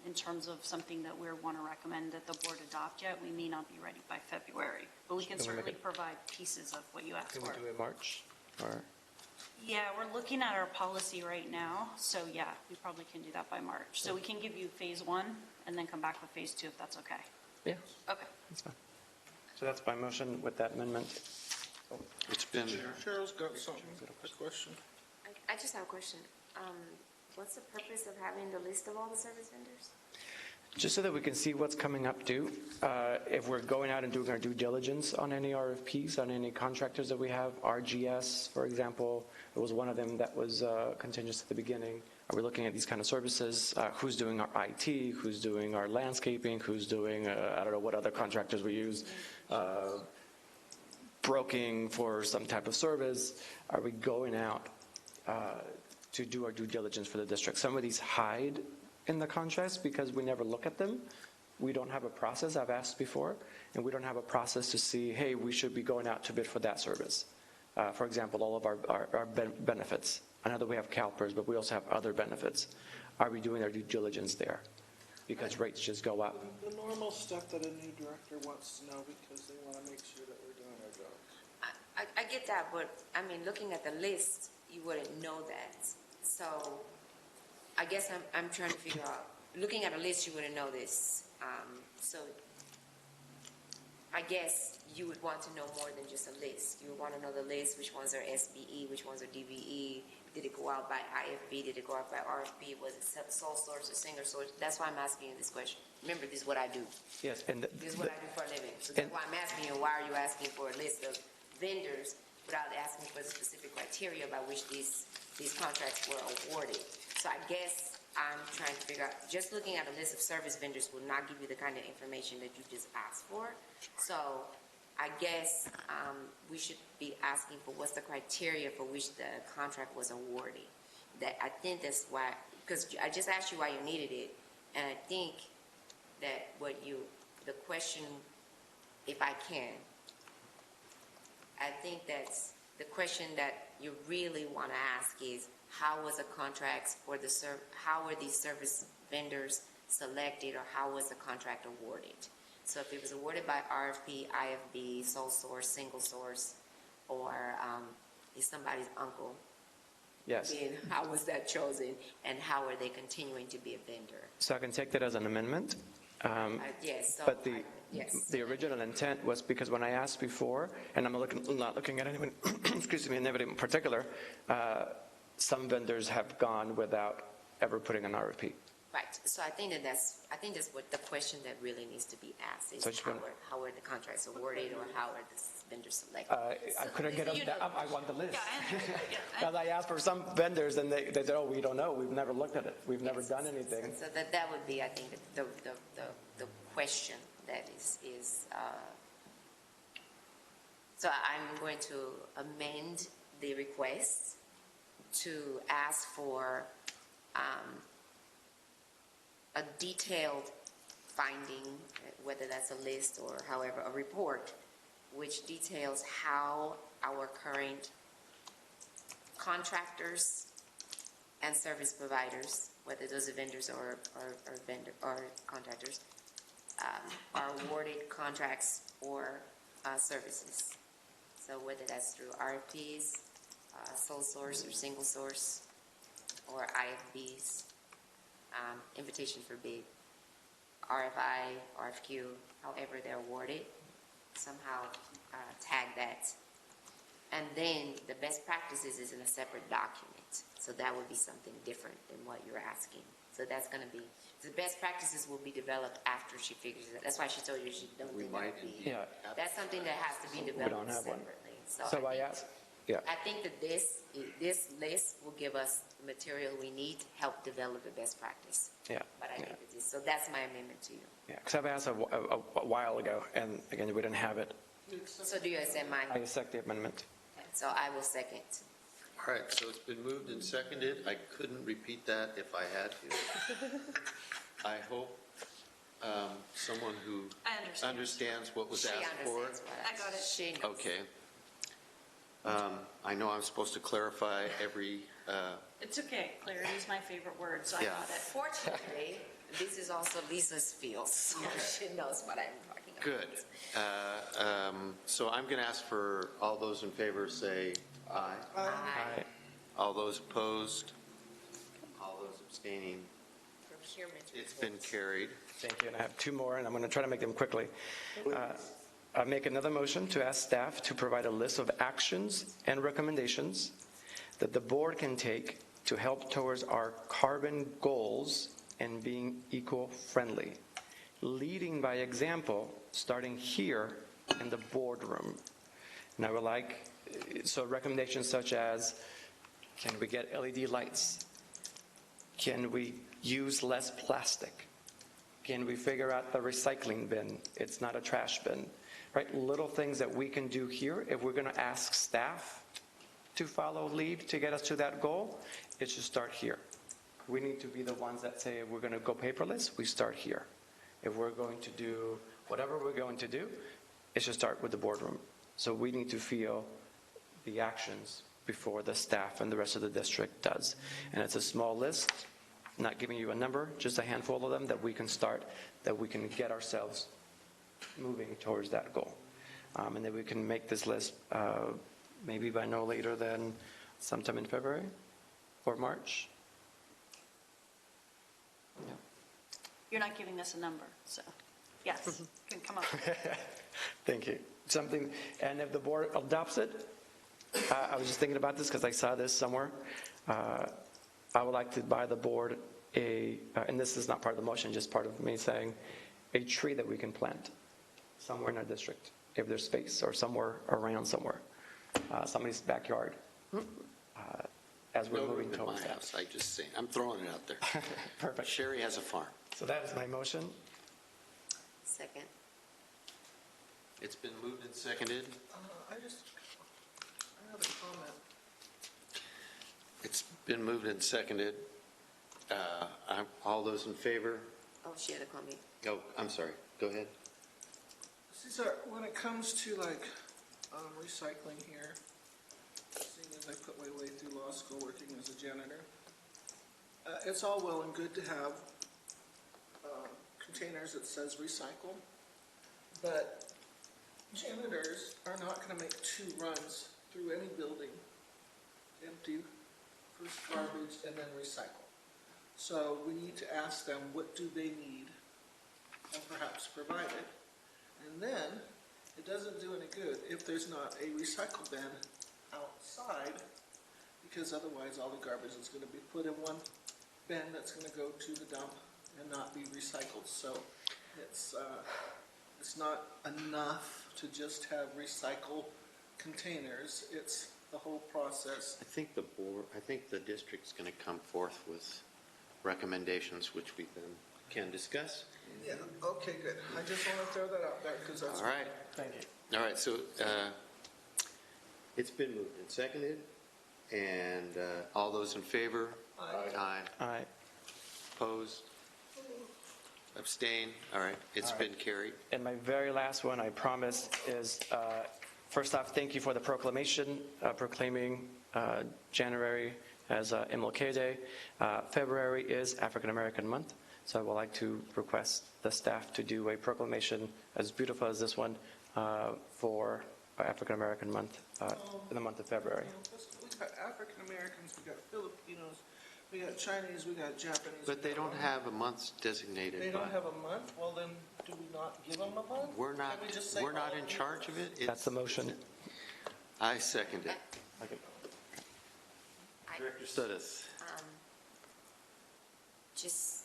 in terms of something that we want to recommend that the board adopt yet, we may not be ready by February. But we can Can we make certainly it- provide pieces of what you asked Can for. we do it in March? Or, Yeah, we're looking at our policy right now, so yeah, we probably can do that by March. So we can give you phase 1 and then come back with phase 2 if that's okay. yeah, Okay. that's fine. So that's my motion with that amendment. It's been, Cheryl's got something, a question. I just have a question. What's the purpose of having the list of all the service vendors? Just so that we can see what's coming up due. If we're going out and doing our due diligence on any RFPs, on any contractors that we have, RGS, for example, it was one of them that was contingent at the beginning. Are we looking at these kind of services? Who's doing our IT? Who's doing our landscaping? Who's doing, I don't know what other contractors we use, broking for some type of service? Are we going out to do our due diligence for the district? Some of these hide in the contracts because we never look at them. We don't have a process, I've asked before, and we don't have a process to see, hey, we should be going out to bid for that service. For example, all of our benefits. I know that we have CalPERS, but we also have other benefits. Are we doing our due diligence there? Because rates just go up. The normal stuff that a new director wants to know because they want to make sure that we're doing our job. I get that, but I mean, looking at the list, you wouldn't know that. So I guess I'm trying to figure out, looking at a list, you wouldn't know this. So I guess you would want to know more than just a list. You would want to know the list, which ones are SBE, which ones are DBE. Did it go out by IFB? Did it go out by RFP? Was it sole source or single source? That's why I'm asking you this question. Remember, this is what I do. Yes, and This is what I do for a living. So that's why I'm asking you, why are you asking for a list of vendors without asking for the specific criteria by which these contracts were awarded? So I guess I'm trying to figure out, just looking at a list of service vendors will not give you the kind of information that you just asked for. So I guess we should be asking for what's the criteria for which the contract was awarded. That I think that's why, because I just asked you why you needed it, and I think that the question, if I can, I think that's the question that you really want to ask is, how was the contracts for how were these service vendors selected, or how was the contract awarded? So if it was awarded by RFP, IFB, sole source, single source, or is somebody's uncle? yes. Then how was that chosen, and how are they continuing to be a vendor? So I can take that as an amendment. Yes. So But yes. the original intent was, because when I asked before, and I'm not looking at anyone, excuse me, anybody in particular, some vendors have gone without ever putting an RFP. Right. So I think that's what the question that really needs to be asked is, So I just want- how are the contracts awarded, or how are the vendors selected? I couldn't get you them. know- I want the list. Yeah, Because I asked for some vendors, and they said, oh, we don't know. We've never looked at it. We've never done anything. So that would be, I think, the question that is. So I'm going to amend the request to ask for a detailed finding, whether that's a list or however, a report, which details how our current contractors and service providers, whether those are vendors or contractors, are awarded contracts or services. So whether that's through RFPs, sole source or single source, or IFBs, invitation for bid, RFI, RFQ, however they're awarded, somehow tag that. And then the best practices is in a separate document. So that would be something different than what you're asking. So that's going to be, the best practices will be developed after she figures it out. That's why she told you she don't we think might that would be. indeed. Yeah. That's something that has to be We developed don't have one. separately. So I asked, yeah. I think that this list will give us the material we need to help develop the best practice. Yeah. But I Yeah. think that this, so that's my amendment to you. Yeah, because I've asked a while ago, and again, we didn't have it. So do you accept I mine? accept the amendment. So I will second. all right, so it's been moved and seconded. I couldn't repeat that if I had to. I hope someone who I understand. understands what was She asked for. understands what I got it. She knows. Okay. I know I'm supposed to clarify every, It's okay, clarity is my favorite word, so I Yeah. got it. Fortunately, this is also Lisa's field, so she knows what I'm talking about. good. So I'm going to ask for all those in favor, say aye. Aye. All those opposed? All those abstaining? Procurement It's been reports. carried. Thank you, and I have two more, and I'm going to try to make them quickly. I make another motion to ask staff to provide a list of actions and recommendations that the board can take to help towards our carbon goals and being eco-friendly, leading by example, starting here in the boardroom. And I would like, so recommendations such as, can we get LED lights? Can we use less plastic? Can we figure out the recycling bin? It's not a trash bin, right? Little things that we can do here. If we're going to ask staff to follow lead to get us to that goal, it should start here. We need to be the ones that say, if we're going to go paperless, we start here. If we're going to do whatever we're going to do, it should start with the boardroom. So we need to feel the actions before the staff and the rest of the district does. And it's a small list, not giving you a number, just a handful of them that we can start, that we can get ourselves moving towards that goal. And then we can make this list maybe by no later than sometime in February or March. Yeah. You're not giving us a number, so, yes, can come up. Thank you. Something, and if the board adopts it, I was just thinking about this because I saw this somewhere. I would like to buy the board and this is not part of the motion, just part of me saying, a tree that we can plant somewhere in our district, if there's space, or somewhere around somewhere, somebody's backyard, as we're No moving room in my towards that. house, I just say, I'm throwing it out there. Perfect. Sherry has a farm. So that is my motion. Second. It's been moved and seconded. I have a comment. It's been moved and seconded. All those in favor? Oh, she had a comment. Oh, I'm sorry. Go ahead. Cesar, when it comes to like recycling here, seeing as I put my way through law school working as a janitor, it's all well and good to have containers that says recycle, but janitors are not going to make 2 runs through any building, empty first garbage and then recycle. So we need to ask them, what do they need, and perhaps provide it. And then, it doesn't do any good if there's not a recycle bin outside, because otherwise all the garbage is going to be put in one bin that's going to go to the dump and not be recycled. So it's not enough to just have recycle containers. It's the whole process. I think the district's going to come forth with recommendations, which we then can discuss. Yeah, okay, good. I just want to throw that out there because that's... All right. Thank you. All right, so it's been moved and seconded, and all those in favor? Aye. Aye. Opposed? Abstain? All right, it's been carried. And my very last one, I promise, is first off, thank you for the proclamation proclaiming January as MLK Day. February is African American Month, so I would like to request the staff to do a proclamation as beautiful as this one for African American Month in the month of February. We've got African Americans, we've got Filipinos, we got Chinese, we got Japanese. But they don't have a month designated. They don't by- have a month? Well, then, do we not give them a month? We're not, Can we just say we're not all in of charge of it. That's the motion. I second it. Okay. Director Sudis. Just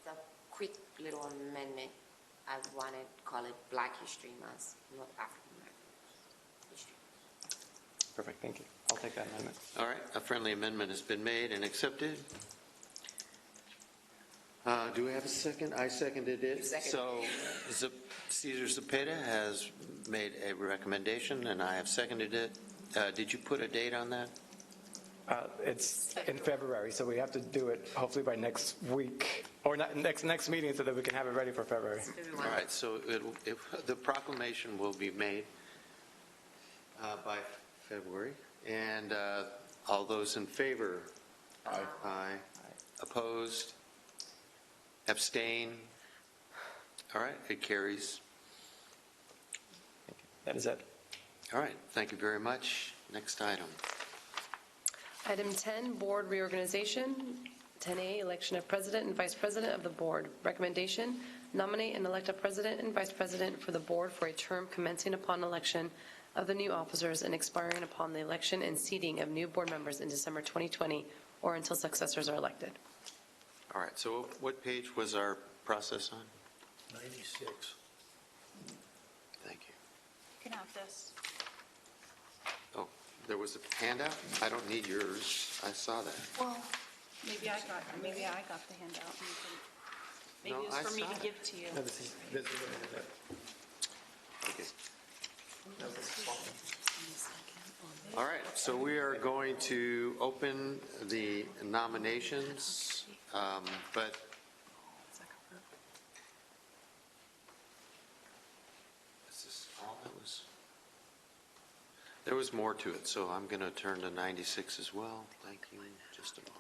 a quick little amendment. I want to call it Black History Month, not African American History. Perfect, thank you. I'll take that amendment. All right, a friendly amendment has been made and accepted. Do we have a second? I seconded it. You seconded So Cesar Zepeda has made a recommendation, and I have seconded it. Did you put a date on that? It's in February, so we have to do it hopefully by next week, or not, next meeting, so that we can have it ready for February. All right, so the proclamation will be made by February. And all those in favor? Aye. Aye. Opposed? Abstain? All right, it carries. That is it. All right, thank you very much. Next item. Item 10, board reorganization. 10A, election of president and vice president of the board. Recommendation, nominate and elect a president and vice president for the board for a term commencing upon election of the new officers and expiring upon the election and seating of new board members in December 2020 or until successors are elected. All right, so what page was our process on? 96. Thank you. You can have this. Oh, there was a handout? I don't need yours. I saw that. Well, maybe I got the handout. Maybe No, it was I for me saw to it. give to you. No, this is what I have. Okay. All right, so we are going to open the nominations, but is this all that was? There was more to it, so I'm going to turn to 96 as well. Thank you. Just a moment.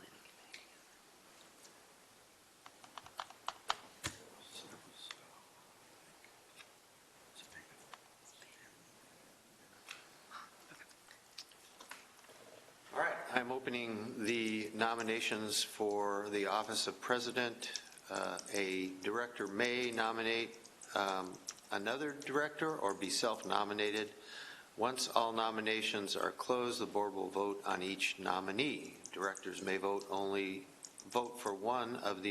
All right, I'm opening the nominations for the office of president. A director may nominate another director or be self-nominated. Once all nominations are closed, the board will vote on each nominee. Directors may only vote for one of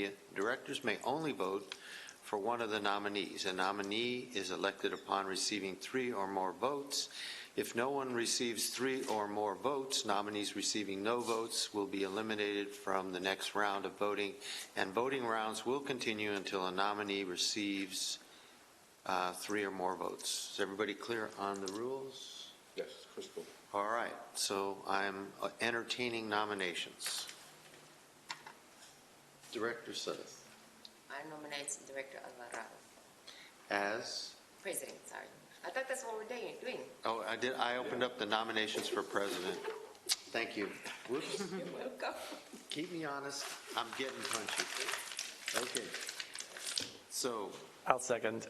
the nominees. A nominee is elected upon receiving 3 or more votes. If no one receives 3 or more votes, nominees receiving no votes will be eliminated from the next round of voting, and voting rounds will continue until a nominee receives 3 or more votes. Is everybody clear on the rules? Yes, crystal. All right, so I'm entertaining nominations. Director Suddeth. I nominate Director Alvarado. As? President, sorry. I thought that's what we're doing. Oh, I did. I opened up the nominations for president. Thank you. Whoops. You're welcome. Keep me honest. I'm getting punchy. Okay. So I'll second.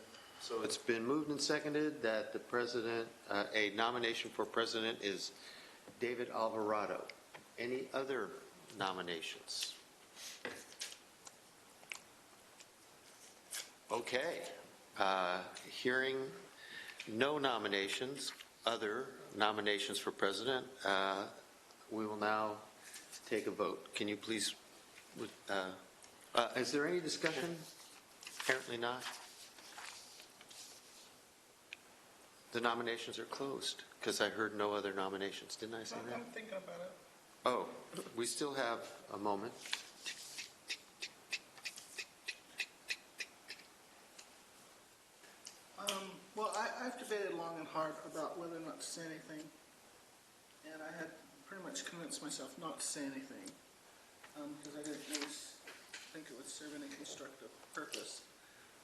it's been moved and seconded that the president, a nomination for president is David Alvarado. Any other nominations? Okay. Hearing no nominations, other nominations for president, we will now take a vote. Can you please, is there any discussion? Apparently not. The nominations are closed, because I heard no other nominations. Didn't I say that? I'm thinking about it. Oh, we still have a moment. Well, I've debated long and hard about whether or not to say anything, and I had pretty much convinced myself not to say anything, because I didn't really think it would serve any constructive purpose.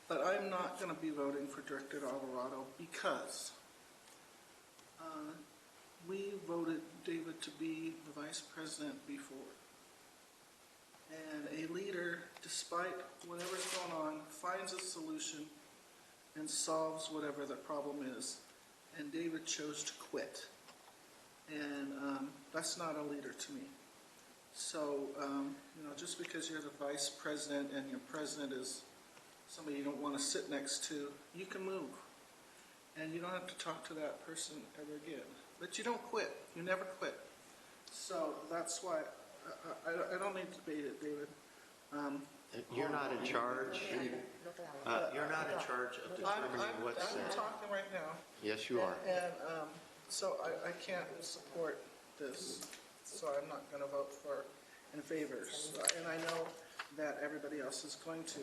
But I'm not going to be voting for Director Alvarado because we voted David to be the vice president before. And a leader, despite whatever's going on, finds a solution and solves whatever the problem is. And David chose to quit. And that's not a leader to me. So, just because you're the vice president and your president is somebody you don't want to sit next to, you can move. And you don't have to talk to that person ever again. But you don't quit. You never quit. So that's why I don't need to debate it, David. You're not in charge. You're not in charge of determining what's I'm said. talking right now. Yes, you are. And so I can't support this. So I'm not going to vote in favor. So, and I know that everybody else is going to,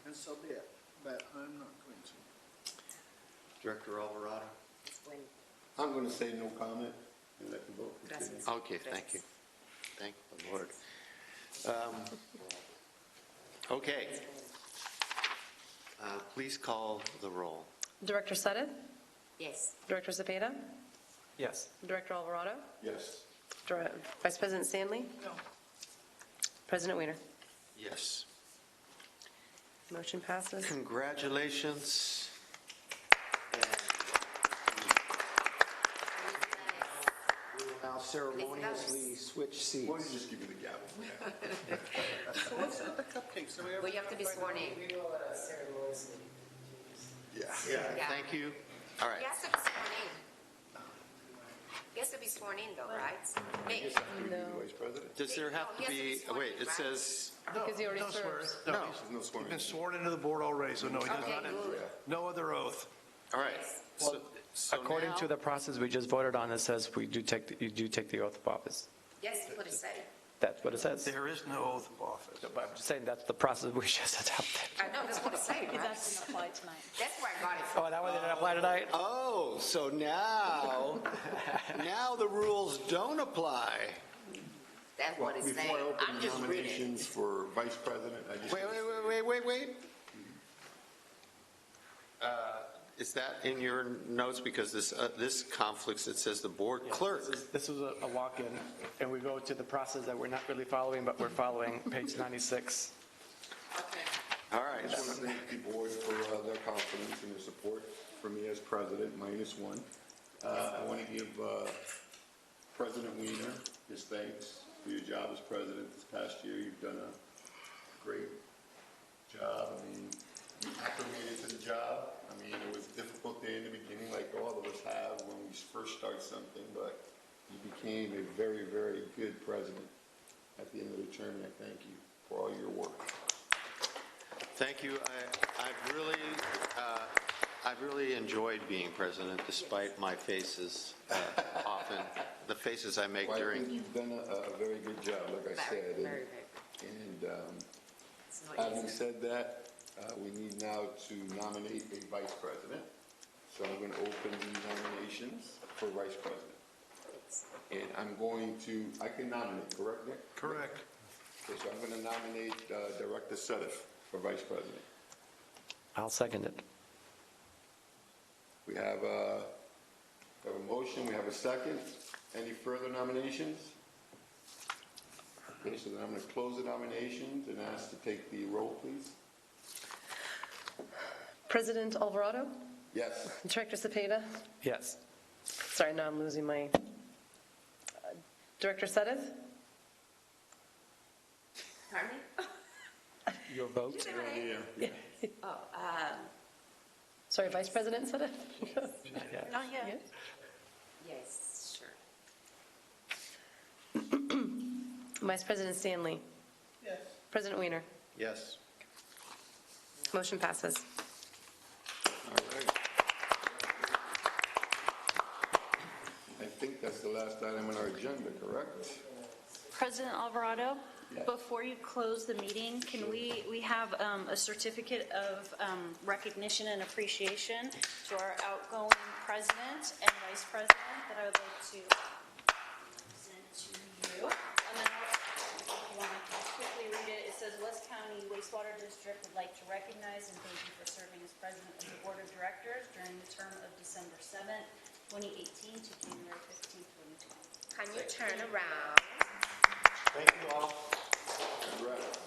and so be it. But I'm not going to. Director Alvarado? I'm going to say no comment and let the vote continue. Okay, thank you. Thank the Lord. Okay. Please call the roll. Director Suddeth? Yes. Director Cepeda? Yes. Director Alvarado? Yes. Vice President Stanley? No. President Weiner? Yes. Motion passes. Congratulations. We will now ceremoniously switch seats. Why don't you just give me the gavel? So what's with the cupcakes? Are we ever Well, you have to be sworn in. Yeah. Yeah. Thank you. All right. He has to be sworn in. He has to be sworn in though, right? Me. Yes, after you be the vice president. Does there have to Oh, he be, has to be sworn wait, in, it right? says, Because he already No swear. serves. No, No. There's no swearing. he's been sworn into the board already, so no, he does Okay, not have good. no other oath. all right. So According now- to the process we just voted on, it says you do take the oath of office. Yes, what it say. That's what it says. There is no oath of office. But I'm just saying that's the process we just adopted. I know, that's what it say, It right? doesn't apply tonight. That's where I got it from. Oh, that one didn't apply tonight? Oh, so now, now the rules don't apply. That's what it say. Before I open I'm the just reading. nominations for vice president, I just. Wait. Is that in your notes? Because this conflicts, it says the board clerk. This was a walk-in, and we go to the process that we're not really following, but we're following, page 96. All I right. just want to thank the board for their confidence and their support for me as president, -1. I want to give President Weiner his thanks for your job as president this past year. You've done a great job. I mean, you acclimated to the job. I mean, it was difficult there in the beginning, like all of us have when we first start something, but you became a very, very good president at the end of the term, and I thank you for all your work. Thank you. I've really enjoyed being president, despite my faces often, the faces I make Well, I during. think you've done a very good job, like I said. Very, And It's not having easy. said that, we need now to nominate a vice president. So I'm going to open the nominations for vice president. And I'm going to, I can nominate, correct, Nick? Correct. Okay, so I'm going to nominate Director Suddeth for vice president. I'll second it. We have a motion, we have a second. Any further nominations? Okay, so then I'm going to close the nominations and ask to take the roll, please. President Alvarado? Yes. Director Cepeda? Yes. Sorry, now I'm losing my... Director Suddeth? Pardon me? Your vote? Yeah. Oh, Sorry, Vice President Suddeth? Not yet. yes, sure. Vice President Stanley? Yes. President Weiner? Yes. Motion passes. All right. I think that's the last item on our agenda, correct? President Alvarado, Yes. before you close the meeting, can we have a certificate of recognition and appreciation to our outgoing president and vice president that I would like to present to you? And then if you want to quickly read it, it says West County Wastewater District would like to recognize and thank you for serving as president of the Board of Directors during the term of December 7th, 2018 to January 15th, 2020. Can you turn around? Thank you all. Congrats.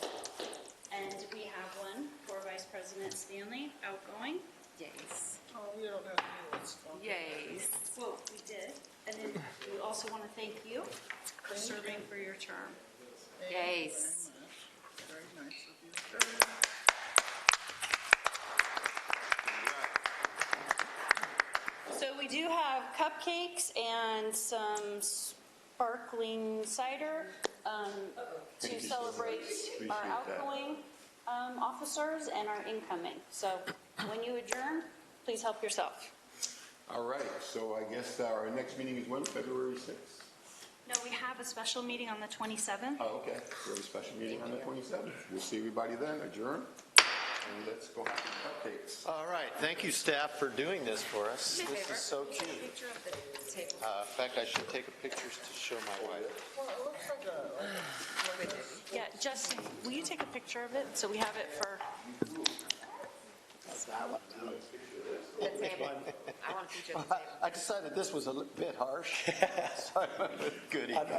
And we have one for Vice President Stanley, outgoing. Yes. Oh, we don't have any ones. Yes. Well, we did. And then we also want to thank you for serving for your term. Yes. Very nice of you. So we do have cupcakes and some sparkling cider to Thank you so celebrate much. Appreciate our that. outgoing officers and our incoming. So when you adjourn, please help yourself. All right, so I guess our next meeting is when, February 6th? No, we have a special meeting on the 27th. Oh, okay, we have a special meeting on the 27th. We'll see everybody then, adjourn, and let's go have some cupcakes. All right. Thank you, staff, for doing this for us. Do me a This favor. is so Take a cute. picture of the table. In fact, I should take a picture to show my wife. Well, it looks like Yeah, Justin, will you take a picture of it so we have it for... the table. I want to put you at the table. I decided this was a bit harsh. So, Good evening.